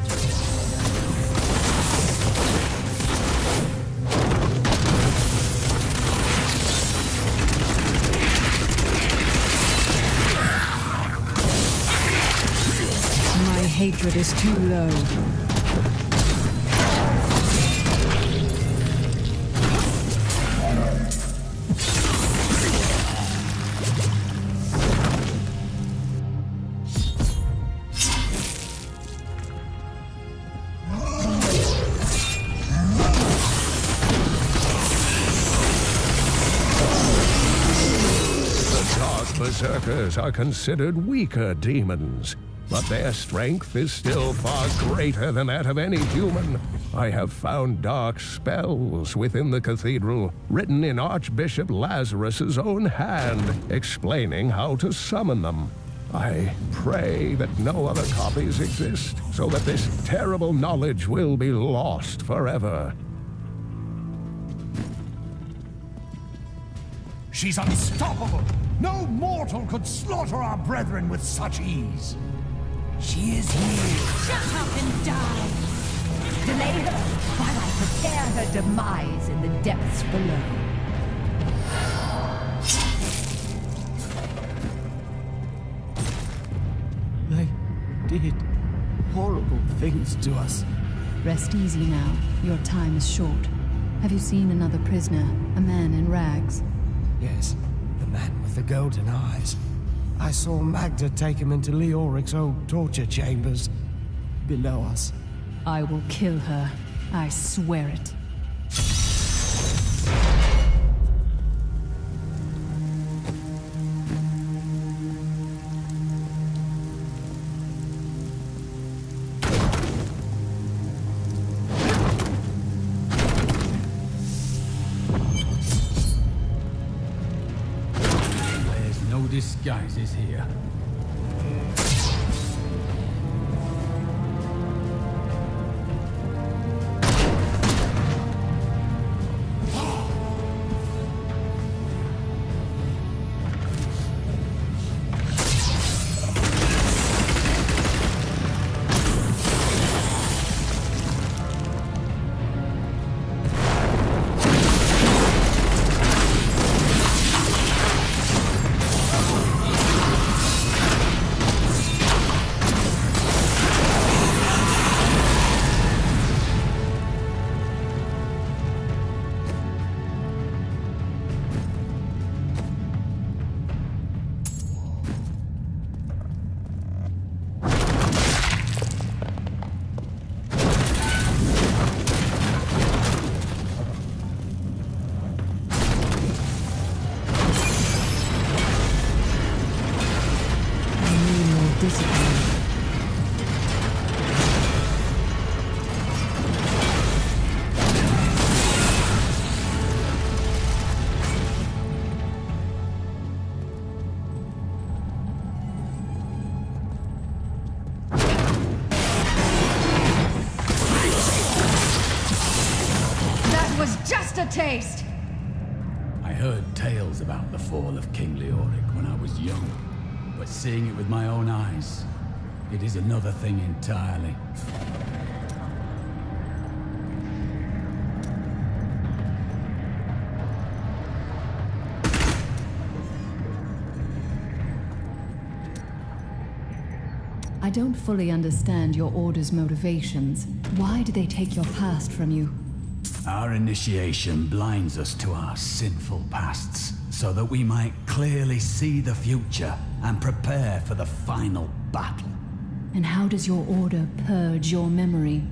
Speaker 18: My hatred is too low.
Speaker 11: Berserkers are considered weaker demons, but their strength is still far greater than that of any human. I have found dark spells within the cathedral, written in Archbishop Lazarus's own hand, explaining how to summon them. I pray that no other copies exist, so that this terrible knowledge will be lost forever.
Speaker 7: She's unstoppable! No mortal could slaughter our brethren with such ease.
Speaker 17: She is here. Shut up and die! Delay her while I prepare her demise in the depths below.
Speaker 13: They did horrible things to us.
Speaker 14: Rest easy now. Your time is short. Have you seen another prisoner? A man in rags?
Speaker 15: Yes, the man with the golden eyes. I saw Magda take him into Leoric's old torture chambers below us.
Speaker 6: I will kill her. I swear it.
Speaker 4: Disguises here.
Speaker 17: A taste.
Speaker 4: I heard tales about the fall of King Leoric when I was young, But seeing it with my own eyes, it is another thing entirely.
Speaker 14: I don't fully understand your Order's motivations. Why do they take your past from you?
Speaker 4: Our initiation blinds us to our sinful pasts, so that we might clearly see the future and prepare for the final battle.
Speaker 14: And how does your Order purge your memory?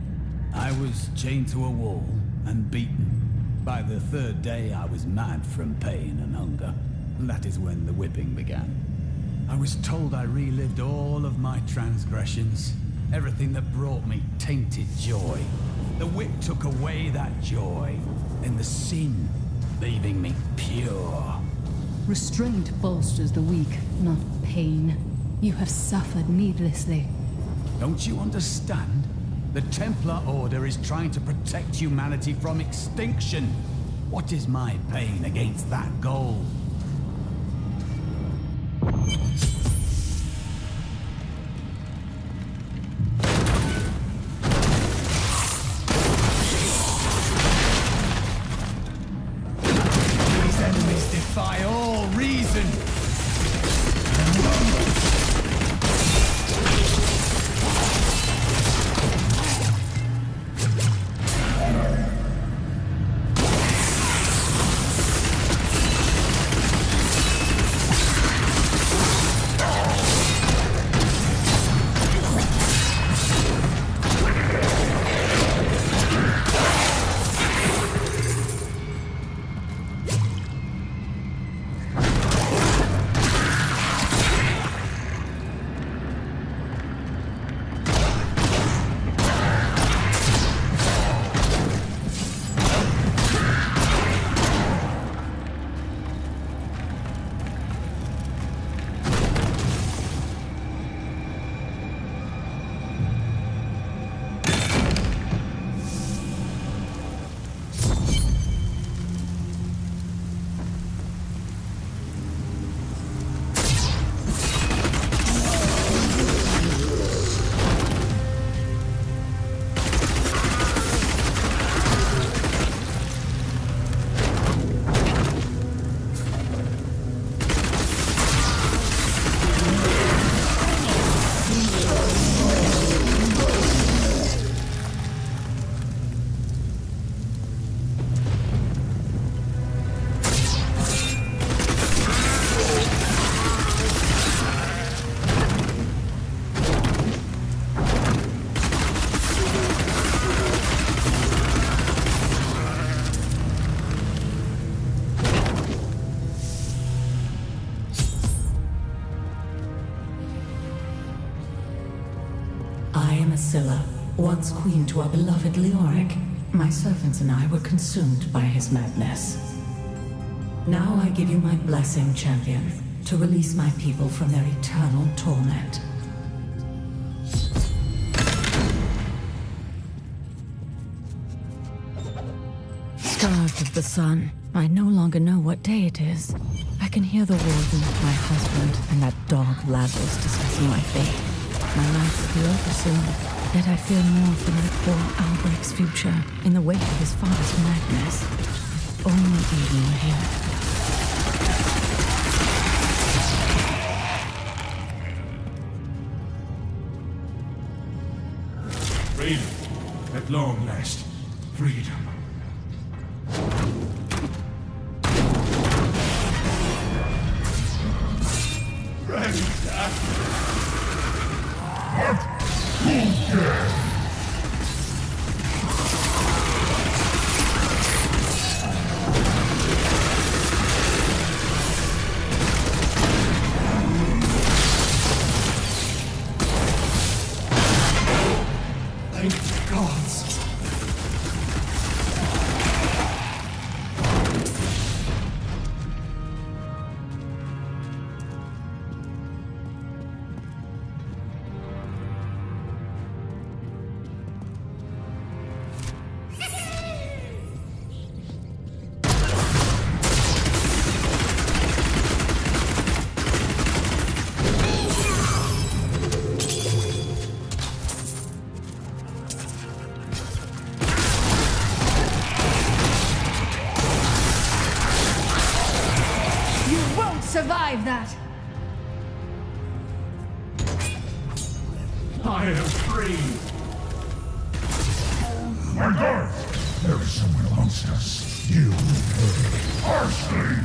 Speaker 4: I was chained to a wall and beaten. By the third day, I was mad from pain and hunger. That is when the whipping began. I was told I relived all of my transgressions. Everything that brought me tainted joy. The whip took away that joy, and the sin, leaving me pure.
Speaker 14: Restraint bolsters the weak, not pain. You have suffered needlessly.
Speaker 4: Don't you understand? The Templar Order is trying to protect humanity from extinction. What is my pain against that goal? These enemies defy all reason.
Speaker 1: I am Asilla, once queen to our beloved Leoric. My servants and I were consumed by his madness. Now I give you my blessing, champion, to release my people from their eternal torment. Starved of the sun, I no longer know what day it is. I can hear the warden, my husband, and that dog Lazarus discussing my fate. My life will be over soon, yet I fear more for my poor Albrecht's future in the wake of his father's madness. If only Eden were here.
Speaker 7: Freedom. At long last. Freedom. Thank the gods.
Speaker 17: survive that!
Speaker 7: I am free! My God! There is someone amongst us. You are slain!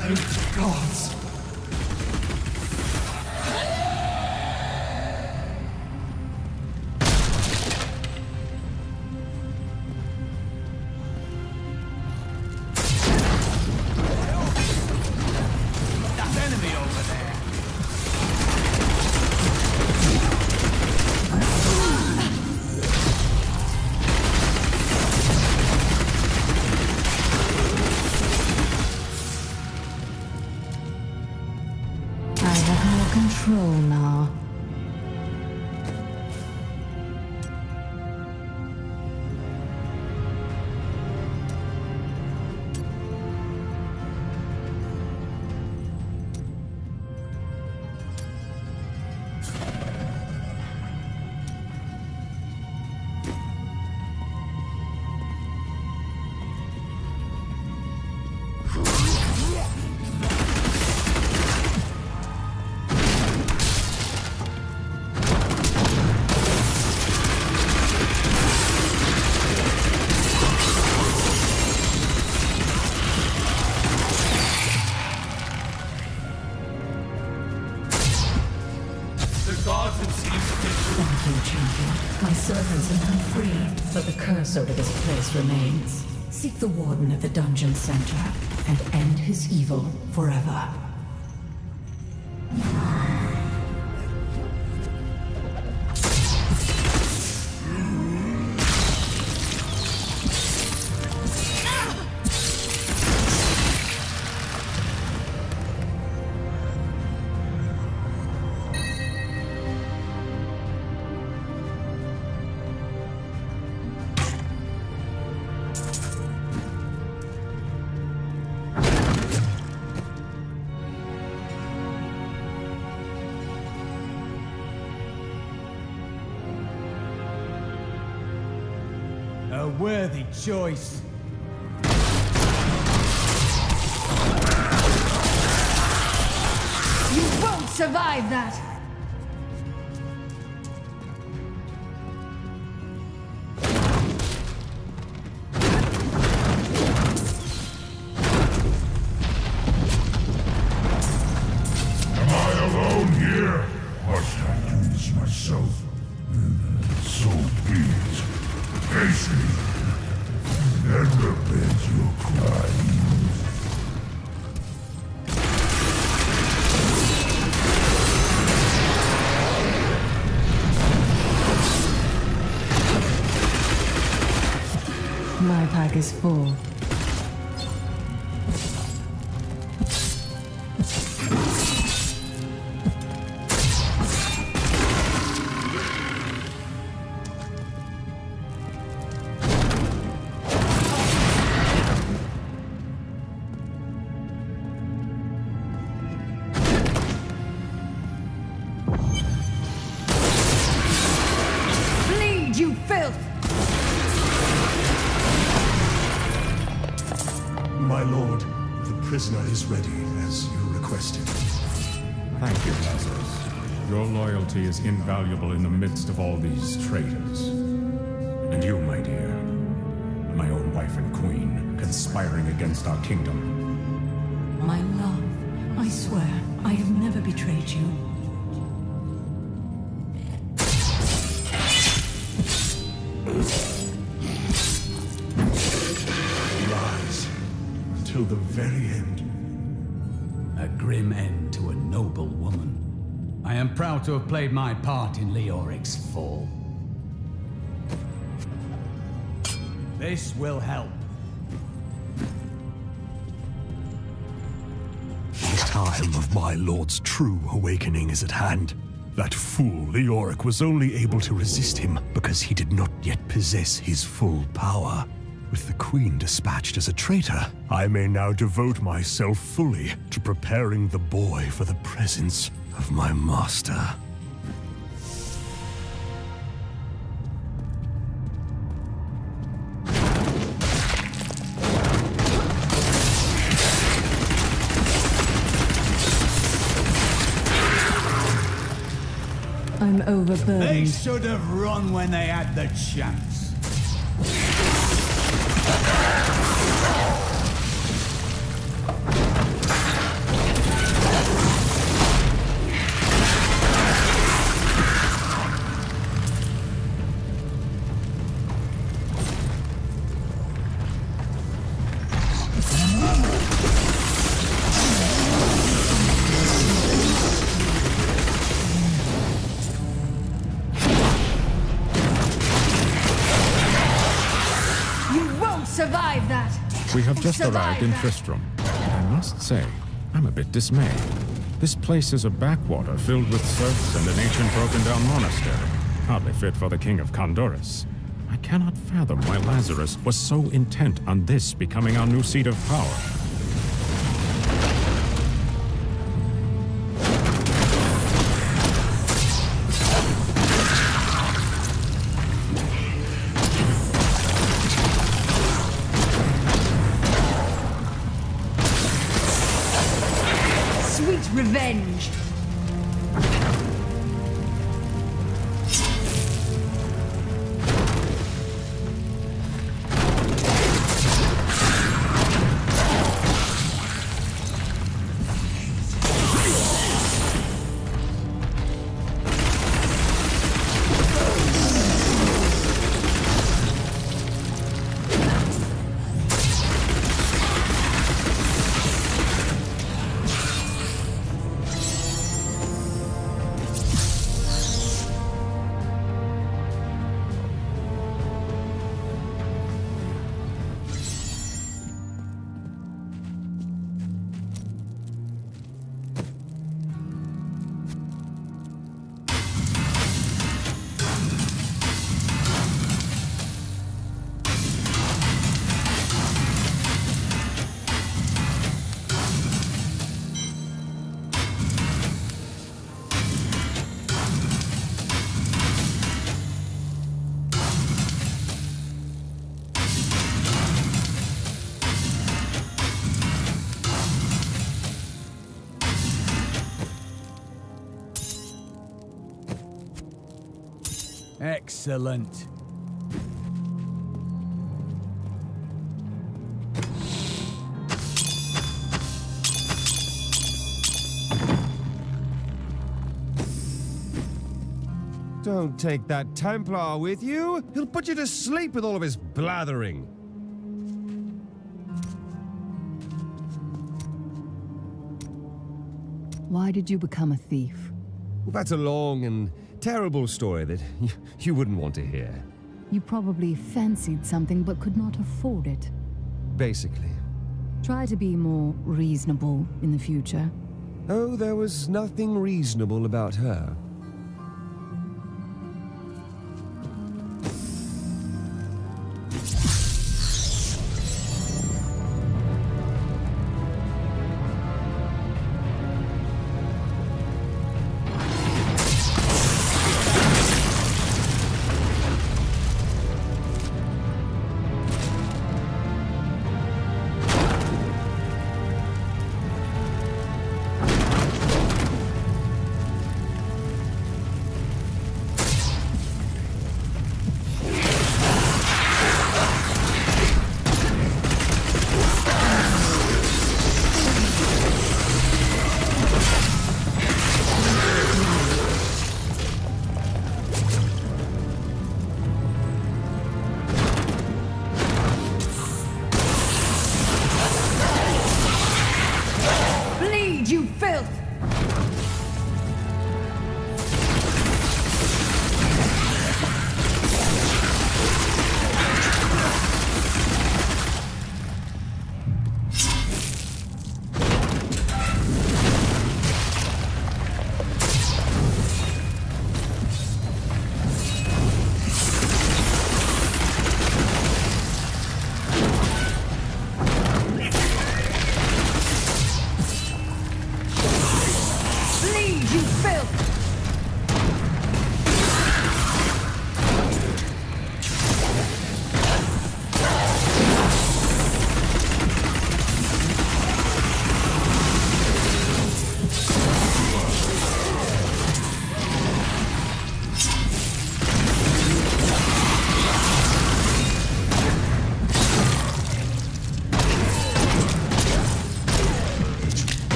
Speaker 8: Thank the gods.
Speaker 3: That enemy over there.
Speaker 17: I have more control now.
Speaker 1: Thank you, champion. My servants are now free, but the curse over this place remains. Seek the warden at the dungeon center and end his evil forever.
Speaker 3: A worthy choice.
Speaker 17: You won't survive that!
Speaker 7: Am I alone here? Must I do this myself? So be it. Face me, and repent your crimes.
Speaker 1: My pack is full.
Speaker 17: Bleed, you filth!
Speaker 19: My lord, the prisoner is ready, as you requested.
Speaker 22: Thank you, Lazarus. Your loyalty is invaluable in the midst of all these traitors. And you, my dear, my own wife and queen, conspiring against our kingdom.
Speaker 1: My love, I swear, I have never betrayed you.
Speaker 19: Rise, until the very end.
Speaker 4: A grim end to a noble woman. I am proud to have played my part in Leoric's fall. This will help.
Speaker 19: The time of my lord's true awakening is at hand. That fool Leoric was only able to resist him because he did not yet possess his full power. With the Queen dispatched as a traitor, I may now devote myself fully to preparing the boy for the presence of my master.
Speaker 17: I'm overburdened.
Speaker 4: They should have run when they had the chance.
Speaker 17: Survive that!
Speaker 22: We have just
Speaker 17: Survive
Speaker 22: arrived in
Speaker 17: that.
Speaker 22: Tristram. I must say, I'm a bit dismayed. This place is a backwater filled with serfs and an ancient broken-down monastery. Hardly fit for the King of Condorus. I cannot fathom why Lazarus was so intent on this becoming our new seat of power.
Speaker 17: Revenge!
Speaker 4: Excellent.
Speaker 13: Don't take that Templar with you. He'll put you to sleep with all of his blathering.
Speaker 14: Why did you become a thief?
Speaker 13: Well, that's a long and terrible story that you wouldn't want to hear.
Speaker 14: You probably fancied something but could not afford it.
Speaker 13: Basically.
Speaker 14: Try to be more reasonable in the future.
Speaker 13: Oh, there was nothing reasonable about her.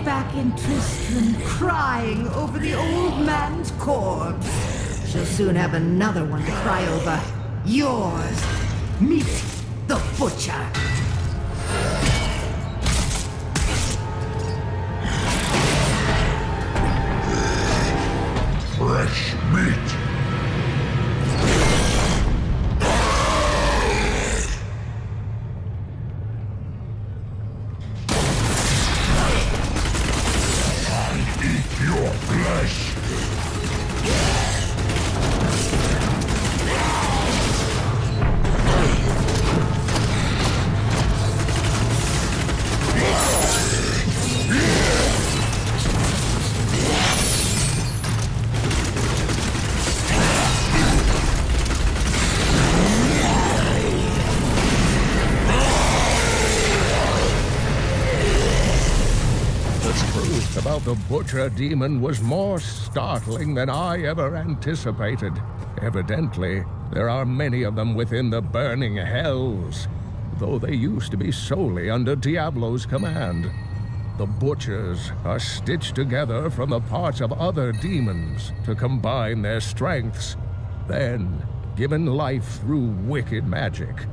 Speaker 17: Back in Tristram, crying over the old man's corpse. She'll soon have another one to cry over. Yours. Meet the Butcher.
Speaker 7: Fresh meat. Your flesh!
Speaker 11: About the Butcher demon was more startling than I ever anticipated. Evidently, there are many of them within the burning hells, though they used to be solely under Diablo's command. The Butchers are stitched together from the parts of other demons to combine their strengths, then given life through wicked magic.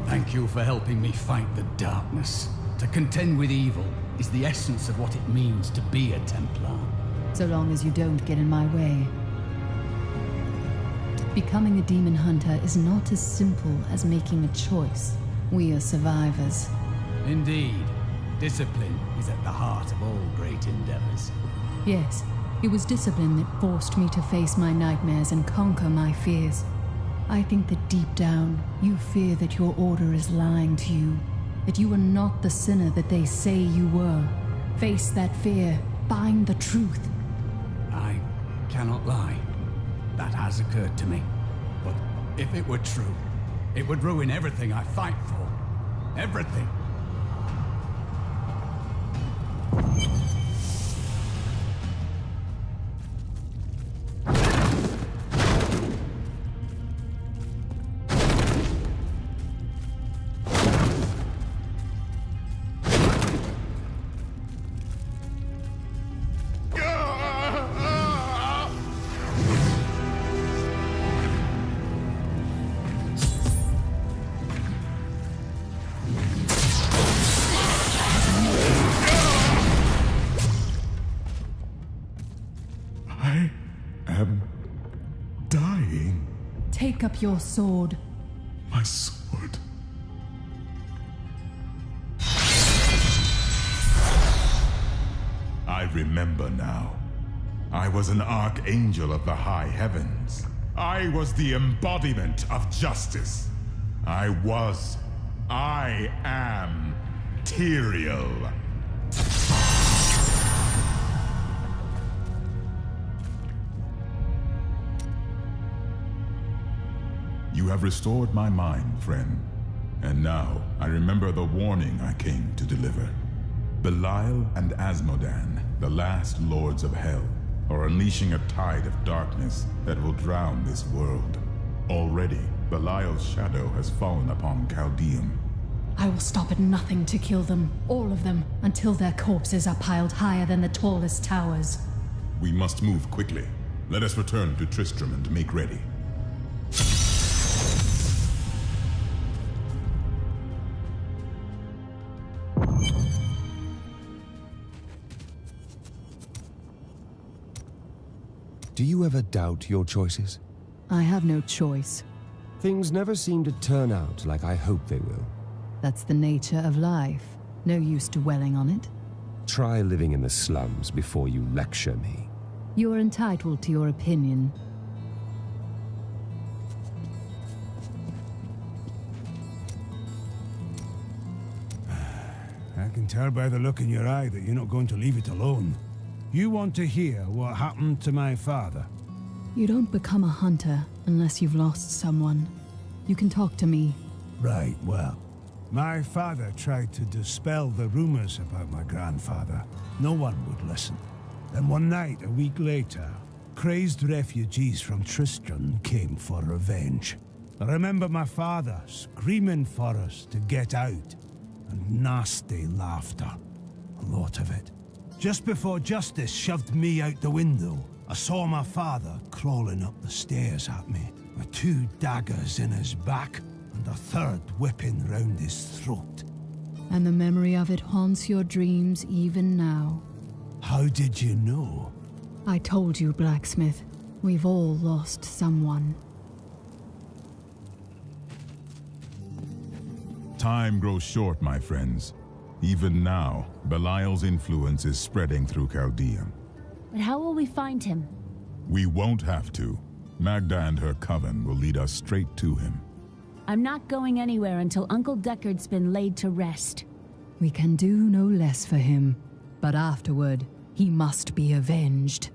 Speaker 4: Thank you for helping me fight the darkness. To contend with evil is the essence of what it means to be a Templar.
Speaker 14: So long as you don't get in my way. Becoming a demon hunter is not as simple as making a choice. We are survivors.
Speaker 4: Indeed. Discipline is at the heart of all great endeavors.
Speaker 14: Yes, it was discipline that forced me to face my nightmares and conquer my fears. I think that deep down, you fear that your order is lying to you, that you are not the sinner that they say you were. Face that fear, find the truth.
Speaker 4: I cannot lie. That has occurred to me. But if it were true, it would ruin everything I fight for. Everything.
Speaker 14: Take up your sword.
Speaker 7: My sword. I remember now. I was an archangel of the high heavens. I was the embodiment of justice. I am Tyrael. You have restored my mind, friend. And now, I remember the warning I came to deliver. Belial and Asmodan, the last lords of hell, are unleashing a tide of darkness that will drown this world. Already, Belial's shadow has fallen upon Chaldeum.
Speaker 14: I will stop at nothing to kill them, all of them, until their corpses are piled higher than the tallest towers.
Speaker 7: We must move quickly. Let us return to Tristram and make ready.
Speaker 13: Do you ever doubt your choices?
Speaker 14: I have no choice.
Speaker 13: Things never seem to turn out like I hope they will.
Speaker 14: That's the nature of life. No use dwelling on it.
Speaker 13: Try living in the slums before you lecture me.
Speaker 14: You are entitled to your opinion.
Speaker 10: can tell by the look in your eye that you're not going to leave it alone. You want to hear what happened to my father?
Speaker 14: You don't become a hunter unless you've lost someone. You can talk to me.
Speaker 10: Right, well, my father tried to dispel the rumors about my grandfather. No one would listen. Then one night, a week later, crazed refugees from Tristram came for revenge. I remember my father screaming for us to get out, and nasty laughter. A lot of it. Just before justice shoved me out the window, I saw my father crawling up the stairs at me, with 2 daggers in his back and a 3rd whipping round his throat.
Speaker 14: And the memory of it haunts your dreams even now.
Speaker 10: How did you know?
Speaker 14: I told you, Blacksmith. We've all lost someone.
Speaker 20: Time grows short, my friends. Even now, Belial's influence is spreading through Chaldea.
Speaker 21: But how will we find him?
Speaker 20: We won't have to. Magda and her coven will lead us straight to him.
Speaker 21: I'm not going anywhere until Uncle Deckard's been laid to rest.
Speaker 14: We can do no less for him, but afterward, he must be avenged.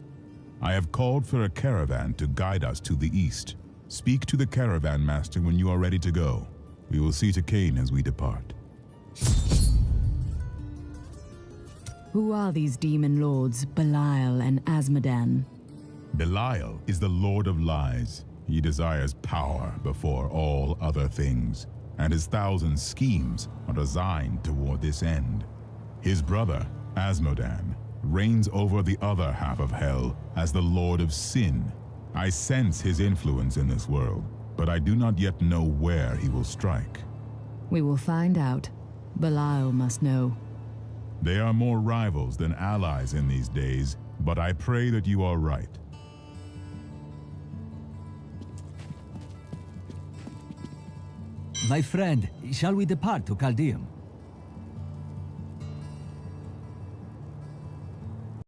Speaker 20: I have called for a caravan to guide us to the east. Speak to the caravan master when you are ready to go. We will see to Cain as we depart.
Speaker 6: Who are these demon lords, Belial and Azmodan?
Speaker 20: Belial is the Lord of Lies. He desires power before all other things, and his 1,000 schemes are designed toward this end. His brother, Azmodan, reigns over the other half of hell as the Lord of Sin. I sense his influence in this world, but I do not yet know where he will strike.
Speaker 6: We will find out. Belial must know.
Speaker 20: They are more rivals than allies in these days, but I pray that you are right.
Speaker 9: My friend, shall we depart to Chaldea?